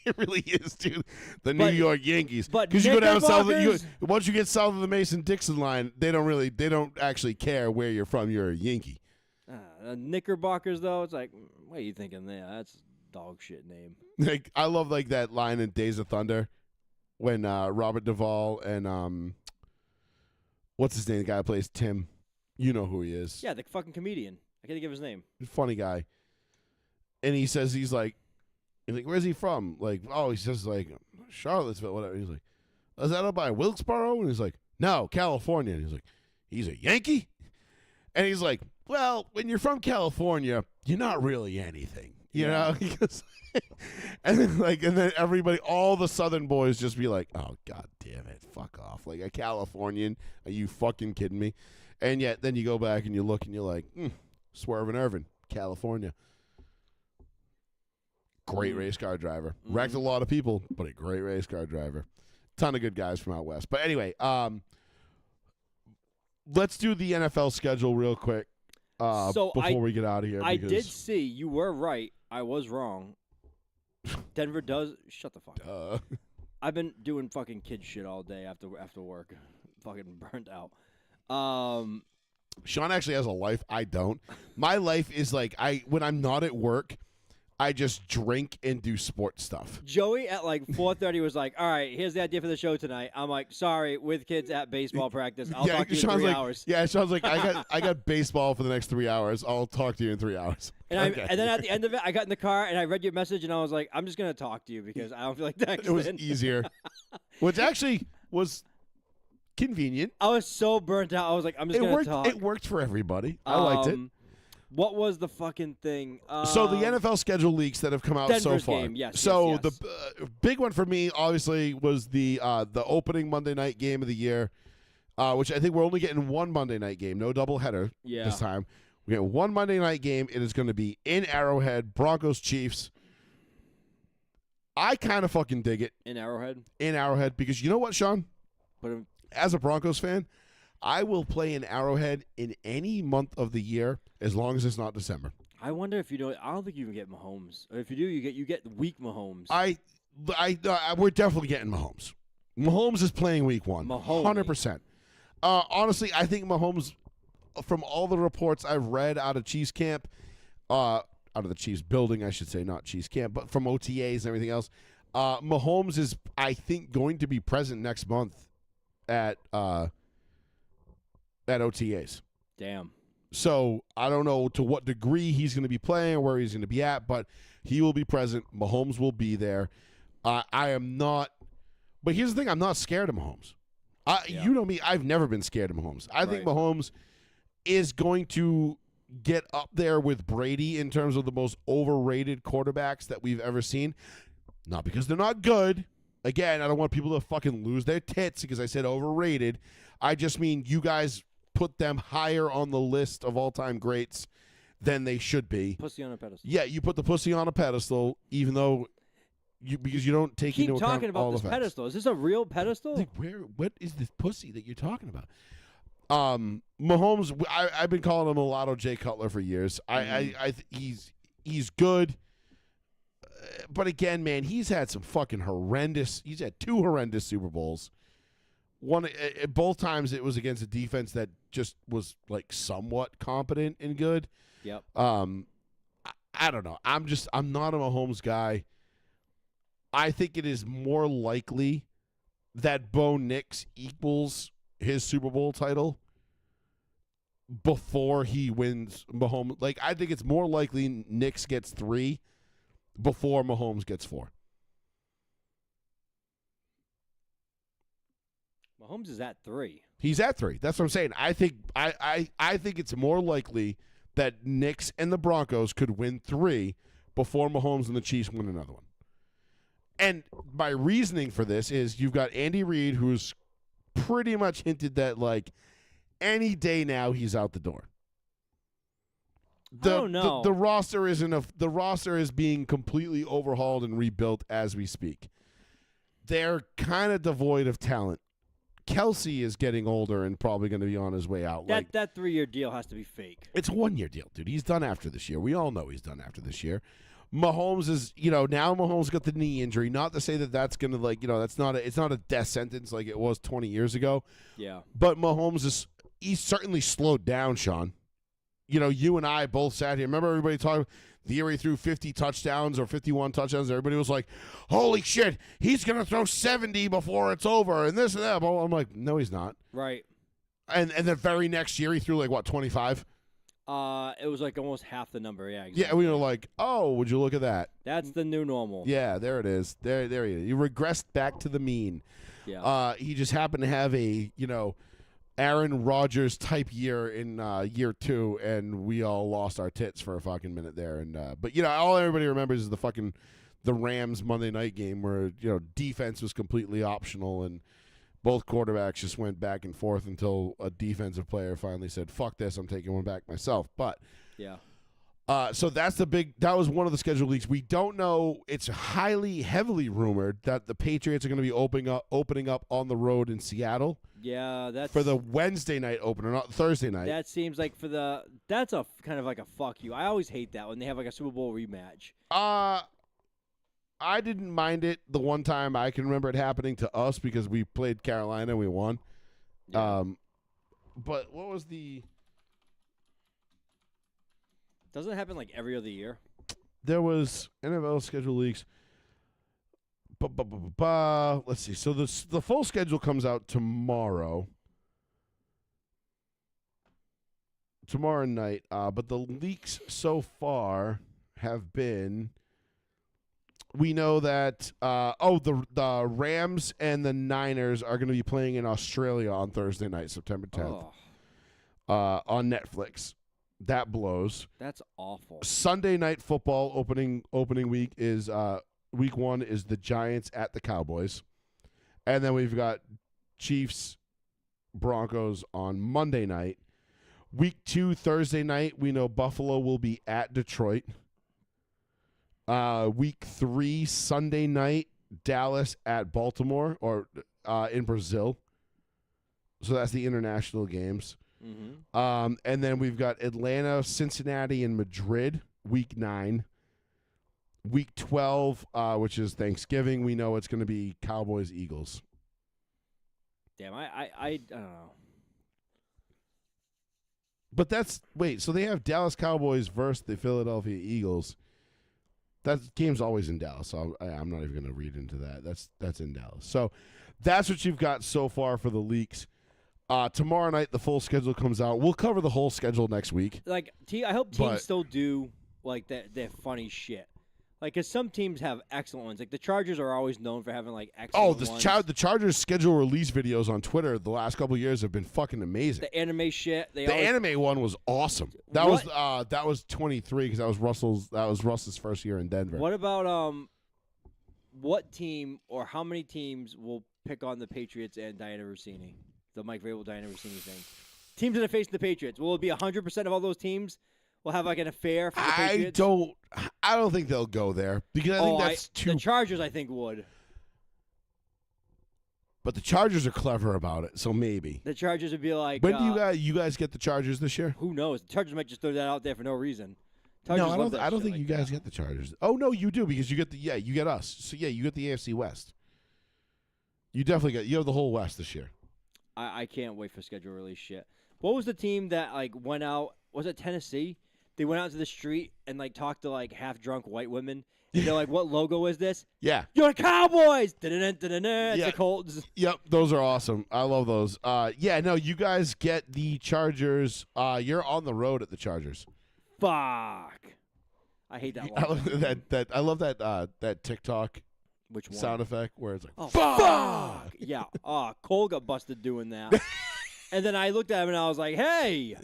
It really is, dude. The New York Yankees. But because you go down south, Knickerbockers- once you get south of the Mason-Dixon line, they don't actually care where you're from. You're a Yankee. Knickerbockers, though, it's like, what are you thinking there? dog shit name. Like I love like that line in Days of Thunder when Robert Duvall and what's his name? The guy who plays Tim. You know who he is. Yeah, the fucking comedian. I can't think of his name. Funny guy. And he says he's like, where's he from? Like, oh, he says like Charlottesville, whatever. He's like, is that up by Wilkesboro? And he's like, no, California. And he's like, he's a Yankee? And he's like, well, when you're from California, you're not really anything. You know? and then everybody, all the Southern boys just be like, oh, God damn it. Fuck off. Like a Californian. Are you fucking kidding me? And yet then you go back and you look and you're like, Swerve and Irvin, California. Great race car driver. Wrecked a lot of people, but a great race car driver. Ton of good guys from out west. But anyway, let's do the NFL schedule real quick before we get out of here. I did see, you were right. I was wrong. Denver does. Shut the fuck up. I've been doing fucking kid shit all day after work. Fucking burnt out. Sean actually has a life. I don't. My life is like when I'm not at work, I just drink and do sports stuff. Joey at like 4:30 was like, all right, here's the idea for the show tonight. I'm like, sorry, with kids at baseball practice. I'll talk to you in 3 hours. Yeah, Sean's like, I got baseball for the next 3 hours. I'll talk to you in 3 hours. And then at the end of it, I got in the car and I read your message and I was like, I'm just going to talk to you because I don't feel like texting. It was easier. Which actually was convenient. I was so burnt out. I was like, I'm just going to talk. It worked for everybody. I liked it. What was the fucking thing? So the NFL schedule leaks that have come out so far. Game, yes. So the big one for me, obviously, was the opening Monday night game of the year, which I think we're only getting one Monday night game, no doubleheader this time. We get one Monday night game. It is going to be in Arrowhead, Broncos Chiefs. I kind of fucking dig it. In Arrowhead? In Arrowhead, because you know what, Sean? As a Broncos fan, I will play in Arrowhead in any month of the year as long as it's not December. I wonder if you don't. I don't think you can get Mahomes. Or if you do, you get weak Mahomes. We're definitely getting Mahomes. Mahomes is playing week one. 100%. Honestly, I think Mahomes, from all the reports I've read out of Chiefs camp, out of the Chiefs building, I should say, not Chiefs camp, but from OTAs and everything else, Mahomes is, I think, going to be present next month at OTAs. Damn. So I don't know to what degree he's going to be playing or where he's going to be at, but he will be present. Mahomes will be there. I am not. But here's the thing: I'm not scared of Mahomes. You know me; I've never been scared of Mahomes. I think Mahomes is going to get up there with Brady in terms of the most overrated quarterbacks that we've ever seen. Not because they're not good. Again, I don't want people to fucking lose their tits because I said overrated. I just mean you guys put them higher on the list of all-time greats than they should be. Pussy on a pedestal. Yeah, you put the pussy on a pedestal, even though because you don't take into account all the facts. Keep talking about this pedestal. Is this a real pedestal? Like, what is this pussy that you're talking about? Mahomes, I've been calling him Mulatto Jay Cutler for years. He's good. But again, man, he's had some fucking horrendous. He's had 2 horrendous Super Bowls. One, both times it was against a defense that just was like somewhat competent and good. Yep. I don't know. I'm not a Mahomes guy. I think it is more likely that Bo Nix equals his Super Bowl title before he wins Mahomes. Like, I think it's more likely Nix gets 3 before Mahomes gets 4. Mahomes is at 3. He's at 3. That's what I'm saying. I think it's more likely that Knicks and the Broncos could win 3 before Mahomes and the Chiefs win another one. And my reasoning for this is you've got Andy Reid, who's pretty much hinted that like any day now he's out the door. I don't know. The roster the roster is being completely overhauled and rebuilt as we speak. They're kind of devoid of talent. Kelsey is getting older and probably going to be on his way out. That 3-year deal has to be fake. It's a 1-year deal, dude. He's done after this year. We all know he's done after this year. Mahomes is, now Mahomes got the knee injury. Not to say that that's going to it's not a death sentence like it was 20 years ago. Yeah. But Mahomes he's certainly slowed down, Sean. You and I both sat here. Remember everybody talking the year he threw 50 touchdowns or 51 touchdowns, everybody was like, holy shit, he's going to throw 70 before it's over and this and that. I'm like, no, he's not. Right. And the very next year, he threw like, what, 25? It was like almost half the number. Yeah, exactly. Yeah, we were like, oh, would you look at that? That's the new normal. Yeah, there it is. There he is. You regressed back to the mean. Yeah. He just happened to have a, Aaron Rodgers type year in year 2, and we all lost our tits for a fucking minute there. And but all everybody remembers is the Rams Monday night game where defense was completely optional, and both quarterbacks just went back and forth until a defensive player finally said, "Fuck this, I'm taking one back myself." But yeah. So that was one of the schedule leaks. We don't know. It's heavily rumored that the Patriots are going to be opening up on the road in Seattle. Yeah, that's for the Wednesday night opener, not Thursday night. That seems like that's a kind of like a fuck you. I always hate that when they have like a Super Bowl rematch. I didn't mind it the one time I can remember it happening to us because we played Carolina and we won. Yeah. But what was the? Doesn't it happen like every other year? There was NFL schedule leaks. Let's see. So the full schedule comes out tomorrow. Tomorrow night. But the leaks so far have been. We know that the Rams and the Niners are going to be playing in Australia on Thursday night, September 10th. On Netflix. That blows. That's awful. Sunday night football opening week is week 1 is the Giants at the Cowboys. And then we've got Chiefs Broncos on Monday night. Week 2 Thursday night, we know Buffalo will be at Detroit. Week 3 Sunday night, Dallas at Baltimore or in Brazil. So that's the international games. Mm-hmm. And then we've got Atlanta, Cincinnati, and Madrid, week 9. Week 12, which is Thanksgiving, we know it's going to be Cowboys, Eagles. Damn, I don't know. But so they have Dallas Cowboys versus the Philadelphia Eagles. That game's always in Dallas, so I'm not even going to read into that. That's in Dallas. So that's what you've got so far for the leaks. Tomorrow night, the full schedule comes out. We'll cover the whole schedule next week. Like, I hope teams still do like that funny shit. Like, because some teams have excellent ones. Like, the Chargers are always known for having, like, excellent ones. The Chargers schedule release videos on Twitter the last couple of years have been fucking amazing. The anime shit. Anime one was awesome. That was 23 because that was Russ's first year in Denver. What about what team or how many teams will pick on the Patriots and Diana Rossini? The Mike Vrabel, Diana Rossini thing. Teams that are facing the Patriots. Will it be 100% of all those teams will have like an affair for the Patriots? I don't think they'll go there because I think that's too. The Chargers, I think, would. But the Chargers are clever about it, so maybe. The Chargers would be like. When do you guys get the Chargers this year? Who knows? The Chargers might just throw that out there for no reason. No, I don't think you guys get the Chargers. Oh no, you do because you get us. So yeah, you get the AFC West. You definitely you have the whole West this year. I can't wait for schedule release shit. What was the team that like went out? Was it Tennessee? They went out to the street and like talked to like half drunk white women. And they're like, "What logo is this?" Yeah, you're the Cowboys. It's the Colts. Yep, those are awesome. I love those. Yeah, no, you guys get the Chargers. You're on the road at the Chargers. Fuck, I hate that one. I love that TikTok. Which one? Sound effect where it's like, oh, fuck! Yeah. Cole got busted doing that. And then I looked at him and I was like, hey.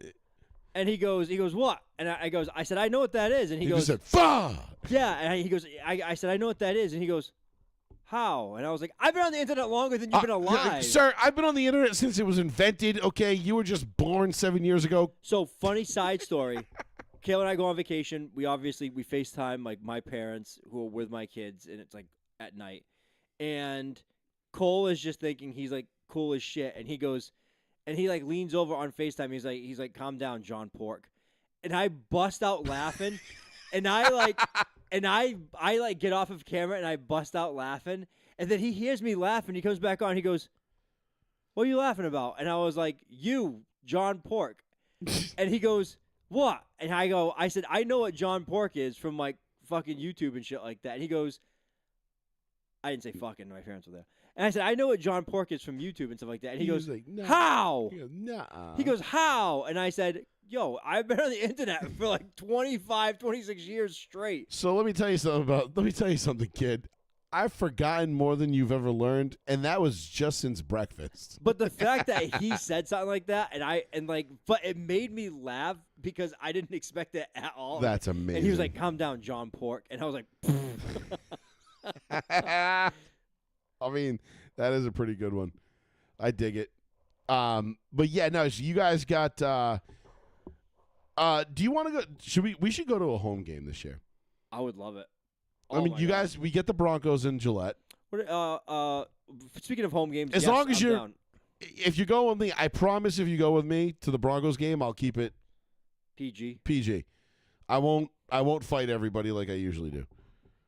And he goes, what? And I said, I know what that is. And he goes, said, fuck! Yeah. And he goes, I said, I know what that is. And he goes, how? And I was like, I've been on the internet longer than you've been alive. Sir, I've been on the internet since it was invented, okay? You were just born 7 years ago. So, funny side story. Kayla and I go on vacation. We FaceTime, like, my parents who are with my kids. And it's, like, at night. And Cole is just thinking he's, like, cool as shit. And he goes, and he, like, leans over on FaceTime. He's like, calm down, John Pork. And I bust out laughing. And I get off of camera and I bust out laughing. And then he hears me laughing. He comes back on. He goes, what are you laughing about? And I was like, you, John Pork. And he goes, what? And I said, I know what John Pork is from like fucking YouTube and shit like that. And he goes, I didn't say fucking, my parents were there. And I said, I know what John Pork is from YouTube and stuff like that. And he goes, like, nah. how? He goes, nah. He goes, how? And I said, yo, I've been on the internet for like 25, 26 years straight. So let me tell you something, kid. I've forgotten more than you've ever learned, and that was just since breakfast. But the fact that he said something like that, but it made me laugh because I didn't expect it at all. That's amazing. And he was like, calm down, John Pork. And I was like, I mean, that is a pretty good one. I dig it. But yeah, no, so you guys got do you want to go we should go to a home game this year. I would love it. I mean, you guys, we get the Broncos in Gillette. What, speaking of home games, As yes, long as I'm you're down. If you go with me, I promise if you go with me to the Broncos game, I'll keep it PG. I won't fight everybody like I usually do.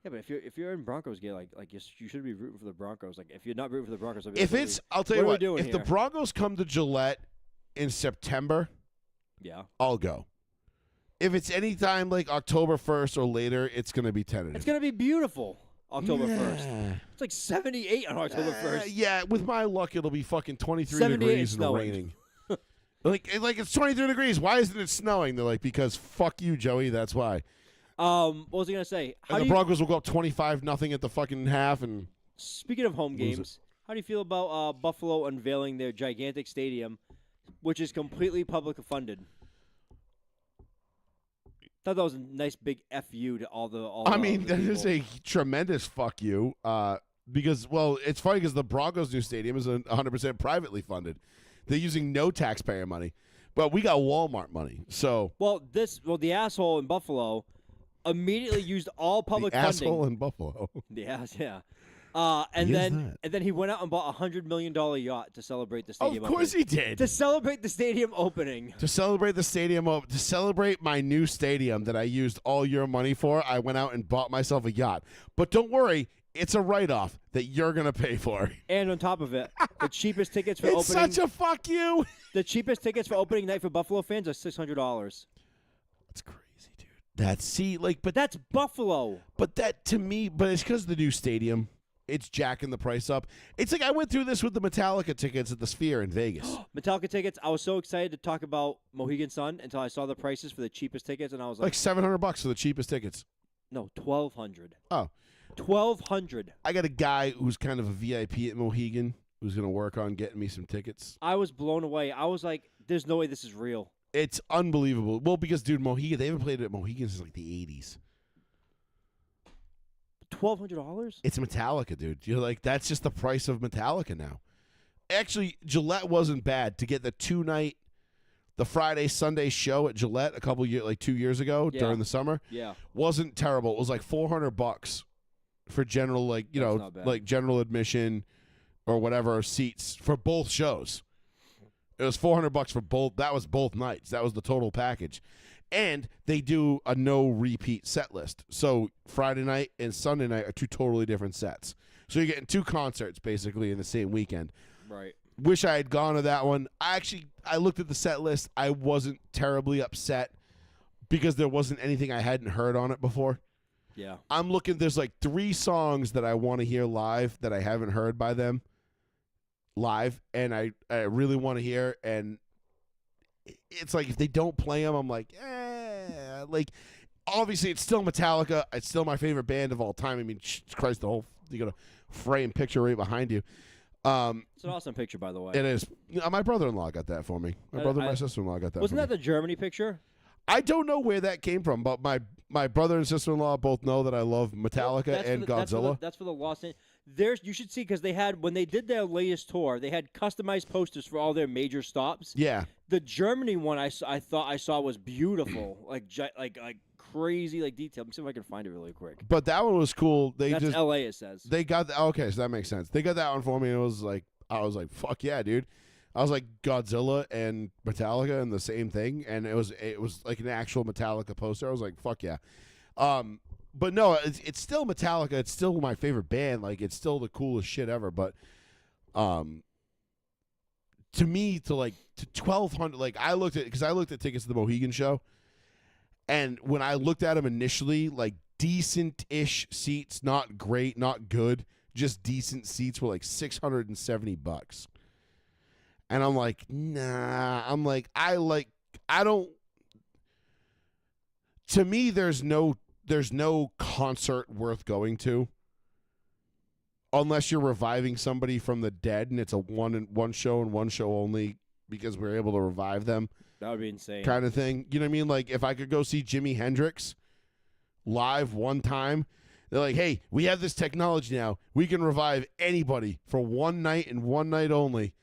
Yeah, but if you're in Broncos game, like you should be rooting for the Broncos. Like if you're not rooting for the Broncos, I'll be If like, it's, I'll tell you what are we what. doing If the here? Broncos come to Gillette in September, yeah, I'll go. If it's any time like October 1st or later, it's going to be tentative. it's gonna be beautiful. October 1st. It's like 78 on October 1st. Yeah, with my luck, it'll be fucking 23 78 degrees and snowing. raining. like it's 23 degrees. Why isn't it snowing? They're like, because fuck you, Joey. That's why. What was I gonna say? And the Broncos will go up 25-0 at the fucking half. And Speaking of home Lose games, how do you feel about Buffalo unveiling their gigantic stadium, which is completely public funded? Thought that was a nice big FU to all the. I mean, the that is people. a tremendous fuck you. Because, well, it's funny because the Broncos' new stadium is 100% privately funded. They're using no taxpayer money, but we got Walmart money. So the asshole in Buffalo immediately used all public the funding. asshole in Buffalo. Yeah. He is that. And then he went out and bought $100 million yacht to celebrate the stadium. Of course opening. he did. To celebrate the stadium opening. To celebrate the stadium, to celebrate my new stadium that I used all your money for, I went out and bought myself a yacht. But don't worry, it's a write-off that you're going to pay for. And on top of it, the cheapest tickets for It's opening. such a fuck you. The cheapest tickets for opening night for Buffalo fans are $600. That's crazy, dude. But that's Buffalo. But that to me, but it's because of the new stadium. It's jacking the price up. It's like I went through this with the Metallica tickets at the Sphere in Vegas. Metallica tickets. I was so excited to talk about Mohegan Sun until I saw the prices for the cheapest tickets, and I was Like like, $700 for the cheapest tickets. no, $1,200. Oh, $1,200. I got a guy who's kind of a VIP at Mohegan who's going to work on getting me some tickets. I was blown away. I was like, there's no way this is real. It's unbelievable. Well, because, dude, Mohegan, they haven't played it at Mohegan since like the 80s. $1,200? It's Metallica, dude. You're like, that's just the price of Metallica now. Actually, Gillette wasn't bad to get the 2-night, the Friday, Sunday show at Gillette a couple years, like 2 years ago during the summer. Yeah. Wasn't terrible. It was like $400 for general, like, you That's know, not bad. like general admission or whatever seats for both shows. It was $400 for both. That was both nights. That was the total package. And they do a no repeat set list. So Friday night and Sunday night are two totally different sets. So you're getting two concerts basically in the same weekend. Right. Wish I had gone to that one. I looked at the set list. I wasn't terribly upset because there wasn't anything I hadn't heard on it before. Yeah. I'm looking, there's like 3 songs that I want to hear live that I haven't heard by them live, and I really want to hear, and it's like if they don't play them, I'm like, like, obviously it's still Metallica. It's still my favorite band of all time. I mean, Christ, you got a frame picture right behind you. It's an awesome picture, by the way. It is. My brother-in-law got that for me. My brother and my sister-in-law got that Wasn't for that me. the Germany picture? I don't know where that came from, but my brother and sister-in-law both know that I love Metallica That's and for the, Godzilla. That's for the Los Angeles. You should see, because they had, when they did their latest tour, they had customized posters for all their major stops. Yeah. The Germany one I thought I saw was beautiful, like crazy, like detailed. Let me see if I can find it really quick. But that one was cool. That's L.A. It says. They got okay, so that makes sense. They got that one for me, and I was like, fuck yeah, dude. I was like Godzilla and Metallica and the same thing, and it was like an actual Metallica poster. I was like, fuck yeah. But no, it's still Metallica. It's still my favorite band. Like, it's still the coolest shit ever. But to me, to $1,200, like, I looked at tickets to the Mohegan show, And when I looked at them initially, like decent-ish seats, not great, not good, just decent seats were like $670. And I'm like, nah. I'm like, I don't. To me, there's no concert worth going to unless you're reviving somebody from the dead and it's a one show and one show only because we're able to revive them. That would be insane. Kind of thing. You know what I mean? Like if I could go see Jimi Hendrix live one time, they're like, hey, we have this technology now. We can revive anybody for one night and one night only.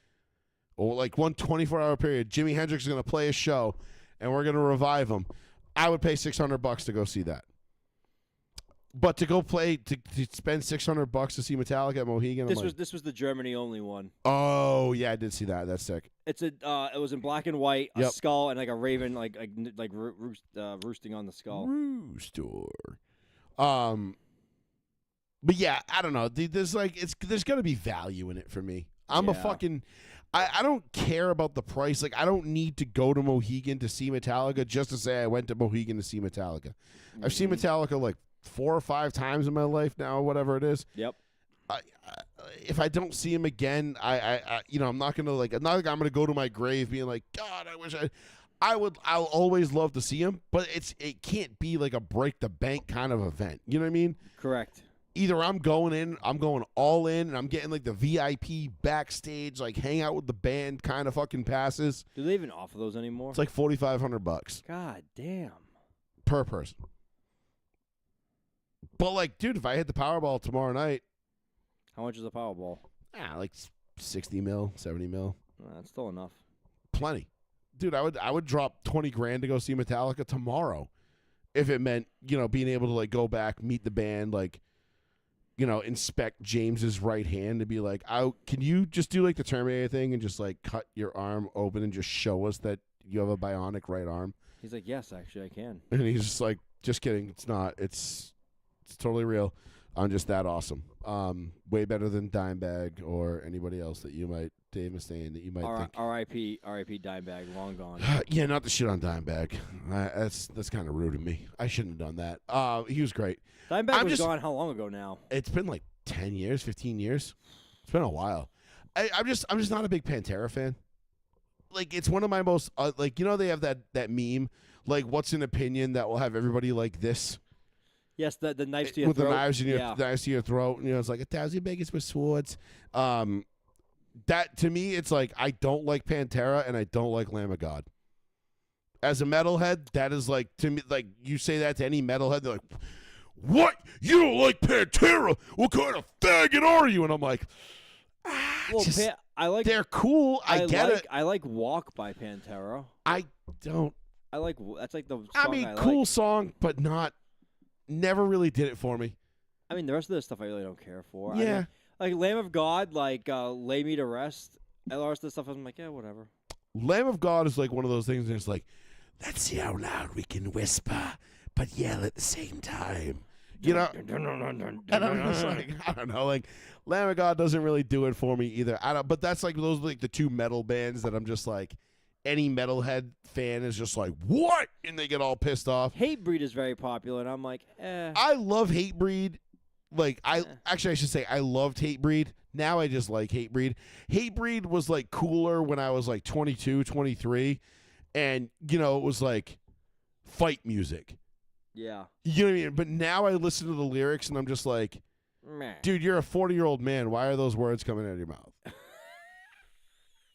Or like one 24-hour period. Jimi Hendrix is going to play a show and we're going to revive him. I would pay $600 to go see that. But to go play to spend $600 to see Metallica at Mohegan, This was the Germany only one. Oh yeah, I did see that. That's sick. It's it was in black and white, a Yep. skull and like a raven roosting on the skull. Rooster. But yeah, I don't know. There's gonna be value in it for me. I'm a Yeah. fucking. I don't care about the price. Like I don't need to go to Mohegan to see Metallica just to say I went to Mohegan to see Metallica. I've seen Metallica like 4 or 5 times in my life now, whatever it is. Yep. If I don't see him again, I'm not gonna I'm gonna go to my grave being like, God, I wish I'll always love to see him, but it can't be like a break the bank kind of event. You know what I mean? Correct. Either I'm going all in, and I'm getting like the VIP backstage, like hang out with the band kind of fucking passes. Do they even offer those anymore? It's like $4,500 God damn. per person. But like, dude, if I hit the Powerball tomorrow night, How much is a Powerball? like 60 mil, 70 mil, That's still enough. plenty. Dude, I would drop 20 grand to go see Metallica tomorrow, if it meant being able to like go back, meet the band, like. Inspect James's right hand to be like, can you just do like the Terminator thing and just like cut your arm open and just show us that you have a bionic right arm? He's like, yes, actually, I can. And he's just like, just kidding. It's not. It's totally real. I'm just that awesome. Way better than Dimebag or anybody else that you might, Dave Mustaine, that you might think. R.I.P. Dimebag, long gone. Yeah, not the shit on Dimebag. That's kind of rude of me. I shouldn't have done that. He was great. Dimebag was gone how long ago now? It's been like 10 years, 15 years. It's been a while. I'm just not a big Pantera fan. Like it's one of my most they have that meme like what's an opinion that will have everybody like this. Yes, the knives to your with throat. the knives to your throat. It's like 1,000 biggest with swords. That to me, it's like I don't like Pantera and I don't like Lamb of God. As a metalhead, that is like to me like you say that to any metalhead, they're like, "What? You don't like Pantera? What kind of faggot are you?" And I'm like, Well, I like. they're cool. I get it. I like "Walk" by Pantera. I don't. I like that's like the. Song I mean, cool like. song, but never really did it for me. I mean, the rest of the stuff I really don't care for. Yeah. I mean, like Lamb of God, like "Lay Me to Rest." And the rest of the stuff, I'm like, yeah, whatever. Lamb of God is like one of those things and it's like, let's see how loud we can whisper, but yell at the same time. And I'm just like, I don't know, like Lamb of God doesn't really do it for me either. But that's like those like the two metal bands that I'm just like, any metalhead fan is just like, what? And they get all pissed off. Hatebreed is very popular, and I'm like, eh. I love Hatebreed. Like I should say I loved Hatebreed. Now I just like Hatebreed. Hatebreed was like cooler when I was like 22, 23, and it was like fight music. Yeah. You know what I mean? But now I listen to the lyrics and I'm just like, Meh. dude, you're a 40-year-old man. Why are those words coming out of your mouth?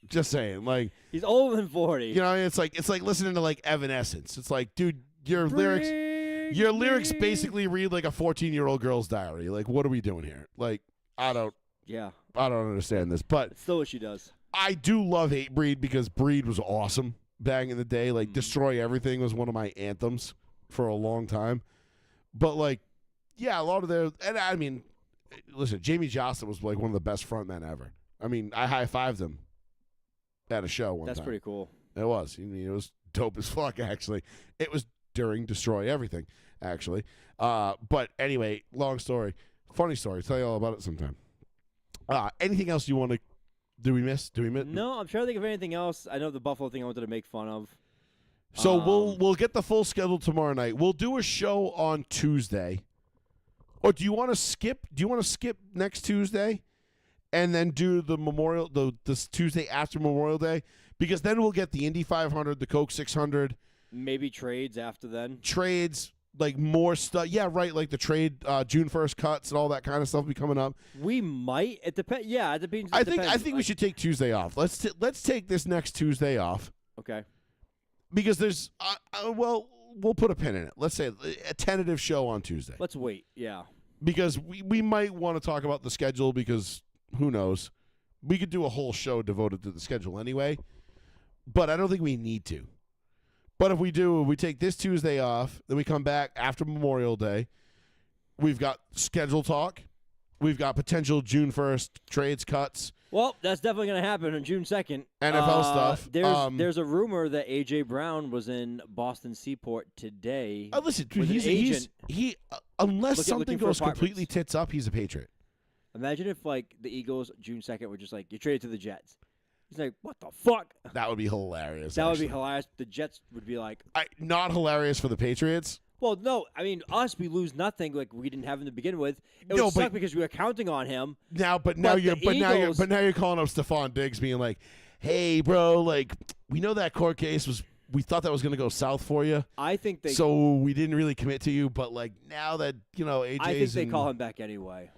Just saying, like He's older than 40. it's like listening to like Evanescence. It's like, dude, your lyrics basically read like a 14-year-old girl's diary. Like, what are we doing here? Like, I don't understand this, but It's still what she does. I do love Hatebreed because Breed was awesome back in the day. Like, Destroy Everything was one of my anthems for a long time. But like, yeah, a lot of their and I mean, listen, Jamie Jocelyn was like one of the best frontmen ever. I mean, I high-fived him at a show one That's time. pretty cool. It was. I mean, it was dope as fuck, actually. It was during Destroy Everything, actually. But anyway, long story. Funny story. Tell you all about it sometime. Anything else you want to... Do we miss? No, I'm trying to think of anything else. I know the Buffalo thing I wanted to make fun of. So we'll get the full schedule tomorrow night. We'll do a show on Tuesday. Or do you want to skip? Do you want to skip next Tuesday, and then do this Tuesday after Memorial Day? Because then we'll get the Indy 500, the Coke 600, Maybe trades after then. trades, like more stuff. Yeah, right. Like the trade June 1st cuts and all that kind of stuff be coming up. We might. It depends. Yeah, it depends. I think we should take Tuesday off. Let's take this next Tuesday off. Okay. Because there's, we'll put a pin in it. Let's say a tentative show on Tuesday. Let's wait. Yeah. Because we might want to talk about the schedule because who knows. We could do a whole show devoted to the schedule anyway. But I don't think we need to. But if we do, we take this Tuesday off, then we come back after Memorial Day. We've got schedule talk. We've got potential June 1st trades, cuts. Well, that's definitely going to happen on June 2nd. NFL stuff. There's a rumor that A.J. Brown was in Boston Seaport today. Listen, with an agent. Unless something looking for goes apartments. completely tits up, he's a Patriot. Imagine if, like, the Eagles, June 2nd, were just like, you traded to the Jets. He's like, what the fuck? That would be hilarious. That would be actually. hilarious. The Jets would be like, Not hilarious for the Patriots. well, no. I mean, we lose nothing like we didn't have him to begin with. It No, would but- suck because we were counting on him. Now the Eagles- now you're calling up Stephon Diggs, being like, "Hey, bro, like we know that court case was. We thought that was going to go south for you, I think they. so we didn't really commit to you. But like now that AJ's, I think they call him back anyway.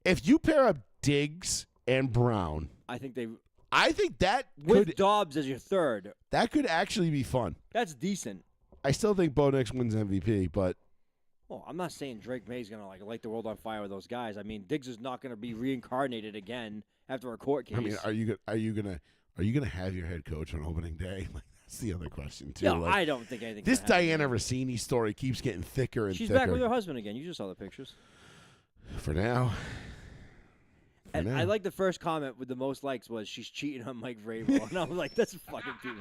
If you pair up Diggs and Brown, I think they I think that with Dobbs as your third. could actually be fun. That's decent. I still think Bo Nix wins MVP, but Well, I'm not saying Drake May's gonna like light the world on fire with those guys. I mean, Diggs is not gonna be reincarnated again after a court case. I mean, are you gonna have your head coach on opening day? Like that's the other question too. no, Like, I don't think anything. this Diana Rossini story keeps getting thicker and She's thicker. back with her husband again. You just saw the pictures. For now. And now. I like the first comment with the most likes was she's cheating on Mike Vrabel, and I was like, that's fucking too.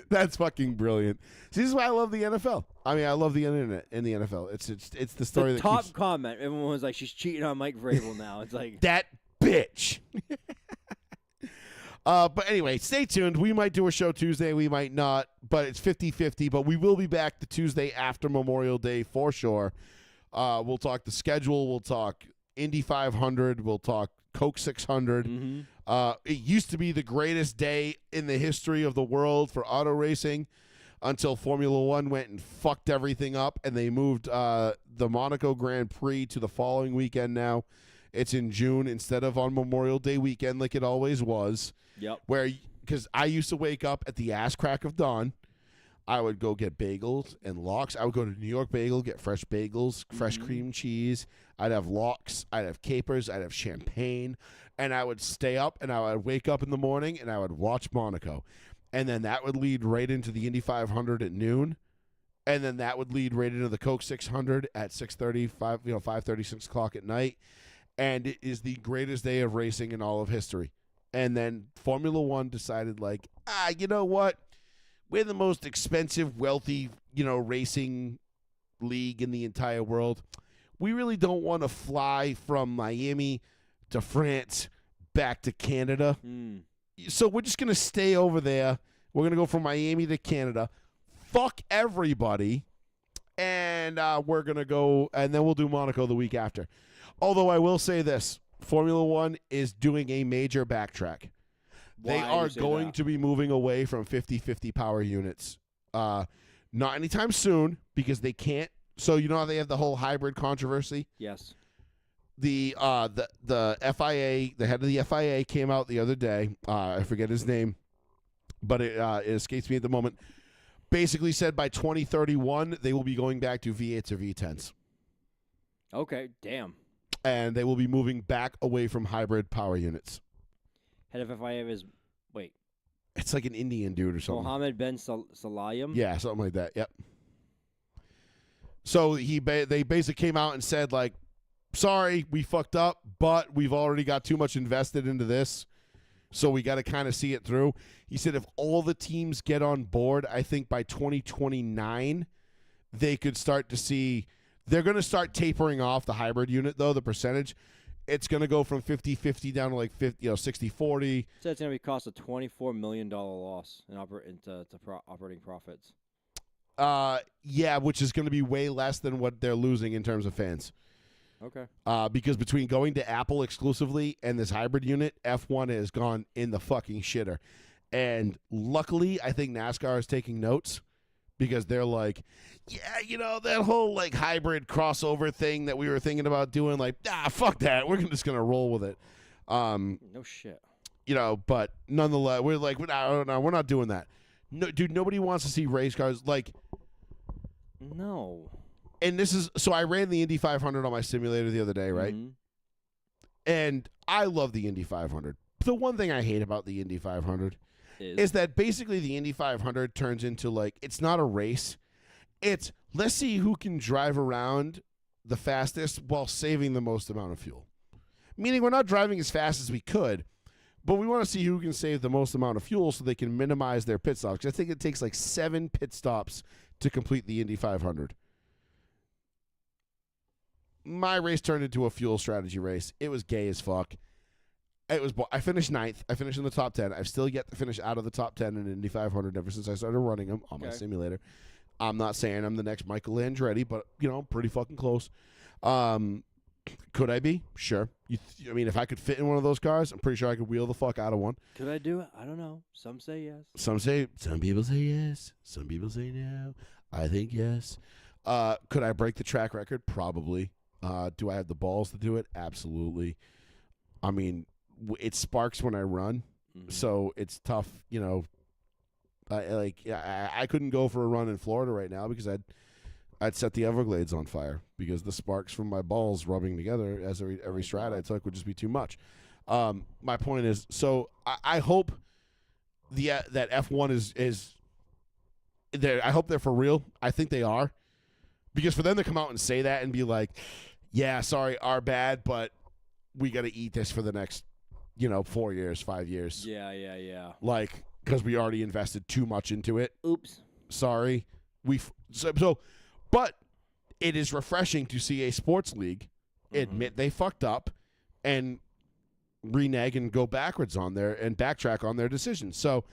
That's fucking brilliant. See, this is why I love the NFL. I mean, I love the internet in the NFL. It's the story The that top keeps comment, everyone was like, she's cheating on Mike Vrabel now. It's like, that bitch. But anyway, stay tuned. We might do a show Tuesday. We might not, but it's 50-50. But we will be back the Tuesday after Memorial Day for sure. We'll talk the schedule. We'll talk Indy 500. We'll talk Coke 600. It used to be the greatest day in the history of the world for auto racing until Formula One went and fucked everything up, and they moved the Monaco Grand Prix to the following weekend now. It's in June instead of on Memorial Day weekend like it always was. yep. Because I used to wake up at the ass crack of dawn. I would go get bagels and lox. I would go to New York Bagel, get fresh bagels, fresh cream cheese. I'd have lox. I'd have capers. I'd have champagne. And I would stay up and I would wake up in the morning and I would watch Monaco. And then that would lead right into the Indy 500 at noon. And then that would lead right into the Coke 600 at 6:30, 5:30, 6 o'clock at night. And it is the greatest day of racing in all of history. And then Formula One decided, like, you know what? We're the most expensive, wealthy, racing league in the entire world. We really don't want to fly from Miami to France back to Canada. So we're just going to stay over there. We're going to go from Miami to Canada. Fuck everybody. And we're going to go, and then we'll do Monaco the week after. Although I will say this, Formula One is doing a major backtrack. They Why do are you say going that? to be moving away from 50-50 power units. Not anytime soon because they can't. So you know how they have the whole hybrid controversy? Yes. The FIA, the head of the FIA came out the other day. I forget his name, but it escapes me at the moment. Basically said by 2031 they will be going back to V8s or V10s. Okay. Damn. And they will be moving back away from hybrid power units. Head of FIA is wait. It's like an Indian dude or something. Mohammed Ben Salayem. Yeah, something like that. Yep. So they basically came out and said, like, sorry, we fucked up, but we've already got too much invested into this, so we got to kind of see it through. He said if all the teams get on board, I think by 2029, they could start to see. They're going to start tapering off the hybrid unit, though, the percentage. it's going to go from 50-50 down to like 60-40. So it's going to be cost a $24 million loss in operating profits. Yeah, which is going to be way less than what they're losing in terms of fans. Okay. Because between going to Apple exclusively and this hybrid unit, F1 has gone in the fucking shitter. And luckily, I think NASCAR is taking notes because they're like, yeah, that whole like hybrid crossover thing that we were thinking about doing, like, fuck that. We're just going to roll with it. No shit. But nonetheless, we're like, no, we're not doing that. No, dude, nobody wants to see race cars. Like, no. And this is, so I ran the Indy 500 on my simulator the other day, right? Mm-hmm. And I love the Indy 500. The one thing I hate about the Indy 500 is that basically the Indy 500 turns into like, it's not a race. It's, let's see who can drive around the fastest while saving the most amount of fuel. Meaning we're not driving as fast as we could, but we want to see who can save the most amount of fuel so they can minimize their pit stops. I think it takes like 7 pit stops to complete the Indy 500. My race turned into a fuel strategy race. It was gay as fuck. I finished 9th. I finished in the top 10. I've still yet to finish out of the top 10 in Indy 500 ever since I started running them on my simulator. I'm not saying I'm the next Michael Andretti, but, I'm pretty fucking close. Could I be? Sure. If I could fit in one of those cars, I'm pretty sure I could wheel the fuck out of one. Could I do it? I don't know. Some say yes. Some people say yes. Some people say no. I think yes. Could I break the track record? Probably. Do I have the balls to do it? Absolutely. It sparks when I run, so it's tough. I couldn't go for a run in Florida right now because I'd set the Everglades on fire because the sparks from my balls rubbing together as every stride I took would just be too much. My point is, so I hope that F1 is there. I hope they're for real. I think they are, because for them to come out and say that and be like, yeah, sorry, our bad, but we got to eat this for the next, 4 years, 5 years. Yeah. Like, because we already invested too much into it. Oops. Sorry. But it is refreshing to see a sports league admit they fucked up and renege and go backwards on and backtrack on their decisions. So,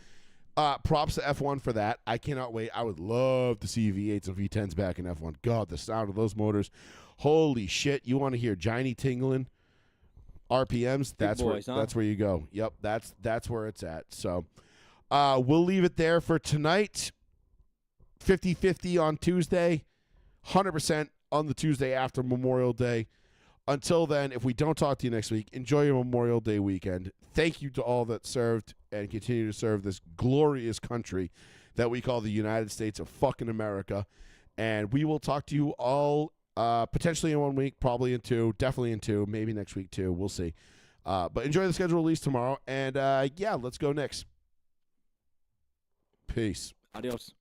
props to F1 for that. I cannot wait. I would love to see V8s and V10s back in F1. God, the sound of those motors. Holy shit. You want to hear Johnny tingling RPMs? That's where you go. Yep, that's where it's at. So, we'll leave it there for tonight. 50-50 on Tuesday. 100% on the Tuesday after Memorial Day. Until then, if we don't talk to you next week, enjoy your Memorial Day weekend. Thank you to all that served and continue to serve this glorious country that we call the United States of fucking America. And we will talk to you all potentially in 1 week, probably in 2, definitely in 2, maybe next week too. We'll see. But enjoy the schedule release tomorrow. And let's go Knicks. Peace. Adios.